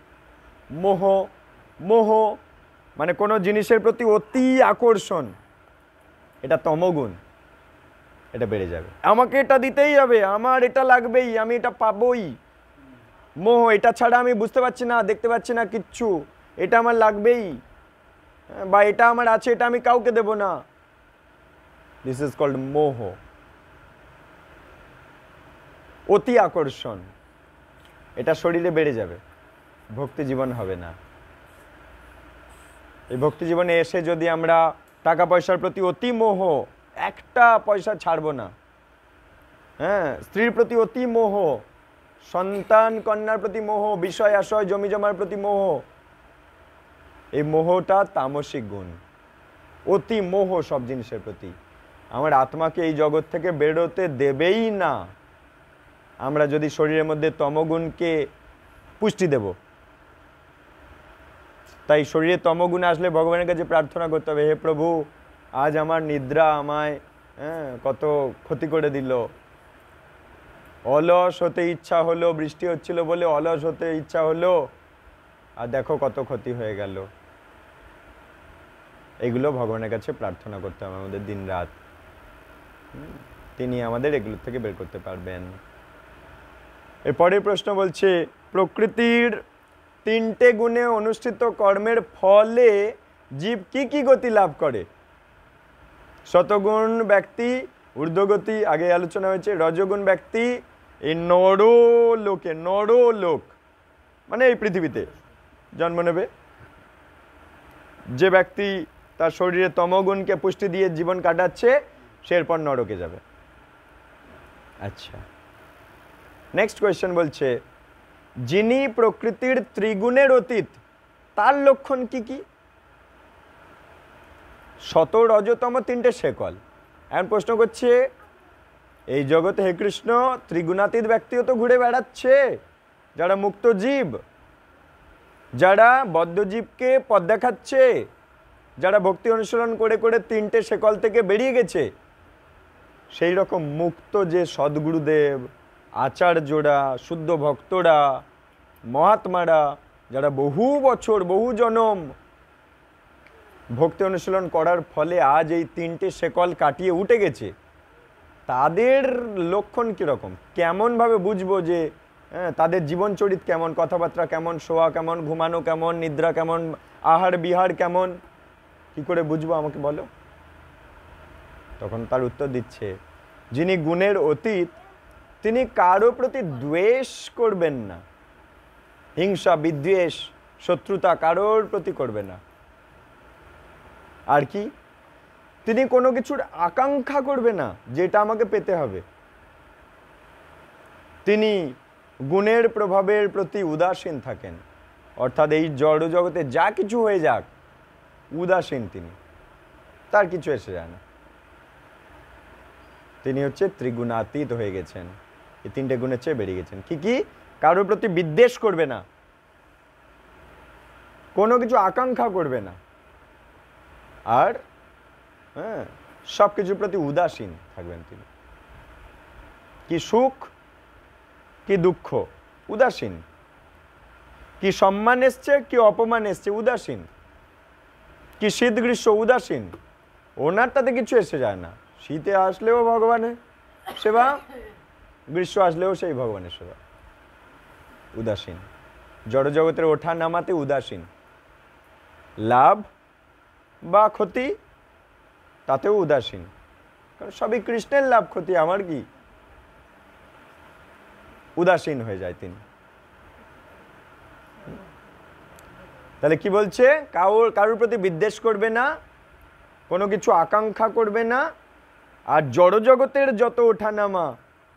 মোহ মোহ মানে কোনো জিনিসের প্রতি অতি আকর্ষণ, এটা তমগুণ, এটা বেড়ে যাবে। আমাকে এটা দিতেই হবে, আমার এটা লাগবেই, আমি এটা পাবই। মোহ, এটা ছাড়া আমি বুঝতে পারছি না, দেখতে পাচ্ছি না কিচ্ছু, এটা আমার লাগবেই, বা এটা আমার আছে, এটা আমি কাউকে দেব না। দিস ইজ কল্ড মোহ, অতি আকর্ষণ। এটা শরীরে বেড়ে যাবে, ভক্তি জীবন হবে না। এই ভক্তি জীবনে এসে যদি আমরা টাকা পয়সার প্রতি অতি মোহ, একটা পয়সা ছাড়বো না, স্ত্রীর প্রতি অতি মোহ, সন্তান কন্যার প্রতি মোহ, বিষয় আশয় জমি জমার প্রতি মোহ, এই মোহটা তামসিক গুণ, অতি মোহ সব জিনিসের প্রতি। আমার আত্মাকে এই জগৎ থেকে বেরোতে দেবেই না আমরা যদি শরীরের মধ্যে তমগুণকে পুষ্টি দেব। তাই শরীরে তমগুণ আসলে ভগবানের কাছে প্রার্থনা করতে হবে, হে প্রভু, আজ আমার নিদ্রা আমায় কত ক্ষতি করে দিল, অলস হতে ইচ্ছা হলো, বৃষ্টি হচ্ছিল বলে অলস হতে ইচ্ছা হলো, আর দেখো কত ক্ষতি হয়ে গেল। এগুলো ভগবানের কাছে প্রার্থনা করতে হবে আমাদের দিন রাত, তিনি আমাদের এগুলো থেকে বের করতে পারবেন। এরপরের প্রশ্ন বলছে, প্রকৃতির তিনটে গুণে অনুষ্ঠিত কর্মের ফলে জীব কি কি গতি লাভ করে? শতগুণ ব্যক্তি ঊর্ধ্বগতি, আগে আলোচনা হয়েছে। রজগুণ ব্যক্তি এই নরলোক মানে এই পৃথিবীতে জন্ম নেবে। যে ব্যক্তি তার শরীরে তমগুণকে পুষ্টি দিয়ে জীবন কাটাচ্ছে, সে এরপর নরকে যাবে। আচ্ছা, নেক্সট কোয়েশ্চেন বলছে, যিনি প্রকৃতির ত্রিগুণের অতীত, তার লক্ষণ কি কি? শত রজতম তিনটে শেকল। এখন প্রশ্ন করছে, এই জগতে হে কৃষ্ণ ত্রিগুণাতীত ব্যক্তিও তো ঘুরে বেড়াচ্ছে, যারা মুক্ত জীব, যারা বদ্ধজীবকে পথ দেখাচ্ছে, যারা ভক্তি অনুসরণ করে করে তিনটে শেকল থেকে বেরিয়ে গেছে, সেই রকম মুক্ত যে সদ্গুরুদেব, আচার্যরা, শুদ্ধ ভক্তরা, মহাত্মারা, যারা বহু বছর বহু জনম ভক্তি অনুশীলন করার ফলে আজ এই তিনটে শেকল কাটিয়ে উঠে গেছে, তাদের লক্ষণ কীরকম? কেমনভাবে বুঝবো যে তাদের জীবনচরিত কেমন, কথাবার্তা কেমন, শোয়া কেমন, ঘুমানো কেমন, নিদ্রা কেমন, আহার বিহার কেমন, কি করে বুঝবো আমাকে বলো? তখন তার উত্তর দিচ্ছে, যিনি গুণের অতীত, তিনি কারো প্রতি দ্বেষ করবেন না, হিংসা বিদ্বেষ শত্রুতা কারোর প্রতি করবে না। আর কি? তিনি কোনো কিছুর আকাঙ্ক্ষা করবে না যেটা আমাকে পেতে হবে। তিনি গুণের প্রভাবের প্রতি উদাসীন থাকেন, অর্থাৎ এই জড় জগতে যা কিছু হয়ে যাক উদাসীন তিনি, তার কিছু এসে যায় না। তিনি হচ্ছে ত্রিগুণাতীত হয়ে গেছেন, এই তিনটে গুণের চেয়ে বেরিয়ে গেছেন। কি কি? কারোর প্রতি বিদ্বেষ করবে না, কোনো কিছু আকাঙ্ক্ষা করবে না, আর সব কিছুর প্রতি উদাসীন থাকবেন তিনি। কি সুখ কি দুঃখ উদাসীন, কি সম্মান এসছে কি অপমান এসছে উদাসীন, কি শীত গ্রীষ্ম উদাসীন, ওনার তাতে কিছু এসে যায় না। শীতে আসলেও ভগবানের সেবা, গ্রীষ্ম আসলেও সেই ভগবানের সেবা, উদাসীন। জড়জগতের ওঠা নামাতে উদাসীন, লাভ বা ক্ষতি তাতেও উদাসীন, কারণ সবই কৃষ্ণের লাভ ক্ষতি, আমার কি? উদাসীন হয়ে যায় তিনি। তাহলে কি বলছে, কারোর প্রতি বিদ্বেষ করবে না, কোনো কিছু আকাঙ্ক্ষা করবে না, আর জড়জগতের যত ওঠানামা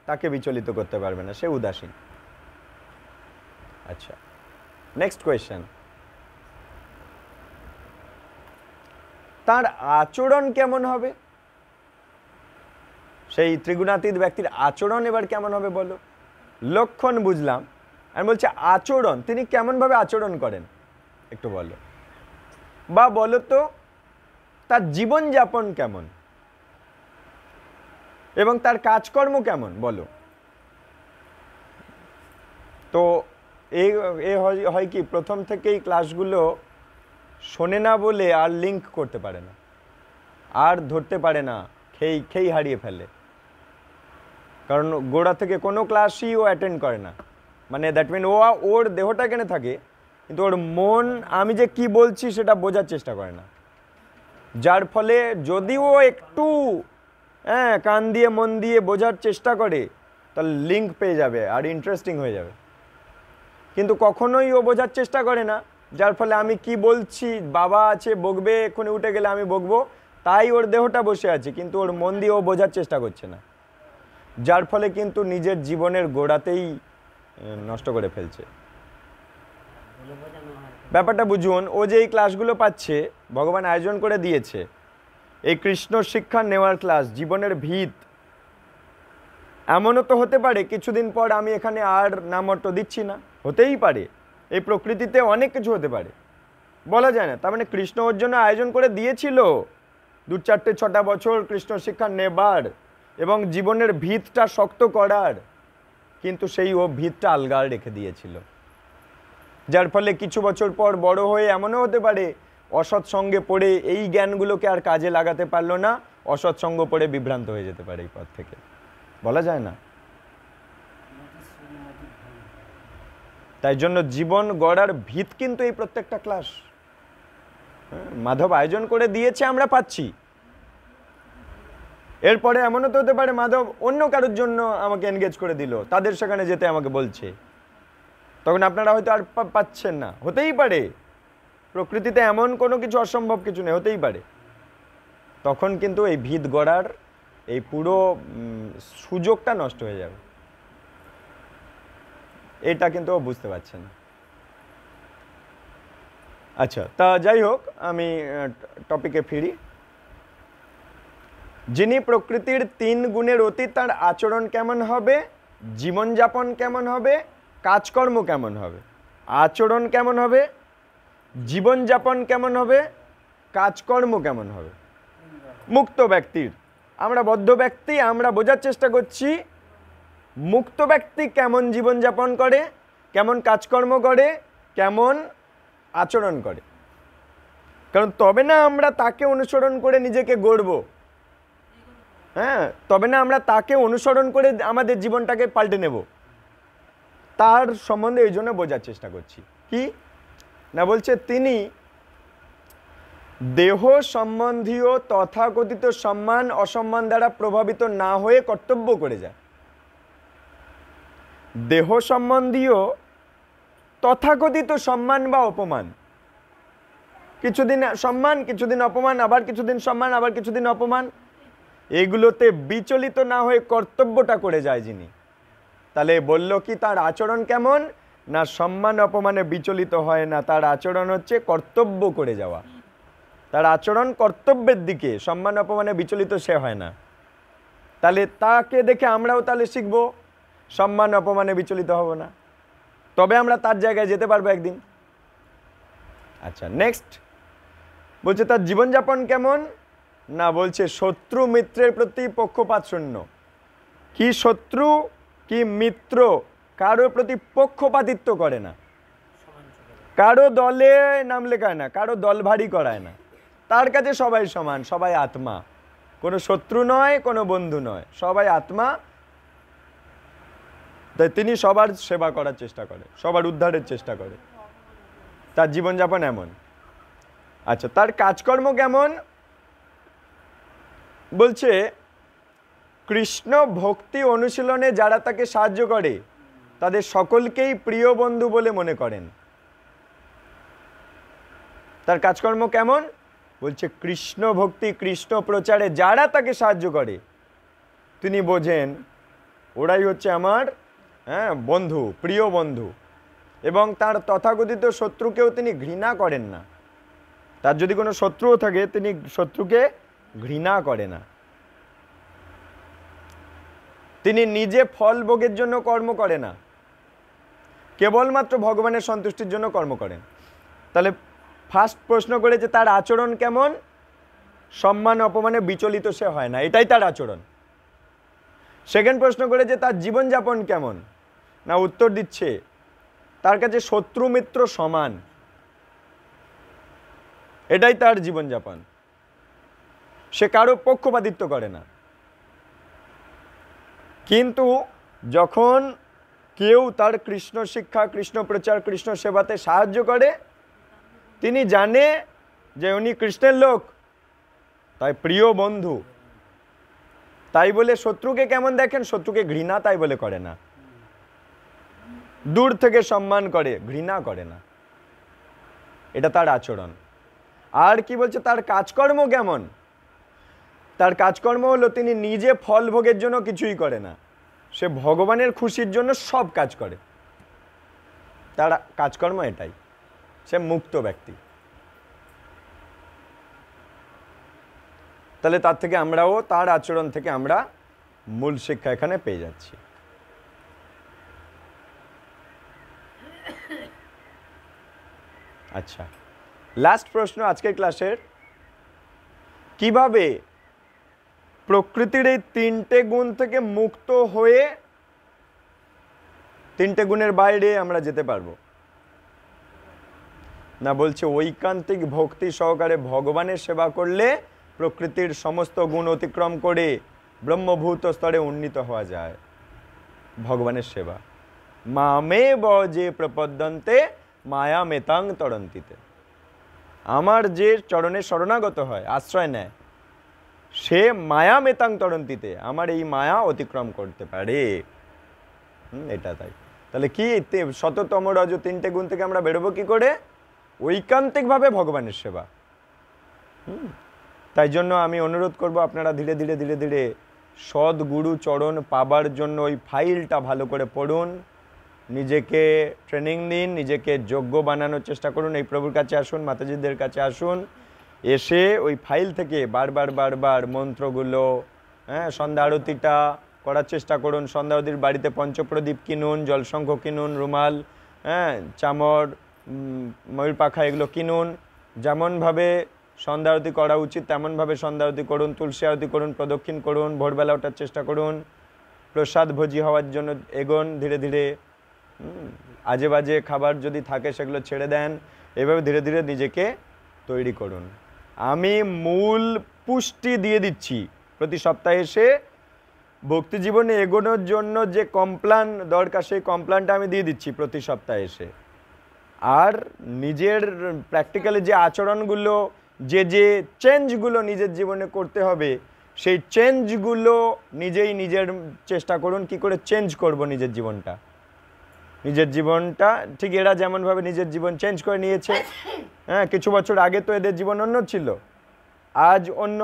তাকে বিচলিত করতে পারবে না, সে উদাসীন। আচ্ছা, নেক্সট কোয়েশ্চেন, তার আচরণ কেমন হবে? সেই ত্রিগুণাতীত ব্যক্তির আচরণ এবার কেমন হবে বলো? লক্ষণ বুঝলাম, আমি বলছি আচরণ, তিনি কেমন ভাবে আচরণ করেন একটু বলো, বা বলো তো তার জীবনযাপন কেমন এবং তার কাজকর্ম কেমন বলো। তো হয় কি, প্রথম থেকেই ক্লাসগুলো শোনে না বলে আর লিঙ্ক করতে পারে না, আর ধরতে পারে না, খেই হারিয়ে ফেলে, কারণ গোড়া থেকে কোনো ক্লাসই ও অ্যাটেন্ড করে না। মানে দ্যাট মিন ওর দেহটা এখানে থাকে, কিন্তু ওর মন আমি যে কি বলছি সেটা বোঝার চেষ্টা করে না, যার ফলে যদি ও একটু কান দিয়ে মন দিয়ে বোঝার চেষ্টা করে তাহলে লিঙ্ক পেয়ে যাবে আর ইন্টারেস্টিং হয়ে যাবে, কিন্তু কখনোই ও বোঝার চেষ্টা করে না, যার ফলে আমি কি বলছি, বাবা আছে বকবে, এক্ষুনি উঠে গেলে আমি বকবো, তাই ওর দেহটা বসে আছে, কিন্তু ওর মন দিয়ে ও বোঝার চেষ্টা করছে না, যার ফলে কিন্তু নিজের জীবনের গোড়াতেই নষ্ট করে ফেলছে। ব্যাপারটা বুঝুন, ও যে এই ক্লাসগুলো পাচ্ছে ভগবান আয়োজন করে দিয়েছে, এই কৃষ্ণ শিক্ষা নেওয়ার ক্লাস, জীবনের ভিত, এমনও তো হতে পারে কিছুদিন পর আমি এখানে আর নামট্য দিচ্ছি না, হতেই পারে, এই প্রকৃতিতে অনেক কিছু হতে পারে, বলা যায় না। তার মানে কৃষ্ণ ওর জন্য আয়োজন করে দিয়েছিল 2-4-6 বছর কৃষ্ণ শিক্ষা নেবার এবং জীবনের ভিতটা শক্ত করার, কিন্তু সেই ও ভিতটা আলগা রেখে দিয়েছিল, যার ফলে কিছু বছর পর বড় হয়ে এমনও হতে পারে অসৎ সঙ্গে পড়ে এই জ্ঞানগুলোকে আর কাজে লাগাতে পারলো না, অসৎ সঙ্গ পড়ে বিভ্রান্ত হয়ে যেতে পারে এই পথ থেকে, বলা যায় না। তাই জন্য জীবন গড়ার ভিত কিন্তু এই প্রত্যেকটা ক্লাস মাধব আয়োজন করে দিয়েছে, আমরা পাচ্ছি। এরপরে এমনও তো হতে পারে মাধব অন্য কারোর জন্য আমাকে এনগেজ করে দিল, তাদের সেখানে যেতে আমাকে বলছে, তখন আপনারা হয়তো আর পাচ্ছেন না, হতেই পারে, প্রকৃতিতে এমন কোনো কিছু অসম্ভব কিছু নেই, হতেই পারে। তখন কিন্তু এই ভিত গড়ার এই পুরো সুযোগটা নষ্ট হয়ে যাবে, এটা কিন্তু ও বুঝতে পারছে না। আচ্ছা, তা যাই হোক, আমি টপিকে ফিরি। যিনি প্রকৃতির 3 গুণের অতীত, তার আচরণ কেমন হবে, জীবনযাপন কেমন হবে, কাজকর্ম কেমন হবে। আচরণ কেমন হবে, জীবনযাপন কেমন হবে, কাজকর্ম কেমন হবে। মুক্ত ব্যক্তির, আমরা বদ্ধ ব্যক্তি, আমরা বোঝার চেষ্টা করছি মুক্ত ব্যক্তি কেমন জীবনযাপন করে, কেমন কাজকর্ম করে, কেমন আচরণ করে, কারণ তবে না আমরা তাকে অনুসরণ করে নিজেকে গড়ব, তবে না আমরা তাকে অনুসরণ করে আমাদের জীবনটাকে পাল্টে নেব। তার সম্বন্ধে এই জন্য বোঝার চেষ্টা করছি। কি না বলছে, তিনি দেহ সম্বন্ধীয় তথাকথিত সম্মান অসম্মান দ্বারা প্রভাবিত না হয়ে কর্তব্য করে যায়। দেহ সম্বন্ধীয় তথাকথিত সম্মান বা অপমান, কিছুদিন সম্মান, কিছুদিন অপমান, আবার কিছুদিন সম্মান, আবার কিছুদিন অপমান, এগুলোতে বিচলিত না হয়ে কর্তব্যটা করে যায় যিনি। তাহলে বলল কি তার আচরণ কেমন না, সম্মান অপমানে বিচলিত হয় না, তার আচরণ হচ্ছে কর্তব্য করে যাওয়া, তার আচরণ কর্তব্যের দিকে, সম্মান অপমানে বিচলিত সে হয় না। তাহলে তাকে দেখে আমরাও তাহলে শিখবো, সম্মান অপমানে বিচলিত হব না, তবে আমরা তার জায়গায় যেতে পারবো একদিন। আচ্ছা, নেক্সট বলছে তার জীবনযাপন কেমন না, বলছে শত্রু মিত্রের প্রতি পক্ষপাত শূন্য। কি শত্রু কি মিত্র কারোর প্রতি পক্ষপাতিত্ব করে না, কারো দলে নাম লেখায় না, কারো দল ভারী করায় না, তার কাছে সবাই সমান, সবাই আত্মা, কোনো শত্রু নয়, কোনো বন্ধু নয়, সবাই আত্মা। তাই তিনি সবার সেবা করার চেষ্টা করে, সবার উদ্ধারের চেষ্টা করে, তার জীবনযাপন এমন। আচ্ছা, তার কাজকর্ম কেমন বলছে, কৃষ্ণ ভক্তি অনুশীলনে যারা তাকে সাহায্য করে তাদের সকলকেই প্রিয় বন্ধু বলে মনে করেন। তার কাজকর্ম কেমন? বলছে কৃষ্ণ ভক্তি, কৃষ্ণ প্রচারে যারা তাকে সাহায্য করে তিনি বোঝেন ওরাই হচ্ছে আমার বন্ধু, প্রিয় বন্ধু। এবং তার তথাকথিত শত্রুকেও তিনি ঘৃণা করেন না। তার যদি কোনো শত্রুও থাকে তিনি শত্রুকে ঘৃণা করে না। তিনি নিজে ফল ভোগের জন্য কর্ম করে না, কেবলমাত্র ভগবানের সন্তুষ্টির জন্য কর্ম করেন। তাহলে ফার্স্ট প্রশ্ন করেছে তার আচরণ কেমন? সম্মান অপমানে বিচলিত সে হয় না, এটাই তার আচরণ। সেকেন্ড প্রশ্ন করেছে তার জীবনযাপন কেমন? না, উত্তর দিচ্ছে তার কাছে শত্রু মিত্র সমান, এটাই তার জীবনযাপন। সে কারো পক্ষপাতিত্ব করে না। কিন্তু যখন কেউ তার কৃষ্ণ শিক্ষা, কৃষ্ণ প্রচার, কৃষ্ণ সেবাতে সাহায্য করে তিনি জানে যে উনি কৃষ্ণের লোক, তাই প্রিয় বন্ধু। তাই বলে শত্রুকে কেমন দেখেন? শত্রুকে ঘৃণা তাই বলে করে না, দূর থেকে সম্মান করে, ঘৃণা করে না। এটা তার আচরণ। আর কি বলছে তার কাজকর্ম কেমন? তার কাজকর্ম হলো তিনি নিজে ফল ভোগের জন্য কিছুই করে না, সে ভগবানের খুশির জন্য সব কাজ করে। তার কাজকর্ম এটাই, সে মুক্ত ব্যক্তি। তাহলে তার থেকে আমরাও, তার আচরণ থেকে আমরা মূল শিক্ষা এখানে পেয়ে যাচ্ছি। আচ্ছা, লাস্ট প্রশ্ন আজকের ক্লাসের, কিভাবে প্রকৃতির এই তিনটে গুণ থেকে মুক্ত হয়ে তিনটে গুণের বাইরে আমরা যেতে পারবো? না, বলছে ঐকান্তিক ভক্তি সহকারে ভগবানের সেবা করলে প্রকৃতির সমস্ত গুণ অতিক্রম করে ব্রহ্মভূত স্তরে উন্নীত হওয়া যায়। ভগবানের সেবা, মামে বজে প্রপদ্যন্তে মায়া মেতাং তরন্তিতে, আমার যে চরণে শরণাগত হয়, আশ্রয় নেয়, সে মায়া মেতাং তরন্তিতে, আমার এই মায়া অতিক্রম করতে পারে। এটা তাই। তাহলে কি শততম রজ তিনটে গুণ থেকে আমরা বেরোবো কি করে? ঐকান্তিকভাবে ভগবানের সেবা। তাই জন্য আমি অনুরোধ করব আপনারা ধীরে ধীরে ধীরে ধীরে সদ্গুরু চরণ পাবার জন্য ওই ফাইলটা ভালো করে পড়ুন, নিজেকে ট্রেনিং দিন, নিজেকে যোগ্য বানানোর চেষ্টা করুন। এই প্রভুর কাছে আসুন, মাতাজিদের কাছে আসুন, এসে ওই ফাইল থেকে বারবার বারবার মন্ত্রগুলো, সন্ধ্যা আরতিটা করার চেষ্টা করুন। সন্ধ্যা আরতির বাড়িতে পঞ্চপ্রদীপ কিনুন, জলশঙ্খ কিনুন, রুমাল, চামর, ময়ূর পাখা এগুলো কিনুন। যেমনভাবে সন্ধ্যা আরতি করা উচিত তেমনভাবে সন্ধ্যা আরতি করুন, তুলসী আরতি করুন, প্রদক্ষিণ করুন, ভোরবেলা ওঠার চেষ্টা করুন, প্রসাদ ভোজি হওয়ার জন্য এগোন ধীরে ধীরে। আজে বাজে খাবার যদি থাকে সেগুলো ছেড়ে দেন। এভাবে ধীরে ধীরে নিজেকে তৈরি করুন। আমি মূল পুষ্টি দিয়ে দিচ্ছি প্রতি সপ্তাহে এসে। ভক্তি জীবনে এগোনোর জন্য যে কমপ্ল্যান দরকার সেই কমপ্ল্যানটা আমি দিয়ে দিচ্ছি প্রতি সপ্তাহে এসে। আর নিজের প্র্যাকটিক্যালি যে আচরণগুলো, যে যে চেঞ্জগুলো নিজের জীবনে করতে হবে সেই চেঞ্জগুলো নিজেই নিজের চেষ্টা করুন কি করে চেঞ্জ করব নিজের জীবনটা। নিজের জীবনটা ঠিক এরা যেমনভাবে নিজের জীবন চেঞ্জ করে নিয়েছে, কিছু বছর আগে তো এদের জীবন অন্য ছিল, আজ অন্য।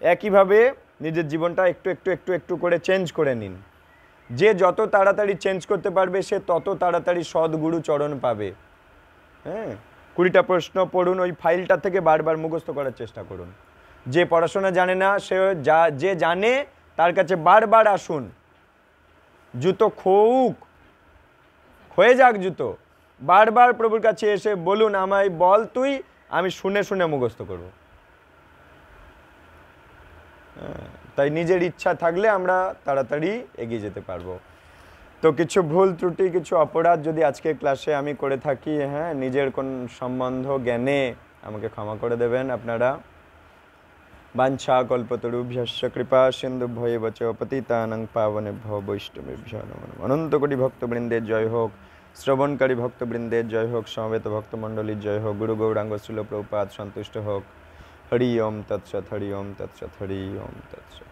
একইভাবে নিজের জীবনটা একটু একটু একটু একটু করে চেঞ্জ করে নিন। যে যত তাড়াতাড়ি চেঞ্জ করতে পারবে সে তত তাড়াতাড়ি সদ্গুরু চরণ পাবে। 20টা প্রশ্ন পড়ুন, ওই ফাইলটা থেকে বারবার মুখস্থ করার চেষ্টা করুন। যে পড়াশোনা জানে না সে যে জানে তার কাছে বারবার আসুন। জুতো ক্ষয়ে যাক জুতো, বারবার প্রভুর কাছে এসে বলুন আমায় বল তুই, আমি শুনে শুনে মুখস্থ করব। তাই নিজের ইচ্ছা থাকলে আমরা তাড়াতাড়ি এগিয়ে যেতে পারবো। তো কিছু ভুল ত্রুটি, কিছু অপরাধ যদি আজকের ক্লাসে আমি করে থাকি, নিজের কোন সম্বন্ধ জ্ঞানে আমাকে ক্ষমা করে দেবেন আপনারা। বাঞ্ছা কল্পতরুভ্যশ্চ কৃপা সিন্ধুভ্যেব চ পতিতানাং পাবনেভ্যো বৈষ্ণবেভ্যো নমো নমঃ। অনন্ত কোটি ভক্তবৃন্দের জয় হোক, শ্রবণকারী ভক্তবৃন্দের জয় হোক, সমবেত ভক্তমণ্ডলীর জয় হোক, গুরু গৌরাঙ্গ শ্রীল প্রভুপাদ সন্তুষ্ট হোক। হরি ওম তৎসৎ, হরি ওম তৎসৎ, হরি ওম তৎসৎ।